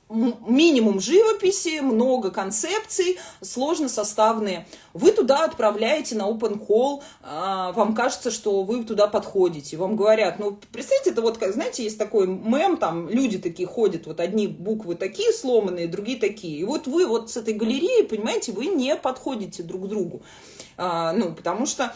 минимум живописи, много концепций, сложно составные. Вы туда отправляете на open call, вам кажется, что вы туда подходите. Вам говорят, представьте, это вот, знаете, есть такой мем, там люди такие ходят, вот одни буквы такие сломанные, другие такие. И вот вы вот с этой галереей, понимаете, вы не подходите друг к другу. Потому что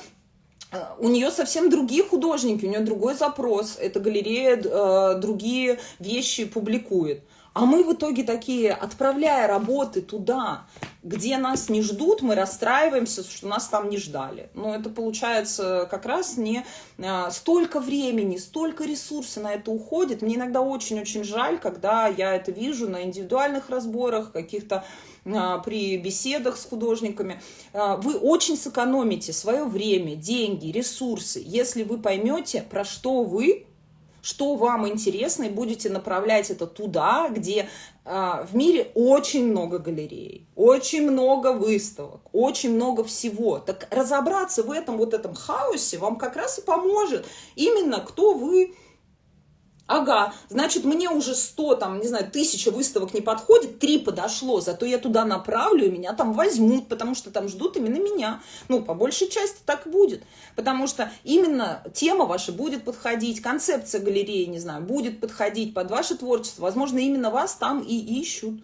у нее совсем другие художники, у нее другой запрос, эта галерея другие вещи публикует. А мы в итоге такие, отправляя работы туда, где нас не ждут, мы расстраиваемся, что нас там не ждали. Но это получается как раз не столько времени, столько ресурсов на это уходит. Мне иногда очень-очень жаль, когда я это вижу на индивидуальных разборах, каких-то при беседах с художниками. Вы очень сэкономите свое время, деньги, ресурсы, если вы поймете, про что вам интересно, и будете направлять это туда, где в мире очень много галерей, очень много выставок, очень много всего. Так разобраться в этом хаосе вам как раз и поможет именно кто вы. Ага, значит, мне уже 100, 1000 выставок не подходит, 3 подошло, зато я туда направлю, и меня там возьмут, потому что там ждут именно меня. По большей части так будет, потому что именно тема ваша будет подходить, концепция галереи, будет подходить под ваше творчество, возможно, именно вас там и ищут.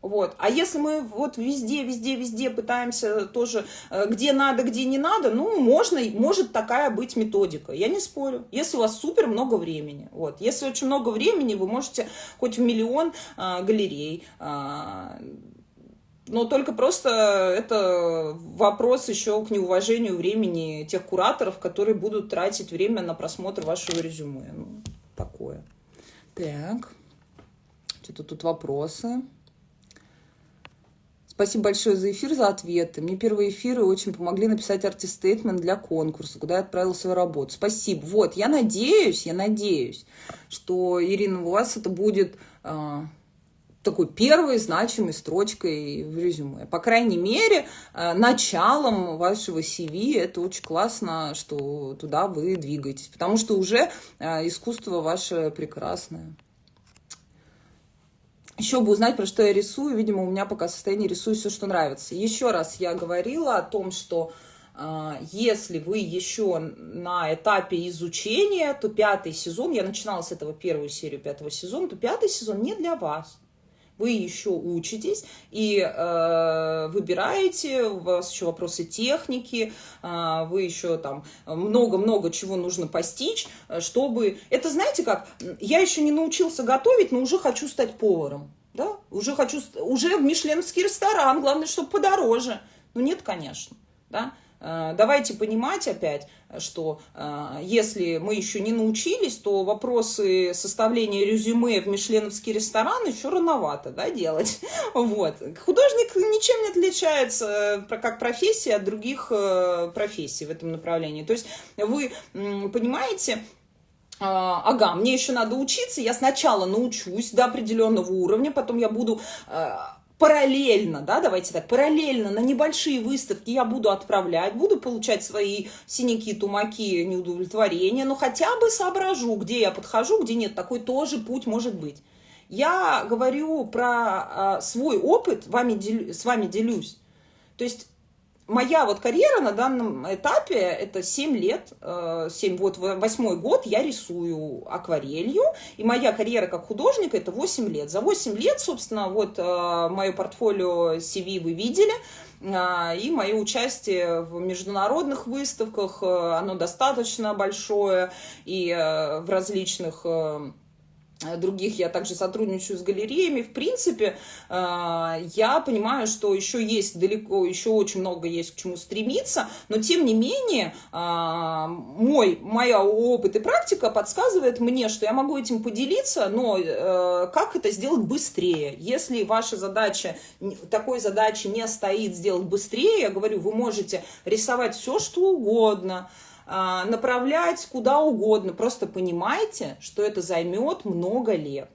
Вот. А если мы вот везде пытаемся тоже, где надо, где не надо, ну, может такая быть методика, я не спорю. Если у вас супер много времени, вот. Если очень много времени, вы можете хоть в миллион галерей, но только просто это вопрос еще к неуважению времени тех кураторов, которые будут тратить время на просмотр вашего резюме. Ну, такое. Так, что-то тут вопросы. Спасибо большое за эфир, за ответы. Мне первые эфиры очень помогли написать артист-стейтмент для конкурса, куда я отправила свою работу. Спасибо. Вот, я надеюсь, что, Ирина, у вас это будет такой первой значимой строчкой в резюме. По крайней мере, началом вашего CV. Это очень классно, что туда вы двигаетесь, потому что уже искусство ваше прекрасное. Еще бы узнать, про что я рисую. Видимо, у меня пока состояние рисую все, что нравится. Еще раз я говорила о том, что если вы еще на этапе изучения, то 5-й сезон, я начинала с этого первую серию 5-го сезона, то 5-й сезон не для вас. Вы еще учитесь и выбираете, у вас еще вопросы техники, вы еще там много-много чего нужно постичь, чтобы... Это знаете как? Я еще не научился готовить, но уже хочу стать поваром. Да? Уже в мишленовский ресторан, главное, чтобы подороже. Ну нет, конечно. Да? Давайте понимать опять, что если мы еще не научились, то вопросы составления резюме в мишленовский ресторан еще рановато, да, делать. Вот. Художник ничем не отличается как профессия от других профессий в этом направлении. То есть вы понимаете... Ага, мне еще надо учиться, я сначала научусь до определенного уровня, потом я буду... параллельно, да, давайте так, параллельно на небольшие выставки я буду отправлять, буду получать свои синяки, тумаки, неудовлетворения, но хотя бы соображу, где я подхожу, где нет, такой тоже путь может быть. Я говорю про свой опыт, с вами делюсь. То есть моя вот карьера на данном этапе, это 7 лет, 8-й год я рисую акварелью, и моя карьера как художника это 8 лет. За 8 лет, собственно, вот мое портфолио CV вы видели, и мое участие в международных выставках, оно достаточно большое, и в различных... других я также сотрудничаю с галереями. В принципе, я понимаю, что еще есть далеко, еще очень много есть к чему стремиться, но тем не менее моя опыт и практика подсказывает мне, что я могу этим поделиться, но как это сделать быстрее? Если ваша задача, такой задачи не стоит сделать быстрее, я говорю, вы можете рисовать все, что угодно, направлять куда угодно. Просто понимайте, что это займет много лет.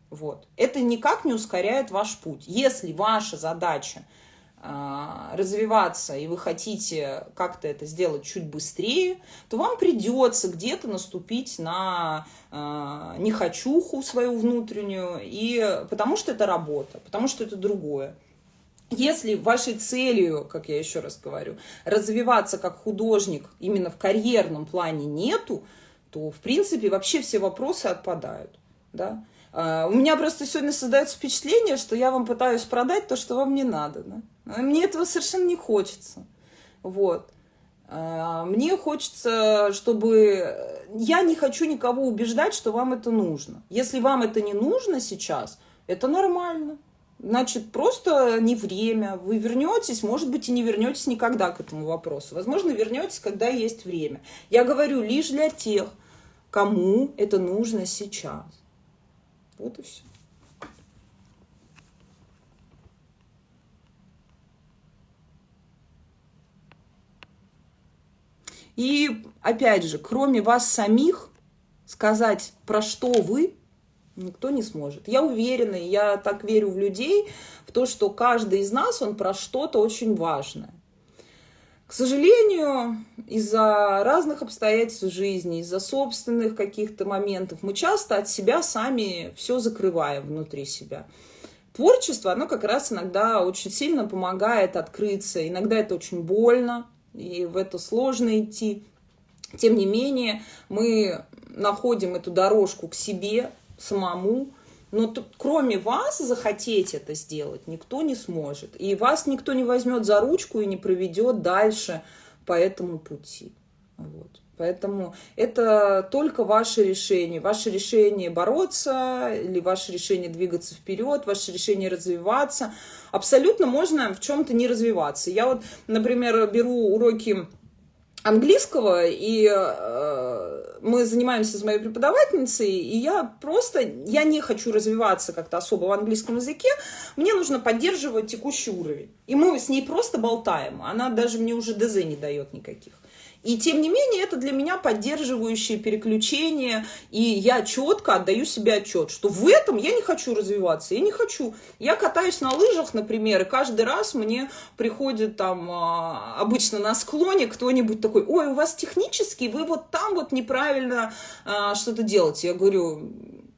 Вот. Это никак не ускоряет ваш путь. Если ваша задача развиваться, и вы хотите как-то это сделать чуть быстрее, то вам придется где-то наступить на нехочуху свою внутреннюю, и потому что это работа, потому что это другое. Если вашей целью, как я еще раз говорю, развиваться как художник именно в карьерном плане нету, то, в принципе, вообще все вопросы отпадают. Да? У меня просто сегодня создается впечатление, что я вам пытаюсь продать то, что вам не надо. Да? Мне этого совершенно не хочется. Вот. Мне хочется, чтобы... Я не хочу никого убеждать, что вам это нужно. Если вам это не нужно сейчас, это нормально. Значит, просто не время. Вы вернетесь, может быть, и не вернетесь никогда к этому вопросу. Возможно, вернетесь, когда есть время. Я говорю лишь для тех, кому это нужно сейчас. Вот и все. И, опять же, кроме вас самих, сказать, про что вы, никто не сможет. Я уверена, я так верю в людей, в то, что каждый из нас, он про что-то очень важное. К сожалению, из-за разных обстоятельств жизни, из-за собственных каких-то моментов, мы часто от себя сами все закрываем внутри себя. Творчество, оно как раз иногда очень сильно помогает открыться. Иногда это очень больно, и в это сложно идти. Тем не менее, мы находим эту дорожку к себе самому, Но тут, кроме вас захотеть это сделать никто не сможет. И вас никто не возьмет за ручку и не проведет дальше по этому пути. Вот. Поэтому это только ваше решение бороться или ваше решение двигаться вперед, ваше решение развиваться. Абсолютно можно в чем-то не развиваться. Я вот, например, беру уроки английского, и мы занимаемся с моей преподавательницей, и я не хочу развиваться как-то особо в английском языке, мне нужно поддерживать текущий уровень. И мы с ней просто болтаем, она даже мне уже ДЗ не дает никаких. И тем не менее, это для меня поддерживающее переключение, и я четко отдаю себе отчет, что в этом я не хочу развиваться, я не хочу. Я катаюсь на лыжах, например, и каждый раз мне приходит там обычно на склоне кто-нибудь такой: ой, у вас технически, вы вот там вот неправильно что-то делаете. Я говорю: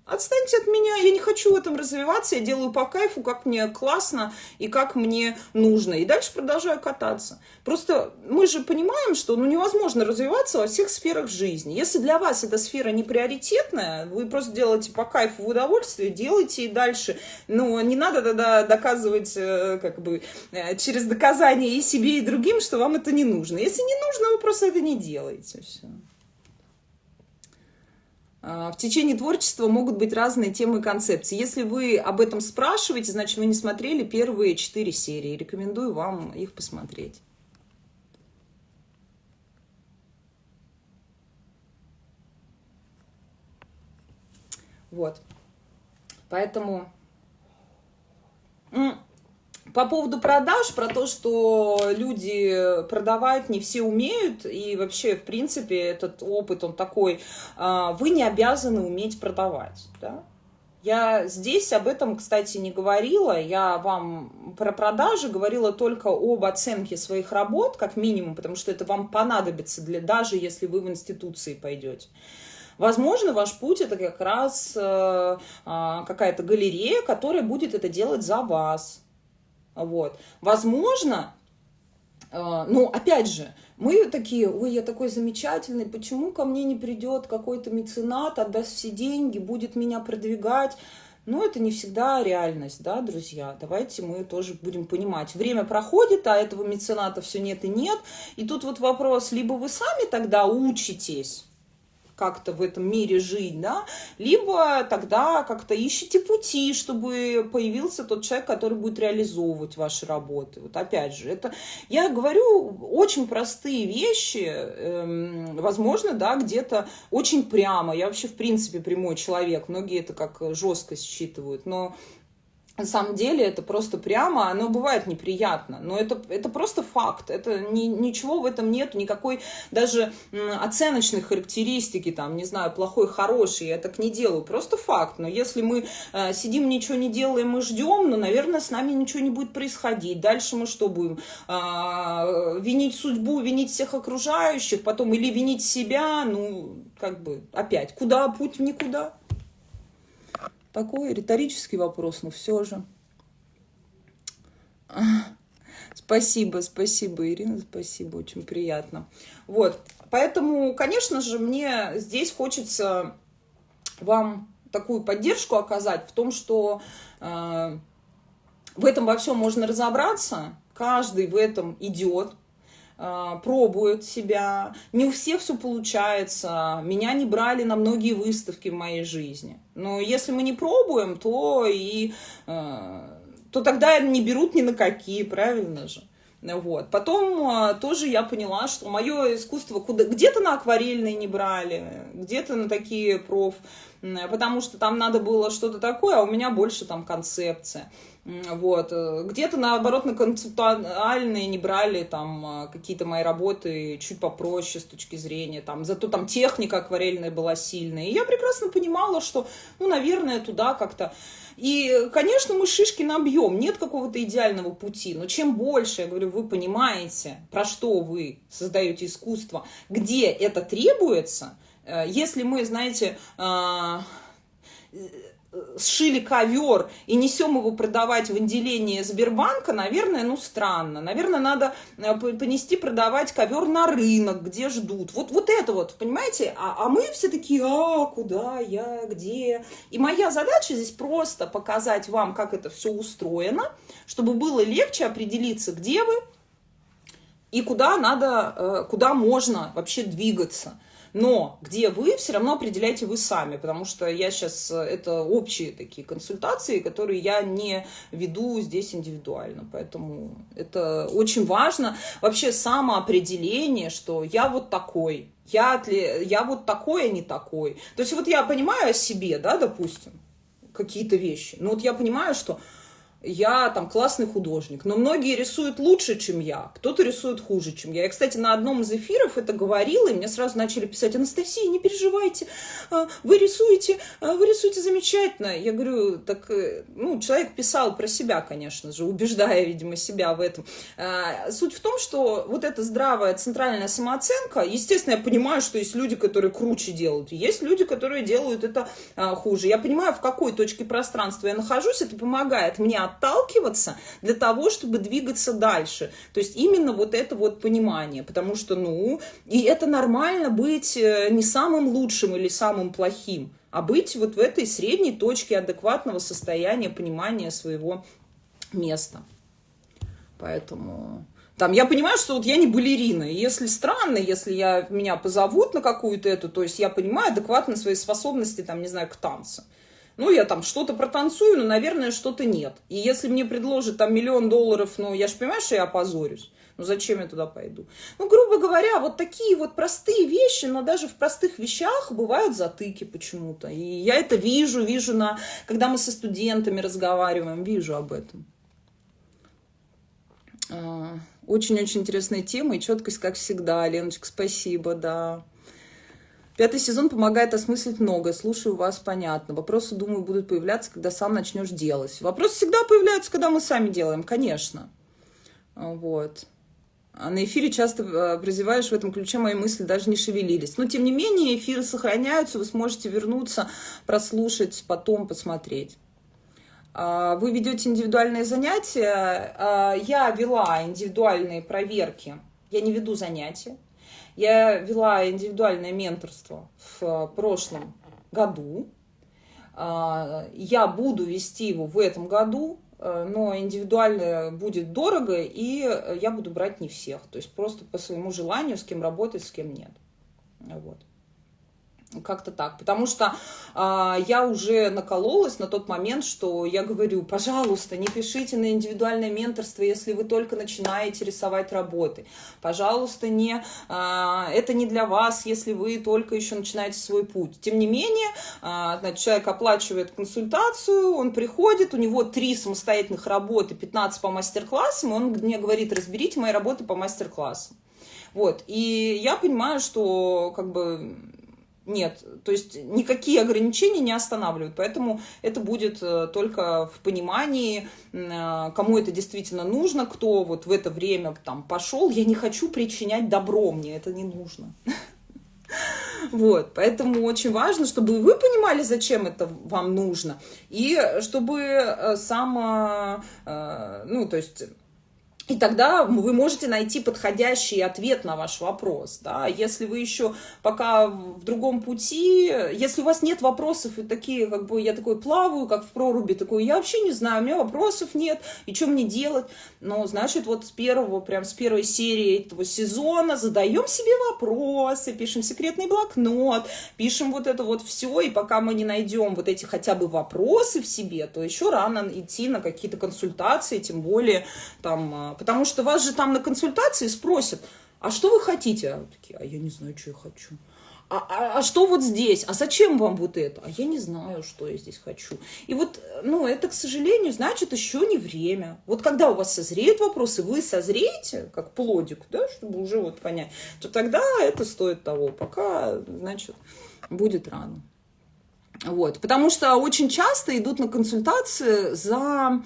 отстаньте от меня, я не хочу в этом развиваться, я делаю по кайфу, как мне классно и как мне нужно. И дальше продолжаю кататься. Просто мы же понимаем, что невозможно развиваться во всех сферах жизни. Если для вас эта сфера не приоритетная, вы просто делаете по кайфу, в удовольствие, делайте и дальше. Но не надо тогда доказывать через доказания и себе, и другим, что вам это не нужно. Если не нужно, вы просто это не делаете. Все. В течение творчества могут быть разные темы и концепции. Если вы об этом спрашиваете, значит, вы не смотрели первые 4 серии. Рекомендую вам их посмотреть. Вот. Поэтому... По поводу продаж, про то, что люди продавать не все умеют, и вообще, в принципе, этот опыт, он такой, вы не обязаны уметь продавать, да? Я здесь об этом, кстати, не говорила, я вам про продажи говорила только об оценке своих работ, как минимум, потому что это вам понадобится, даже если вы в институции пойдете. Возможно, ваш путь это как раз какая-то галерея, которая будет это делать за вас. Вот. Возможно, опять же, мы такие: ой, я такой замечательный, почему ко мне не придет какой-то меценат, отдаст все деньги, будет меня продвигать. Но это не всегда реальность, да, друзья. Давайте мы тоже будем понимать. Время проходит, а этого мецената все нет и нет. И тут вот вопрос: либо вы сами тогда учитесь как-то в этом мире жить, да, либо тогда как-то ищите пути, чтобы появился тот человек, который будет реализовывать ваши работы. Вот опять же, это, я говорю, очень простые вещи, возможно, да, где-то очень прямо. Я вообще, в принципе, прямой человек, многие это как жесткость считывают, но на самом деле это просто прямо, оно бывает неприятно, но это просто факт, это ничего в этом нет, никакой даже оценочной характеристики, там, не знаю, плохой, хороший, я так не делаю, просто факт. Но если мы сидим, ничего не делаем и ждем, наверное, с нами ничего не будет происходить. Дальше мы что будем? Винить судьбу, винить всех окружающих, потом или винить себя, опять, куда путь в никуда? Такой риторический вопрос, но все же. Спасибо, Ирина, спасибо, очень приятно. Вот, поэтому, конечно же, мне здесь хочется вам такую поддержку оказать в том, что в этом во всем можно разобраться, каждый в этом идет, пробует себя. Не у всех все получается. Меня не брали на многие выставки в моей жизни. Но если мы не пробуем, то тогда не берут ни на какие, правильно же? Вот. Потом тоже я поняла, что мое искусство где-то на акварельные не брали, где-то на такие потому что там надо было что-то такое, а у меня больше там концепция. Вот. Где-то, наоборот, на концептуальные не брали там какие-то мои работы чуть попроще с точки зрения, зато там техника акварельная была сильная. И я прекрасно понимала, что, наверное, туда как-то... И, конечно, мы шишки набьем, нет какого-то идеального пути, но чем больше, я говорю, вы понимаете, про что вы создаете искусство, где это требуется, если мы, знаете... сшили ковер и несем его продавать в отделение Сбербанка, наверное, ну странно. Наверное, надо понести продавать ковер на рынок, где ждут. Вот это вот, понимаете? А мы все такие, куда я, где? И моя задача здесь просто показать вам, как это все устроено, чтобы было легче определиться, где вы и куда надо, куда можно вообще двигаться. Но где вы, все равно определяете вы сами, потому что я сейчас, это общие такие консультации, которые я не веду здесь индивидуально, поэтому это очень важно. Вообще самоопределение, что я вот такой, я вот такой, а не такой. То есть вот я понимаю о себе, да, допустим, какие-то вещи, но вот я понимаю, что я там классный художник, но многие рисуют лучше, чем я, кто-то рисует хуже, чем я. Я, кстати, на одном из эфиров это говорила, и мне сразу начали писать: Анастасия, не переживайте, вы рисуете замечательно. Я говорю, так, ну, человек писал про себя, конечно же, убеждая, видимо, себя в этом. Суть в том, что вот эта здравая центральная самооценка, естественно, я понимаю, что есть люди, которые круче делают, и есть люди, которые делают это хуже. Я понимаю, в какой точке пространства я нахожусь, это помогает мне отталкиваться для того, чтобы двигаться дальше. То есть именно вот это вот понимание, потому что, ну, и это нормально быть не самым лучшим или самым плохим, а быть вот в этой средней точке адекватного состояния, понимания своего места. Поэтому там я понимаю, что вот я не балерина, и если странно, если меня позовут на какую-то эту, то есть я понимаю адекватно свои способности, там, не знаю, к танцу. Ну, я там что-то протанцую, но, наверное, что-то нет. И если мне предложат там $1 000 000, ну, я же понимаю, что я опозорюсь. Ну, зачем я туда пойду? Ну, грубо говоря, вот такие вот простые вещи, но даже в простых вещах бывают затыки почему-то. И я это вижу, когда мы со студентами разговариваем, вижу об этом. Очень-очень интересная тема и четкость, как всегда. Леночка, спасибо, да. 5-й сезон помогает осмыслить многое. Слушаю вас, понятно. Вопросы, думаю, будут появляться, когда сам начнешь делать. Вопросы всегда появляются, когда мы сами делаем, конечно. Вот. А на эфире часто призываешь в этом ключе, мои мысли даже не шевелились. Но, тем не менее, эфиры сохраняются, вы сможете вернуться, прослушать, потом посмотреть. Вы ведете индивидуальные занятия. Я вела индивидуальные проверки. Я не веду занятия. Я вела индивидуальное менторство в прошлом году. Я буду вести его в этом году, но индивидуально будет дорого, и я буду брать не всех. То есть просто по своему желанию, с кем работать, с кем нет. Вот. Как-то так. Потому что я уже накололась на тот момент, что я говорю, пожалуйста, не пишите на индивидуальное менторство, если вы только начинаете рисовать работы. Пожалуйста, это не для вас, если вы только еще начинаете свой путь. Тем не менее, значит, человек оплачивает консультацию, он приходит, у него 3 самостоятельных работы, 15 по мастер-классам, и он мне говорит, разберите мои работы по мастер-классам. Вот. И я понимаю, что как бы... Нет, то есть никакие ограничения не останавливают, поэтому это будет только в понимании, кому это действительно нужно, кто вот в это время там пошел. Я не хочу причинять добро, мне это не нужно. Вот, поэтому очень важно, чтобы вы понимали, зачем это вам нужно, и чтобы то есть... И тогда вы можете найти подходящий ответ на ваш вопрос. Да? Если вы еще пока в другом пути, если у вас нет вопросов, и такие, как бы я такой плаваю, как в проруби, такой, я вообще не знаю, у меня вопросов нет, и что мне делать? Но, значит, вот с первой серии этого сезона задаем себе вопросы, пишем секретный блокнот, пишем вот это вот все, и пока мы не найдем вот эти хотя бы вопросы в себе, то еще рано идти на какие-то консультации, тем более там... Потому что вас же там на консультации спросят, а что вы хотите? А вы такие, я не знаю, что я хочу. А что вот здесь? А зачем вам вот это? А я не знаю, что я здесь хочу. И вот, это, к сожалению, значит, еще не время. Вот когда у вас созреют вопросы, вы созреете, как плодик, да, чтобы уже вот понять, то тогда это стоит того. Пока, значит, будет рано. Вот. Потому что очень часто идут на консультации за,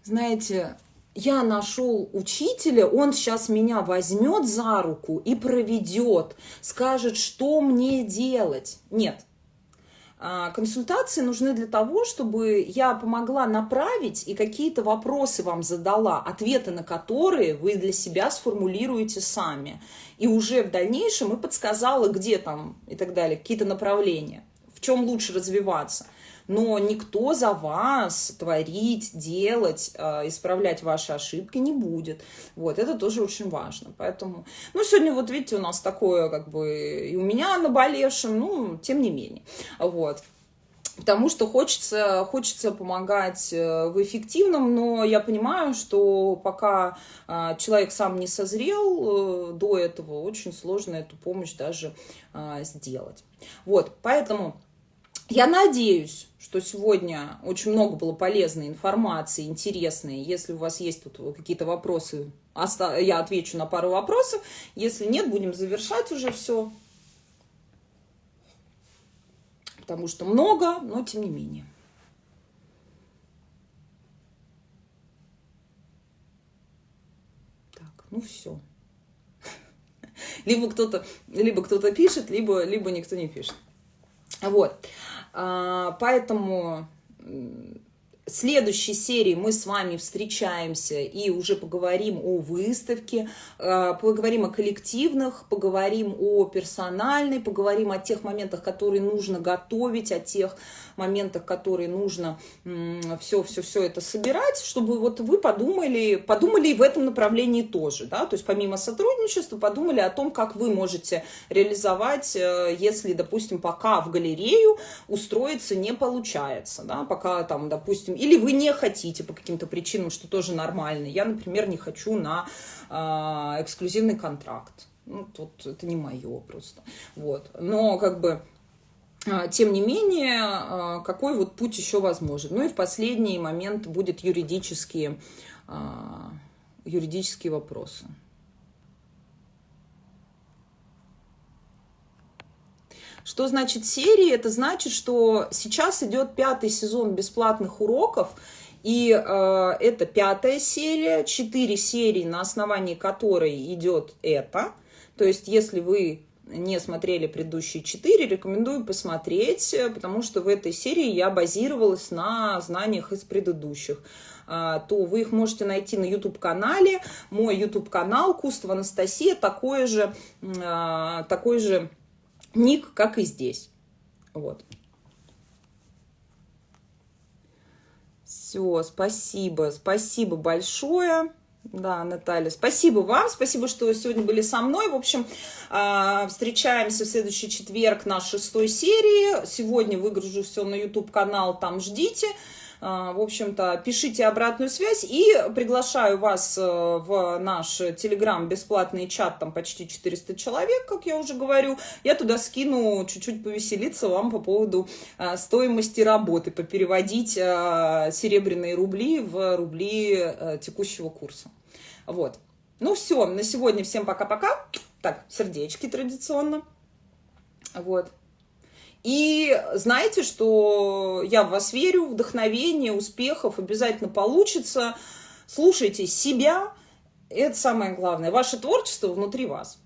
знаете... Я нашел учителя, он сейчас меня возьмет за руку и проведет, скажет, что мне делать. Нет. Консультации нужны для того, чтобы я помогла направить и какие-то вопросы вам задала, ответы на которые вы для себя сформулируете сами. И уже в дальнейшем и подсказала, где там и так далее, какие-то направления, в чем лучше развиваться. Но никто за вас творить, делать, исправлять ваши ошибки не будет. Вот, это тоже очень важно. Поэтому, ну, сегодня, вот видите, у нас такое, как бы, и у меня наболевшем, ну, тем не менее. Вот. Потому что хочется помогать в эффективном, но я понимаю, что пока человек сам не созрел до этого, очень сложно эту помощь даже сделать. Вот, поэтому я надеюсь, что сегодня очень много было полезной информации, интересной. Если у вас есть тут какие-то вопросы, я отвечу на пару вопросов. Если нет, будем завершать уже все. Потому что много, но тем не менее. Так, ну все. Либо кто-то пишет, либо никто не пишет. Вот. Поэтому в следующей серии мы с вами встречаемся и уже поговорим о выставке, поговорим о коллективных, поговорим о персональной, поговорим о тех моментах, которые нужно готовить, о тех моментах, которые нужно все это собирать, чтобы вот вы подумали и в этом направлении тоже, да, то есть помимо сотрудничества подумали о том, как вы можете реализовать, если, допустим, пока в галерею устроиться не получается, да, пока там, допустим, или вы не хотите по каким-то причинам, что тоже нормально. Я, например, не хочу на эксклюзивный контракт. Ну, тут это не мое просто. Вот. Но как бы тем не менее, какой вот путь еще возможен. Ну и в последний момент будут юридические вопросы. Что значит серии? Это значит, что сейчас идет 5-й сезон бесплатных уроков, и это 5-я серия, 4 серии, на основании которой идет это. То есть, если вы не смотрели предыдущие 4, рекомендую посмотреть, потому что в этой серии я базировалась на знаниях из предыдущих. То вы их можете найти на YouTube-канале. Мой YouTube-канал Кустова Анастасия, такой же ник, как и здесь. Вот. Все, спасибо большое. Да, Наталья, спасибо вам, спасибо, что сегодня были со мной. В общем, встречаемся в следующий четверг на 6-й серии. Сегодня выгружу все на YouTube-канал, там ждите. В общем-то, пишите обратную связь и приглашаю вас в наш Telegram бесплатный чат, там почти 400 человек, как я уже говорю. Я туда скину чуть-чуть повеселиться вам по поводу стоимости работы, попереводить серебряные рубли в рубли текущего курса. Вот. Ну все, на сегодня всем пока-пока. Так, сердечки традиционно. Вот. И знаете, что я в вас верю, вдохновение, успехов обязательно получится. Слушайте себя, это самое главное. Ваше творчество внутри вас.